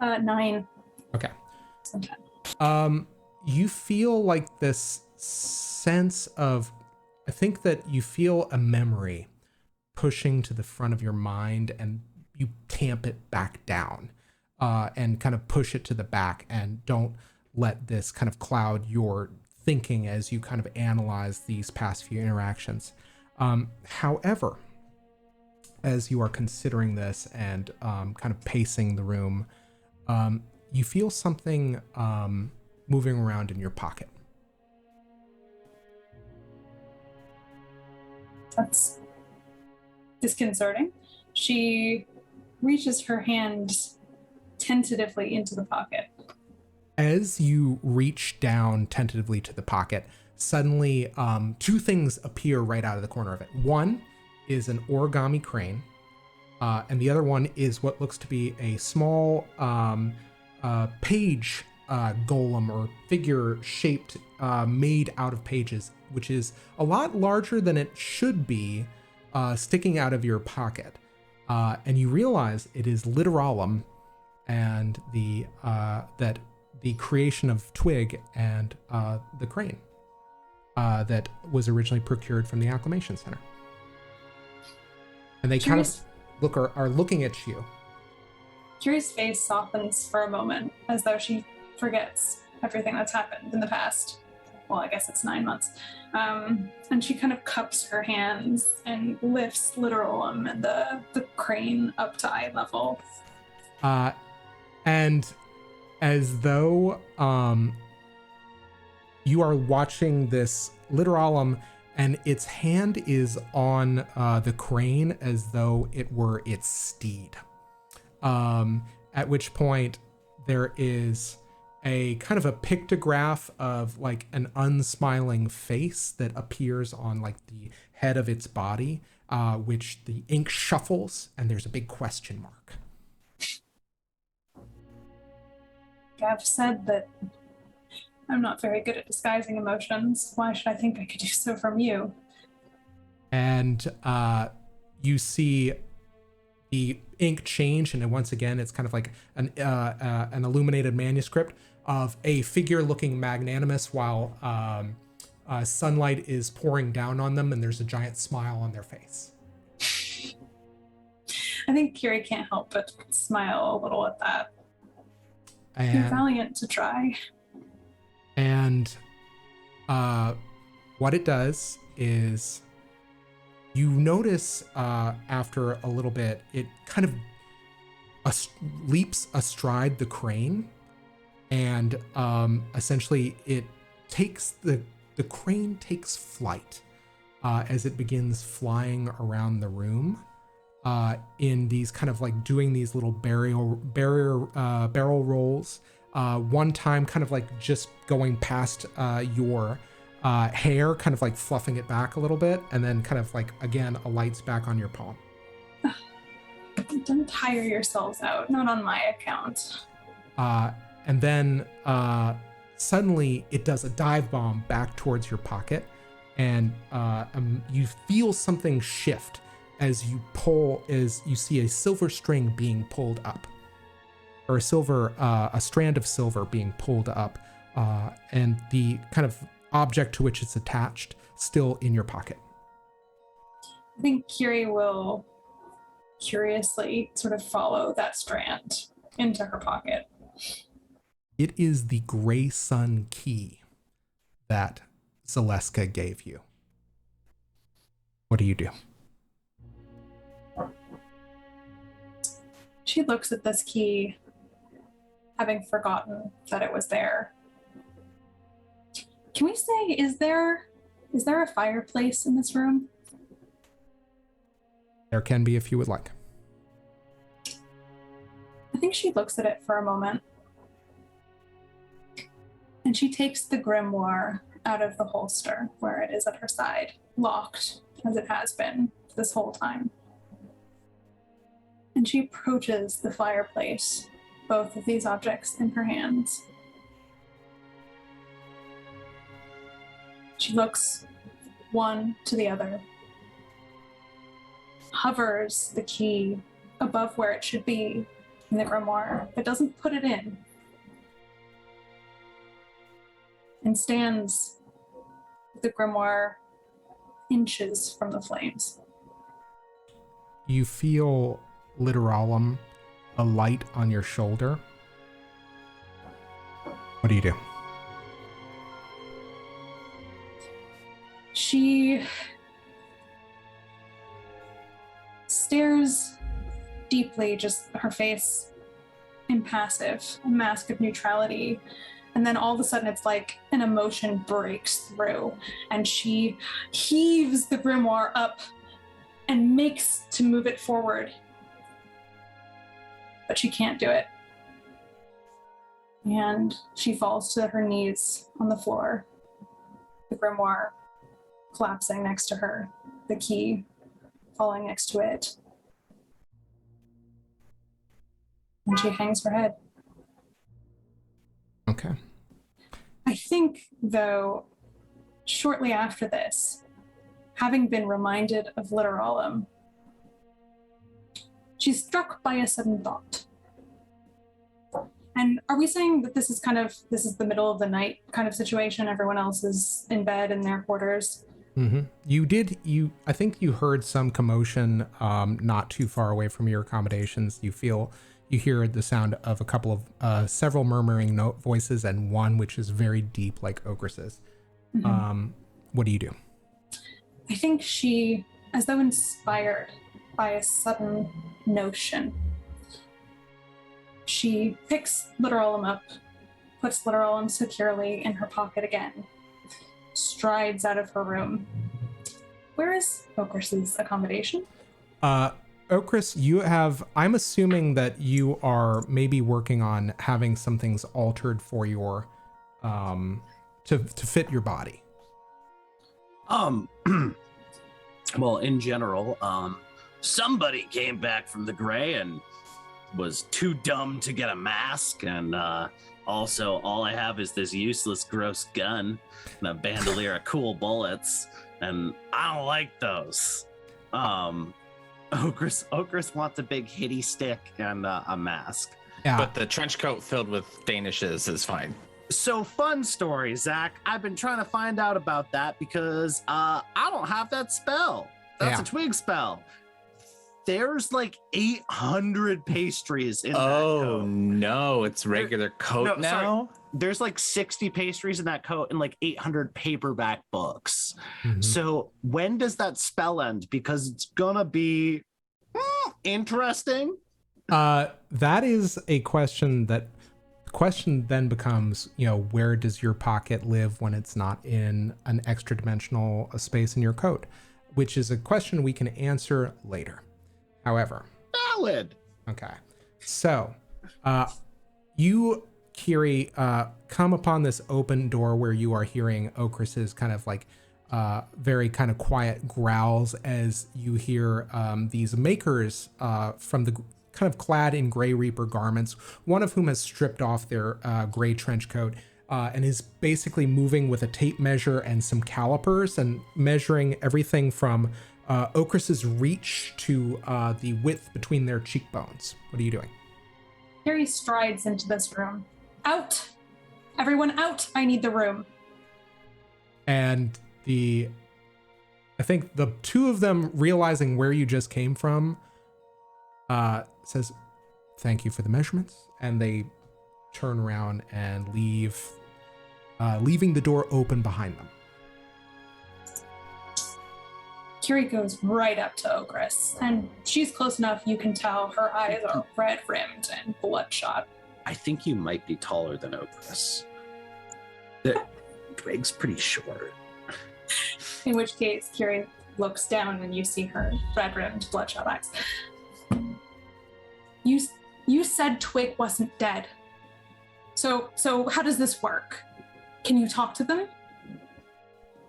9. Okay. So 10. You feel like this sense of, I think that you feel a memory pushing to the front of your mind, and you tamp it back down and kind of push it to the back, and don't let this kind of cloud your thinking as you kind of analyze these past few interactions. However, as you are considering this and kind of pacing the room, you feel something moving around in your pocket. That's disconcerting. She reaches her hand tentatively into the pocket. As you reach down tentatively to the pocket, suddenly 2 things appear right out of the corner of it. One is an origami crane, and the other one is what looks to be a small page golem or figure shaped, made out of pages, which is a lot larger than it should be, sticking out of your pocket. And you realize it is Literalum, and that the creation of Twig and the crane that was originally procured from the Acclimation Center. And they kind of are looking at you. Kyrrie's face softens for a moment, as though she forgets everything that's happened in the past. well, I guess it's 9 months. And she kind of cups her hands and lifts Literalum and the crane up to eye level. And as though you are watching this Literalum, and its hand is on the crane as though it were its steed. At which point there is a kind of a pictograph of like an unsmiling face that appears on like the head of its body, which the ink shuffles, and there's a big question mark. I've said that I'm not very good at disguising emotions. Why should I think I could do so from you? And you see the ink change, and then once again, it's kind of like an illuminated manuscript of a figure looking magnanimous while sunlight is pouring down on them, and there's a giant smile on their face. I think Kyrrie can't help but smile a little at that. And, You're valiant to try. And what it does is you notice after a little bit, it kind of leaps astride the crane, and essentially it takes the crane takes flight as it begins flying around the room in these kind of like doing these little barrel rolls. One time kind of like just going past your hair, kind of like fluffing it back a little bit, and then kind of like again alights back on your palm. Don't tire yourselves out, not on my account. And then suddenly it does a dive bomb back towards your pocket, and you feel something shift as you see a silver string being pulled up, or a strand of silver being pulled up, and the kind of object to which it's attached still in your pocket. I think Kyrrie will curiously sort of follow that strand into her pocket. It is the Gray Sun key that Zaleska gave you. What do you do? She looks at this key, having forgotten that it was there. Can we say, is there a fireplace in this room? There can be if you would like. I think she looks at it for a moment. And she takes the grimoire out of the holster where it is at her side, locked as it has been this whole time. And she approaches the fireplace, both of these objects in her hands. She looks one to the other, hovers the key above where it should be in the grimoire, but doesn't put it in, and stands with the grimoire inches from the flames. You feel Literalum alight on your shoulder. What do you do? She stares deeply, just her face impassive, a mask of neutrality. And then all of a sudden it's like an emotion breaks through, and she heaves the grimoire up and makes to move it forward. But she can't do it. And she falls to her knees on the floor, the grimoire collapsing next to her, the key falling next to it. And she hangs her head. Okay. I think, though, shortly after this, having been reminded of Literalum, she's struck by a sudden thought. And are we saying that this is the middle of the night kind of situation? Everyone else is in bed in their quarters? Mm-hmm. I think you heard some commotion not too far away from your accommodations. You hear the sound of a couple of several murmuring voices, and one which is very deep like Ogres's. What do you do? I think she, as though inspired by a sudden notion, she picks Literalum up, puts Literalum securely in her pocket again, strides out of her room. Where is Okris's accommodation? Okris, I'm assuming that you are maybe working on having some things altered for your, to fit your body. Well, in general, somebody came back from the gray and was too dumb to get a mask, and also all I have is this useless, gross gun and a bandolier of cool bullets, and I don't like those. Okris wants a big hitty stick and a mask. Yeah. But the trench coat filled with Danishes is fine. So, fun story, Zach. I've been trying to find out about that because I don't have that spell. That's a twig spell. There's like 800 pastries in that coat. Oh, no. It's regular coat now? Sorry. There's like 60 pastries in that coat and like 800 paperback books. Mm-hmm. So when does that spell end? Because it's gonna be interesting. That is a question that... question then becomes, where does your pocket live when it's not in an extra dimensional space in your coat, which is a question we can answer later. However, valid. Okay, so you, Kyrrie, come upon this open door where you are hearing Okris's kind of like very kind of quiet growls as you hear these makers from the kind of clad in Grey Reaper garments, one of whom has stripped off their gray trench coat and is basically moving with a tape measure and some calipers and measuring everything from Okris's reach to the width between their cheekbones. What are you doing? Kyrrie strides into this room. Out! Everyone out! I need the room. And I think the two of them, realizing where you just came from, says, "Thank you for the measurements," and they turn around and leave, leaving the door open behind them. Kyrrie goes right up to Okris, and she's close enough you can tell her eyes are red-rimmed and bloodshot. I think you might be taller than Okris. The twig's pretty short. In which case, Kyrrie looks down and you see her red-rimmed, bloodshot eyes. You said Twig wasn't dead. So how does this work? Can you talk to them?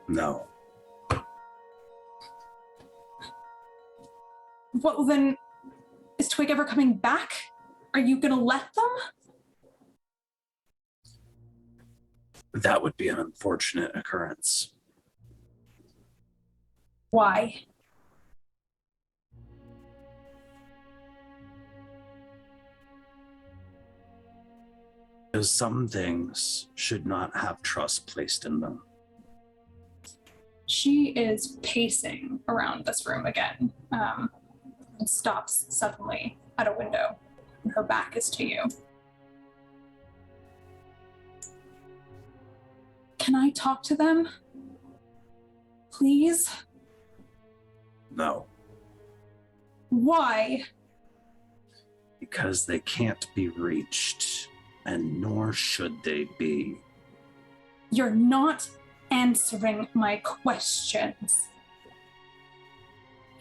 No. Well, then, is Twig ever coming back? Are you gonna let them? That would be an unfortunate occurrence. Why? Because some things should not have trust placed in them. She is pacing around this room again, and stops suddenly at a window, and her back is to you. Can I talk to them? Please? No. Why? Because they can't be reached, and nor should they be. You're not answering my questions.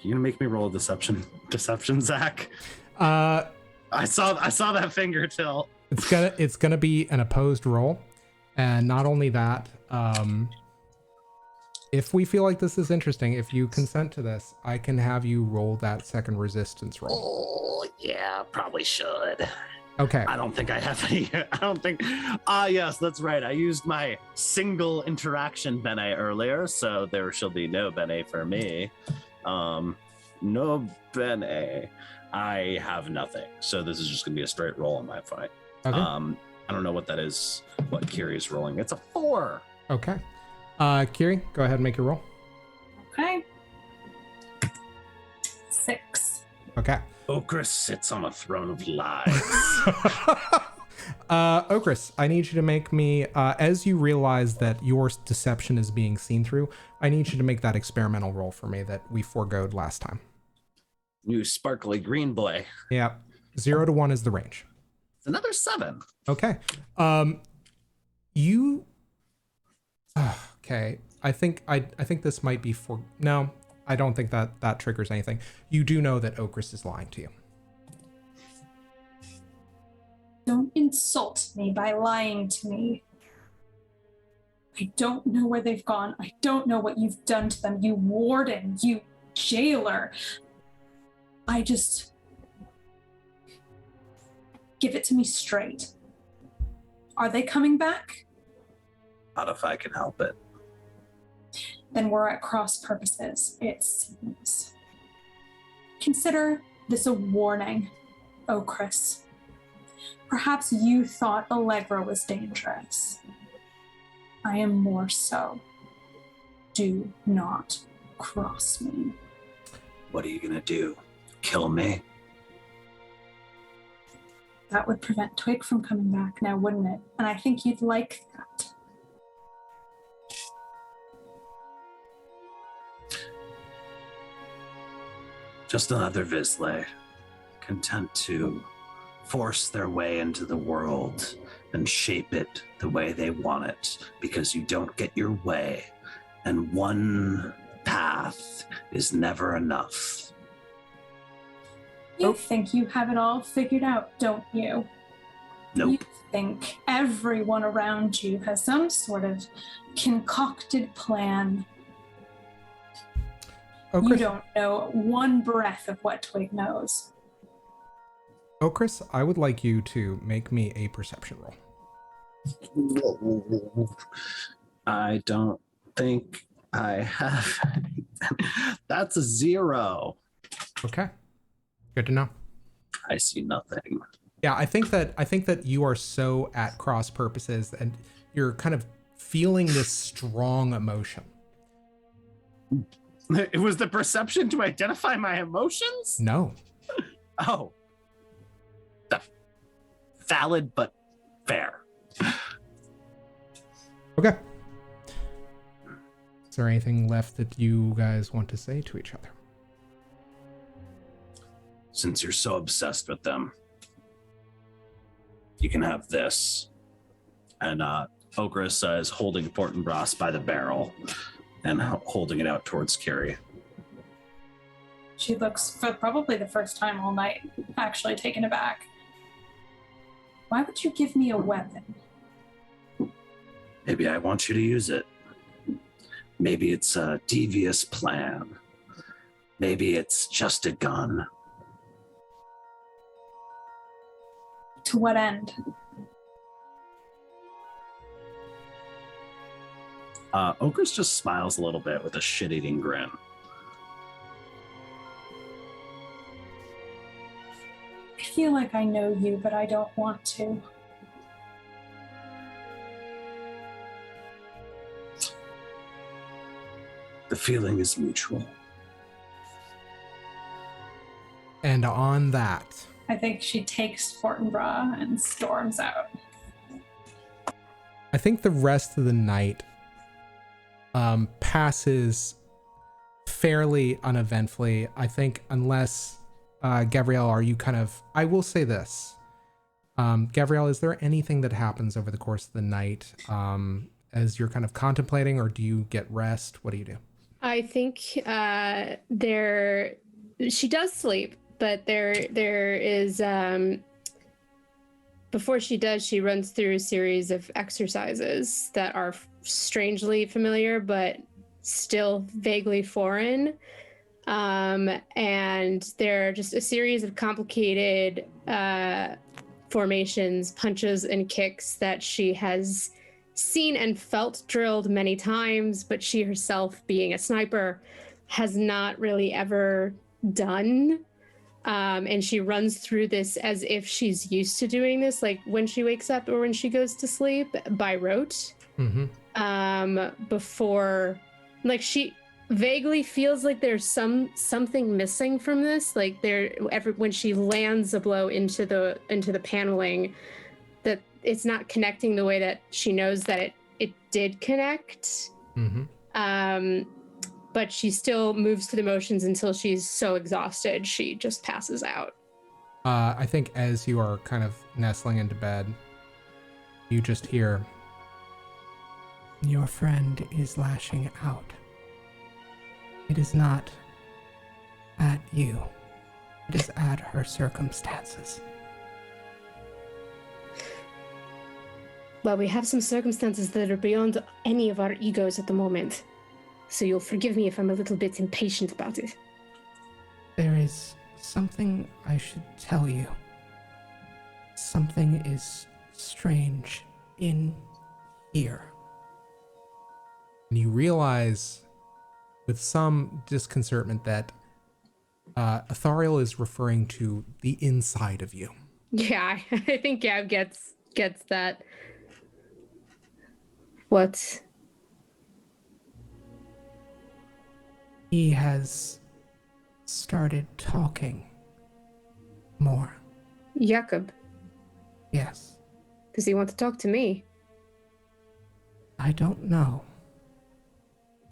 You gonna make me roll a deception, Zach? I saw that finger tilt. It's gonna be an opposed roll, and not only that, if we feel like this is interesting, if you consent to this, I can have you roll that second resistance roll. Oh yeah, probably should. Okay. I don't think I have any. Yes, that's right. I used my single interaction bene earlier, so there shall be no bene for me. No bene. I have nothing. So this is just going to be a straight roll on my fight. Okay. I don't know what that is, what Kyrrie is rolling. It's a 4. Okay. Kyrrie, go ahead and make your roll. Okay. 6. Okay. Okris sits on a throne of lies. Okris, I need you to make me, as you realize that your deception is being seen through, I need you to make that experimental roll for me that we foregoed last time. You sparkly green boy. Yeah, 0 to 1 is the range. It's another 7. Okay. Okay. I think this might be for, no, I don't think that triggers anything. You do know that Okris is lying to you. Don't insult me by lying to me. I don't know where they've gone. I don't know what you've done to them, you warden, you jailer. I just... Give it to me straight. Are they coming back? Not if I can help it. Then we're at cross purposes, it seems. Consider this a warning, Okris. Perhaps you thought Allegra was dangerous. I am more so. Do not cross me. What are you gonna do? Kill me? That would prevent Twig from coming back now, wouldn't it? And I think you'd like that. Just another vislae, content to force their way into the world and shape it the way they want it, because you don't get your way, and one path is never enough. You think you have it all figured out, don't you? Nope. You think everyone around you has some sort of concocted plan. Okris, You don't know one breath of what Twig knows. Okris, I would like you to make me a perception roll. I don't think I have. That's a 0. Okay. Good to know. I see nothing. Yeah, I think that you are so at cross purposes and you're kind of feeling this strong emotion. It was the perception to identify my emotions? No. Oh. Valid, but fair. Okay. Is there anything left that you guys want to say to each other? Since you're so obsessed with them, you can have this. And Okris is holding Fortinbras by the barrel and holding it out towards Kyrrie. She looks, for probably the first time all night, actually taken aback. Why would you give me a weapon? Maybe I want you to use it. Maybe it's a devious plan. Maybe it's just a gun. To what end? Okris just smiles a little bit with a shit-eating grin. I feel like I know you, but I don't want to. The feeling is mutual. And on that, I think she takes Fortinbras and storms out. I think the rest of the night passes fairly uneventfully. I think unless Gabrielle, are you kind of, I will say this. Gabrielle, is there anything that happens over the course of the night as you're kind of contemplating, or do you get rest? What do you do? I think she does sleep, but there is before she does, she runs through a series of exercises that are strangely familiar but still vaguely foreign. And they're just a series of complicated formations, punches, and kicks that she has seen and felt drilled many times, but she herself, being a sniper, has not really ever done. And she runs through this as if she's used to doing this, like when she wakes up or when she goes to sleep, by rote. Before, like, she vaguely feels like there's something missing from this, like when she lands a blow into the paneling, that it's not connecting the way that she knows that it did connect. But she still moves through the motions until she's so exhausted she just passes out. I think as you are kind of nestling into bed, you just hear, "Your friend is lashing out. It is not at you. It is at her circumstances." Well, we have some circumstances that are beyond any of our egos at the moment. So you'll forgive me if I'm a little bit impatient about it. There is something I should tell you. Something is strange in here. And you realize with some disconcertment that Athariel is referring to the inside of you. Yeah, I think Gab gets that. What? He has started talking more. Jakob, Yes. does he want to talk to me? I don't know.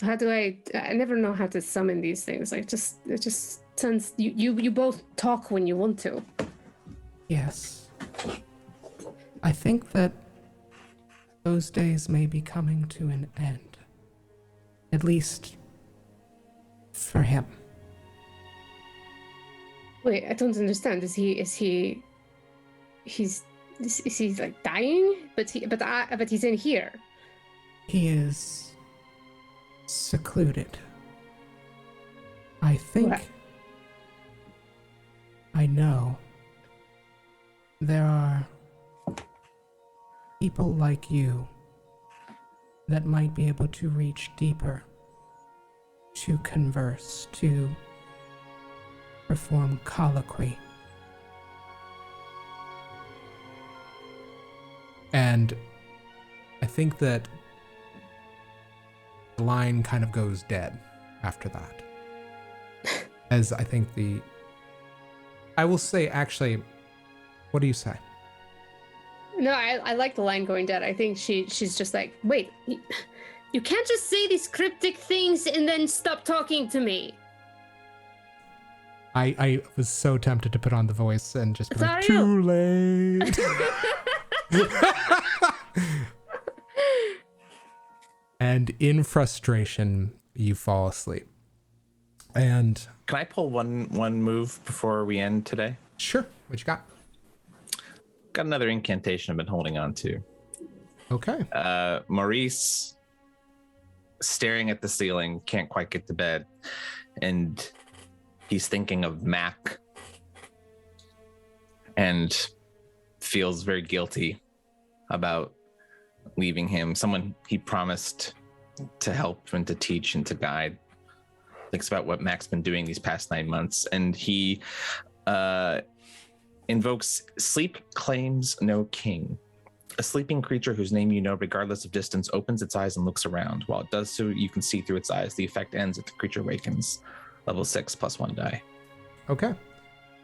How do I never know how to summon these things. It just sounds, you both talk when you want to. Yes. I think that those days may be coming to an end. At least for him. Wait, I don't understand. Is he like dying? But he's in here. He is secluded. I think What? I know there are people like you that might be able to reach deeper, to converse, to perform colloquy. And I think that the line kind of goes dead after that. As I think I will say, actually, what do you say? No, I like the line going dead. I think she's just like, wait, you can't just say these cryptic things and then stop talking to me. I was so tempted to put on the voice and just be like, Sorry. too late. And in frustration, you fall asleep. And Can I pull one move before we end today? sure, what you got? Got another incantation I've been holding on to. Okay. Maurice, staring at the ceiling, can't quite get to bed, and he's thinking of Mac and feels very guilty about leaving him. Someone he promised to help and to teach and to guide. Thinks about what Mac's been doing these past 9 months, and he invokes Sleep Claims No King. A sleeping creature whose name you know regardless of distance opens its eyes and looks around. While it does so, you can see through its eyes. The effect ends if the creature awakens. Level 6 +1 die. Okay.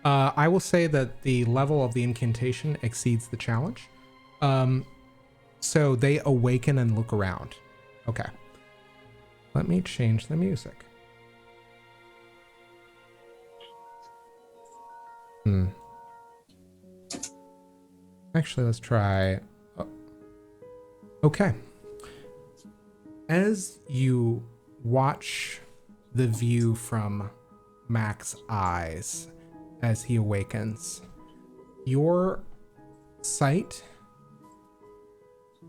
I will say that the level of the incantation exceeds the challenge. So they awaken and look around. Okay. Let me change the music. Actually, let's try. Okay. As you watch the view from Mac's eyes as he awakens, your sight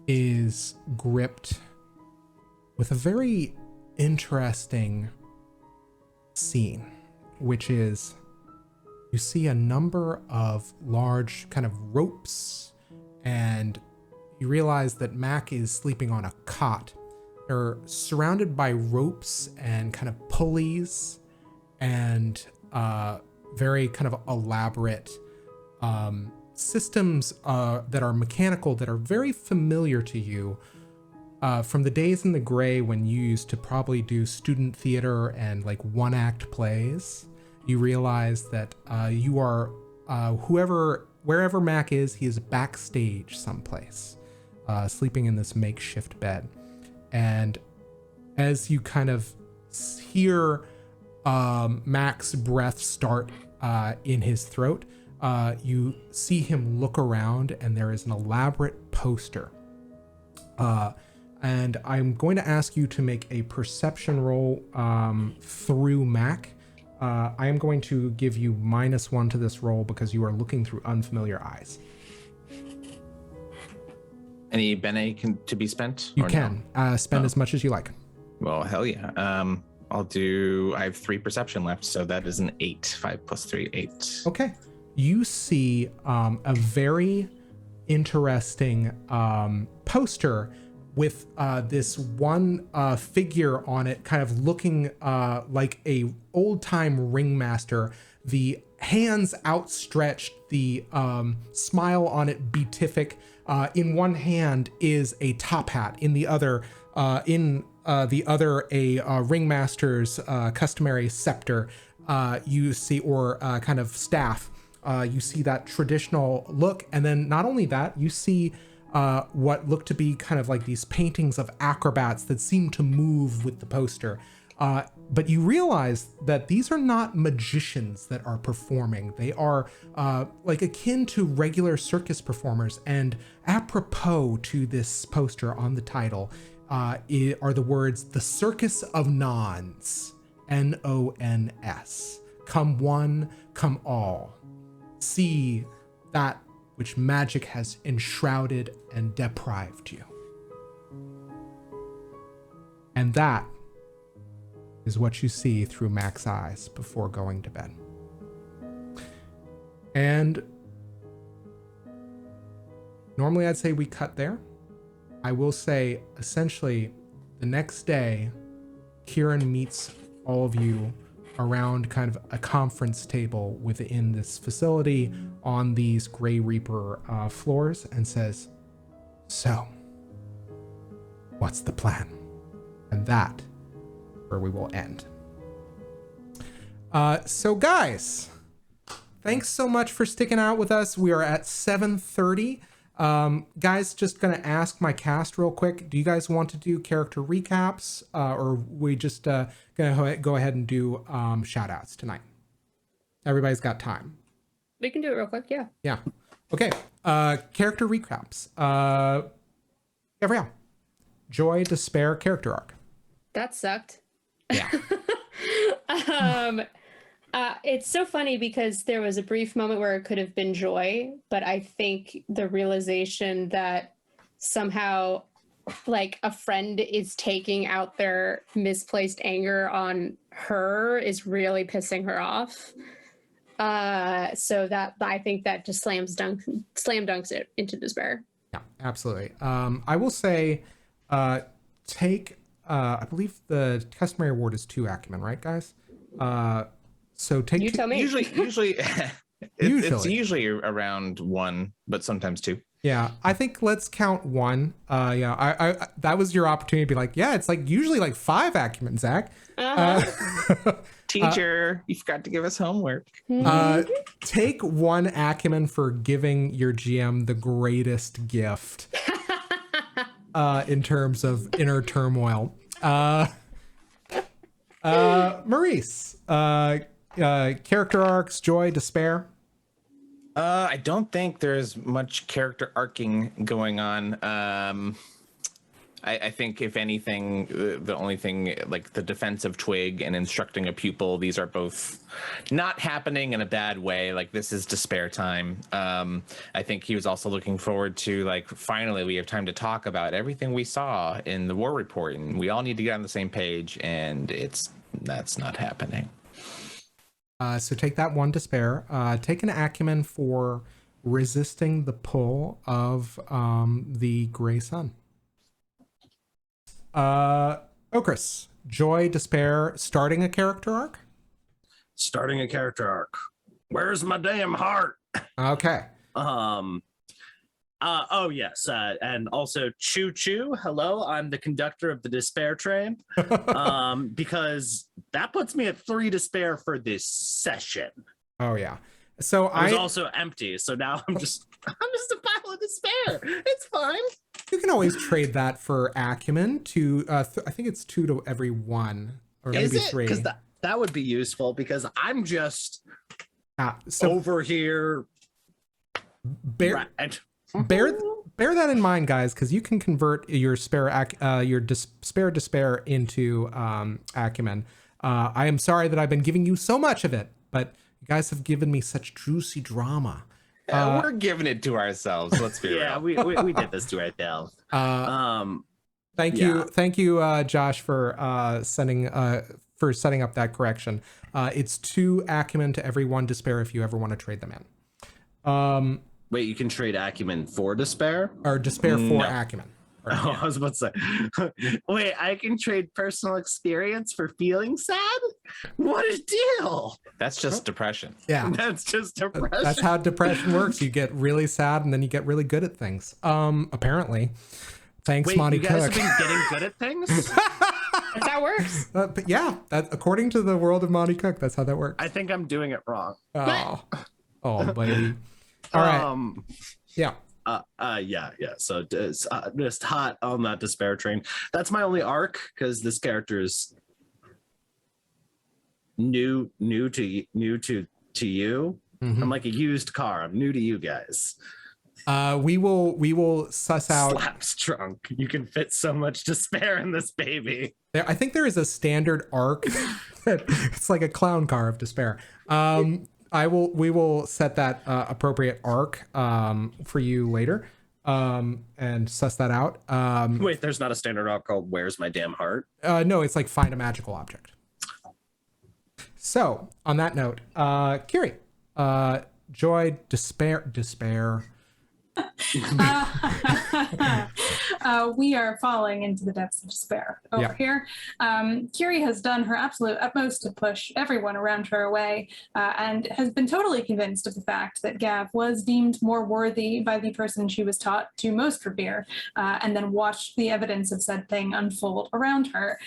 is gripped with a very interesting scene, which is you see a number of large kind of ropes, and you realize that Mac is sleeping on a cot. They're surrounded by ropes and kind of pulleys and very kind of elaborate systems that are mechanical, that are very familiar to you from the days in the gray when you used to probably do student theater and like one-act plays. You realize that you are whoever wherever Mac is, he is backstage someplace, sleeping in this makeshift bed. And as you kind of hear Mac's breath start in his throat, you see him look around, and there is an elaborate poster. And I'm going to ask you to make a perception roll through Mac. I am going to give you -1 to this roll because you are looking through unfamiliar eyes. Any bene to be spent? You can spend as much as you like. Well, hell yeah. I have 3 perception left, so that is an 8. 5 + 3, 8. Okay. You see a very interesting poster with this one figure on it, kind of looking like a old-time ringmaster, the hands outstretched, the smile on it beatific. In one hand is a top hat, in the other a ringmaster's customary scepter. You see, or kind of staff. You see that traditional look, and then not only that, you see what look to be kind of like these paintings of acrobats that seem to move with the poster. But you realize that these are not magicians that are performing. They are like akin to regular circus performers. And apropos to this poster on the title are the words, "The Circus of Nons," Nons. Come one, come all. See that which magic has enshrouded and deprived you. And that is what you see through Mac's eyes before going to bed. And normally I'd say we cut there. I will say, essentially, the next day, Kieran meets all of you around kind of a conference table within this facility on these Grey Reaper floors and says, "So, what's the plan?" And that is where we will end. So guys, thanks so much for sticking out with us. We are at 7:30. Guys, just gonna ask my cast real quick. Do you guys want to do character recaps, or we just gonna go ahead and do shoutouts tonight? Everybody's got time. We can do it real quick, yeah. Yeah. Okay. Character recaps. Gabrielle, Joy, Despair, character arc. That sucked. Yeah. It's so funny because there was a brief moment where it could have been Joy, but I think the realization that somehow like a friend is taking out their misplaced anger on her is really pissing her off. So that I think that just slam dunks it into despair. Yeah, absolutely. I will say, take. I believe the customary award is 2 acumen, right, guys? So take. You tell me. Usually, it's usually around 1, but sometimes 2. Yeah, I think let's count 1. Yeah, I that was your opportunity to be like, yeah, it's like usually like 5 acumen, Zach. Teacher, you forgot to give us homework. Take 1 acumen for giving your GM the greatest gift in terms of inner turmoil. Maurice, character arcs, Joy, Despair. I don't think there's much character arcing going on. I think if anything, the only thing like the defensive twig and instructing a pupil, these are both not happening in a bad way. Like this is despair time. I think he was also looking forward to like, finally we have time to talk about everything we saw in the war report and we all need to get on the same page, and that's not happening. So take that 1 despair. Take an acumen for resisting the pull of the gray sun. Okris, Joy, Despair, starting a character arc? Starting a character arc. Where's my damn heart? Okay. Oh yes, and also Choo Choo. Hello, I'm the conductor of the despair train. Because that puts me at 3 despair for this session. Oh yeah. So I was also empty, so now I'm just a pile of despair. It's fine. You can always trade that for acumen to I think it's 2 to every 1, or Is maybe it? 3. Because that would be useful, because I'm just so over here. bear that in mind, guys, because you can convert your despair into acumen. I am sorry that I've been giving you so much of it, but you guys have given me such juicy drama. We're giving it to ourselves. Let's be Yeah, real. we did this to ourselves. Thank you, Josh, for setting up that correction. It's 2 acumen to every 1 despair if you ever want to trade them in. Wait, you can trade acumen for despair? Or despair for No. acumen. Oh, I was about to say. Wait, I can trade personal experience for feeling sad? What a deal! That's just depression. Yeah. That's just depression. That's how depression works. You get really sad and then you get really good at things. Apparently. Thanks, Wait, Monty you guys Cook. have been getting good at things? That works. But yeah, according to the world of Monty Cook, that's how that works. I think I'm doing it wrong. Oh, buddy. All right. Yeah. Yeah. So just hot on that despair train. That's my only arc, because this character is new to you. Mm-hmm. I'm like a used car. I'm new to you guys. We will suss out. Slaps trunk. You can fit so much despair in this baby. I think there is a standard arc that it's like a clown car of despair. We will set that appropriate arc for you later and suss that out. Wait, there's not a standard arc called "Where's My Damn Heart"? No, it's like find a magical object. So on that note, Kyrrie, joy, despair. We are falling into the depths of despair over here. Kyrrie has done her absolute utmost to push everyone around her away and has been totally convinced of the fact that Gav was deemed more worthy by the person she was taught to most revere, and then watched the evidence of said thing unfold around her.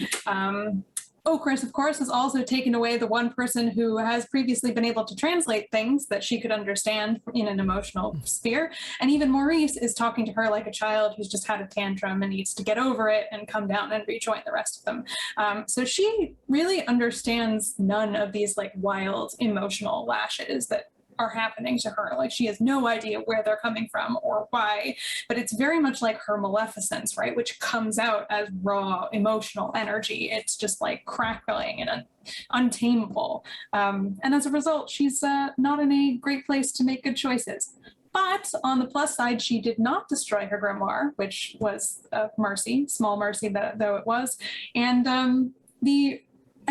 Chris, of course, has also taken away the one person who has previously been able to translate things that she could understand in an emotional sphere. And even Maurice is talking to her like a child who's just had a tantrum and needs to get over it and come down and rejoin the rest of them. So she really understands none of these like wild emotional lashes that are happening to her. Like, she has no idea where they're coming from or why, but it's very much like her maleficence, right? Which comes out as raw emotional energy. It's just like crackling and untamable. And as a result, she's not in a great place to make good choices. But on the plus side, she did not destroy her grimoire, which was a mercy, small mercy though it was. And I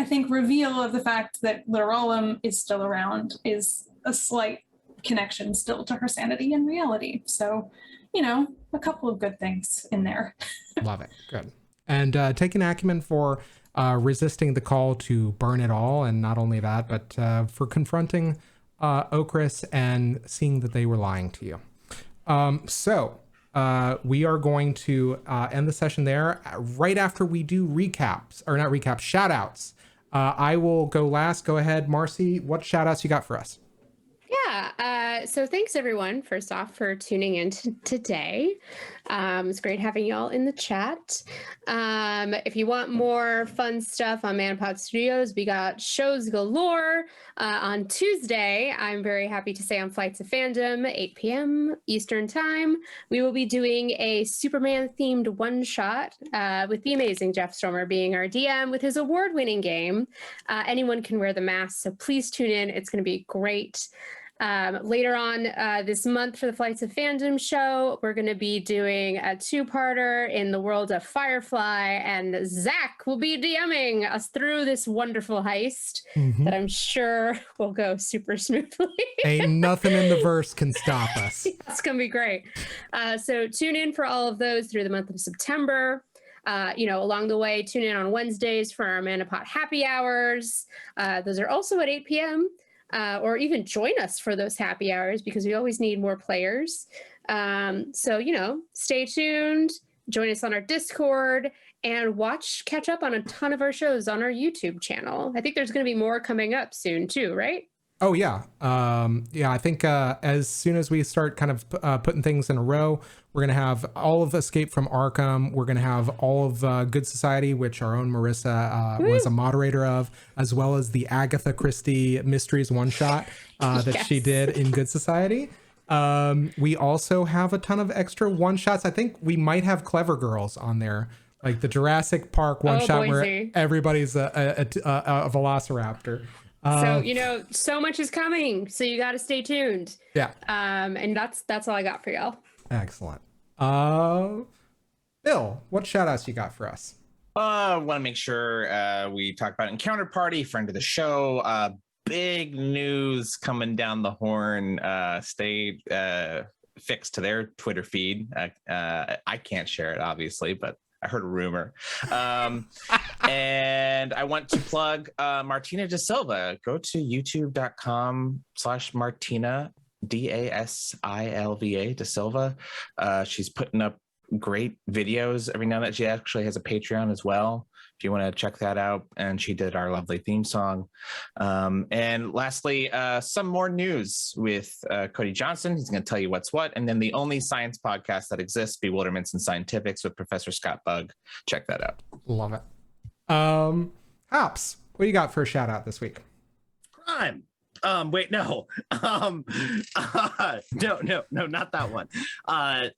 think, reveal of the fact that Literalum is still around is a slight connection still to her sanity and reality. So, a couple of good things in there. Love it. Good. And taking acumen for resisting the call to burn it all. And not only that, but for confronting Okris and seeing that they were lying to you. So we are going to end the session there right after we do shoutouts. I will go last. Go ahead, Marcy. What shoutouts you got for us? Yeah. So thanks everyone, first off, for tuning in today. It's great having y'all in the chat. If you want more fun stuff on Manpod Studios, we got shows galore. On Tuesday, I'm very happy to say on Flights of Fandom, 8 p.m. Eastern Time, we will be doing a Superman-themed one-shot with the amazing Jeff Stormer being our DM with his award-winning game. Anyone can wear the mask, so please tune in. It's going to be great. Later on this month for the Flights of Fandom show, we're going to be doing a two-parter in the world of Firefly, and Zach will be DMing us through this wonderful heist that I'm sure will go super smoothly. Ain't nothing in the verse can stop us. It's going to be great. So tune in for all of those through the month of September. Along the way, tune in on Wednesdays for our Manapot happy hours. Those are also at 8 p.m. Or even join us for those happy hours because we always need more players. So, stay tuned, join us on our Discord, and catch up on a ton of our shows on our YouTube channel. I think there's going to be more coming up soon too, right? Oh yeah. I think as soon as we start kind of putting things in a row, we're going to have all of Escape from Arkham. We're going to have all of Good Society, which our own Marissa was a moderator of, as well as the Agatha Christie Mysteries one-shot that she did in Good Society. We also have a ton of extra one-shots. I think we might have Clever Girls on there, like the Jurassic Park one-shot where everybody's a velociraptor. So so much is coming, so you got to stay tuned. Yeah. And that's all I got for y'all. Excellent. Bill, what shout outs you got for us? I want to make sure we talk about Encounter Party, friend of the show. Big news coming down the horn. Stay fixed to their Twitter feed. I can't share it, obviously, but I heard a rumor. And I want to plug Martina Da Silva. Go to youtube.com/Martina, DASILVA, Da Silva. She's putting up great videos every now and then. She actually has a Patreon as well, if you want to check that out. And she did our lovely theme song. And lastly, some more news with Cody Johnson. He's going to tell you what's what. And then the only science podcast that exists, Bewilderments and Scientifics with Professor Scott Bugg. Check that out. Love it. Hops, what do you got for a shout out this week? Crime. Wait, no. No, not that one. I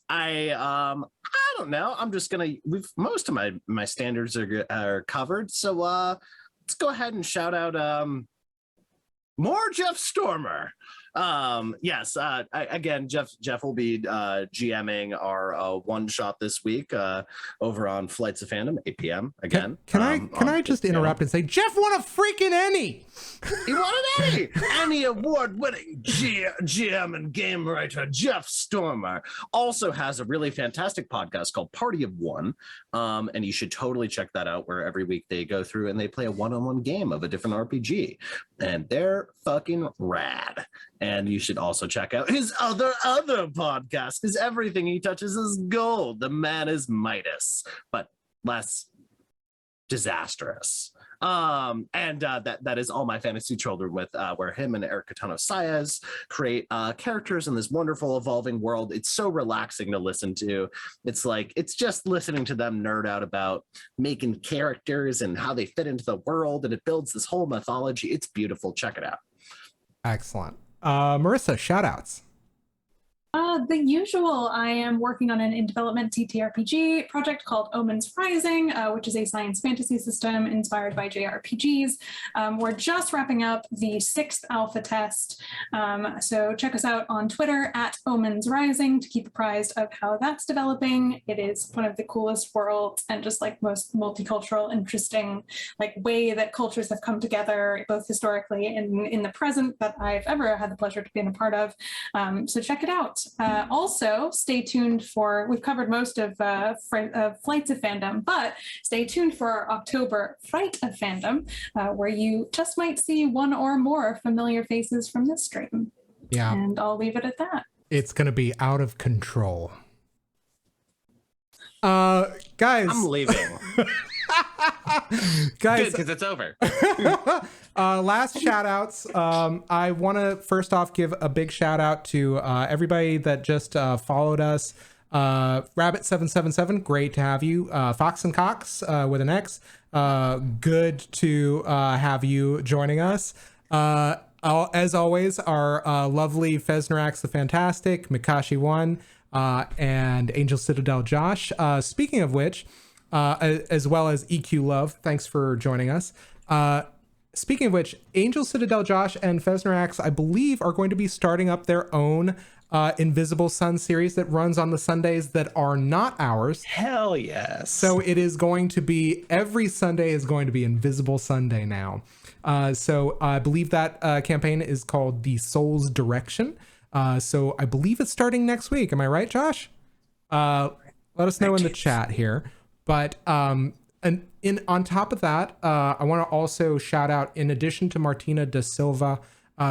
don't know. I'm just gonna. Most of my standards are covered. So let's go ahead and shout out more Jeff Stormer. Yes. Again, Jeff will be GMing our one shot this week over on Flights of Fandom, 8 p.m. again. Can I just interrupt and say Jeff won a freaking Emmy? He won an Emmy. Emmy award-winning GM and game writer Jeff Stormer also has a really fantastic podcast called Party of One, and you should totally check that out. Where every week they go through and they play a one-on-one game of a different RPG, and they're fucking rad. And you should also check out his other podcast, because everything he touches is gold. The man is Midas, but less disastrous. That is All My Fantasy Children, with where him and Eric Catano Saez create characters in this wonderful evolving world. It's so relaxing to listen to. It's just listening to them nerd out about making characters and how they fit into the world, and it builds this whole mythology. It's beautiful. Check it out. Excellent. Marissa, shout outs. The usual. I am working on an in development TTRPG project called Omens Rising, which is a science fantasy system inspired by JRPGs. We're just wrapping up the 6th alpha test. So check us out on Twitter at Omens Rising to keep apprised of how that's developing. It is one of the coolest worlds and just like most multicultural, interesting way that cultures have come together, both historically and in the present, that I've ever had the pleasure to be a part of. So check it out. Also, stay tuned for, we've covered most of Flights of Fandom, but stay tuned for our October Fright of Fandom, where you just might see one or more familiar faces from this stream. Yeah. And I'll leave it at that. It's going to be out of control. Guys. I'm leaving. Guys. Good, because it's over. Last shout outs. I want to first off give a big shout out to everybody that just followed us. Rabbit777, great to have you. Fox and Cox with an X, good to have you joining us. As always, our lovely Fesnerax the Fantastic, Mikashi One, and Angel Citadel Josh. Speaking of which, as well as EQ Love, thanks for joining us. Speaking of which, Angel Citadel Josh and Fesnerax, I believe, are going to be starting up their own Invisible Sun series that runs on the Sundays that are not ours. Hell yes. So it is going to be, every Sunday is going to be Invisible Sunday now. So I believe that campaign is called The Soul's Direction. So I believe it's starting next week. Am I right, Josh? Let us know in the chat here. But and on top of that, I want to also shout out, in addition to Martina Da Silva,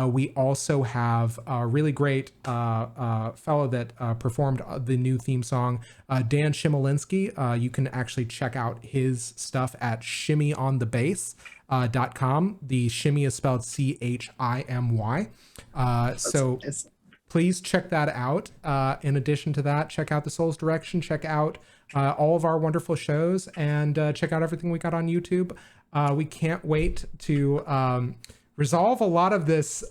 we also have a really great fellow that performed the new theme song, Dan Shimolinski. You can actually check out his stuff at Shimmy on the Bass. .com. The shimmy is spelled CHIMY. So please check that out. In addition to that, check out the Soul's Direction, check out all of our wonderful shows, and check out everything we got on YouTube. We can't wait to resolve a lot of this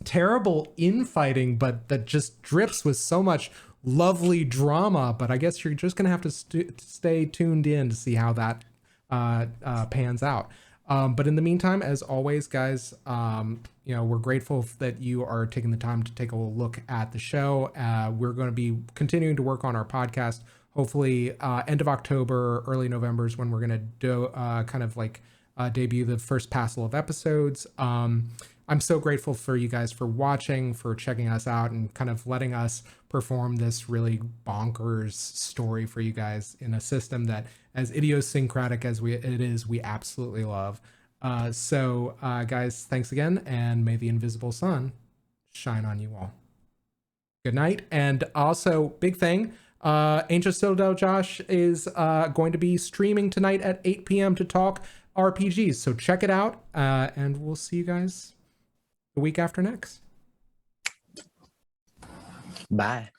terrible infighting, but that just drips with so much lovely drama. But I guess you're just gonna have to stay tuned in to see how that pans out. But in the meantime, as always, guys, we're grateful that you are taking the time to take a look at the show. We're going to be continuing to work on our podcast. Hopefully, end of October, early November is when we're going to do debut the first passel of episodes. I'm so grateful for you guys for watching, for checking us out, and kind of letting us perform this really bonkers story for you guys in a system that, as idiosyncratic as it is, we absolutely love. So guys, thanks again, and may the invisible sun shine on you all. Good night. And also, big thing, Ancient Citadel Josh is going to be streaming tonight at 8 p.m. to talk RPGs. So check it out, and we'll see you guys the week after next. Bye.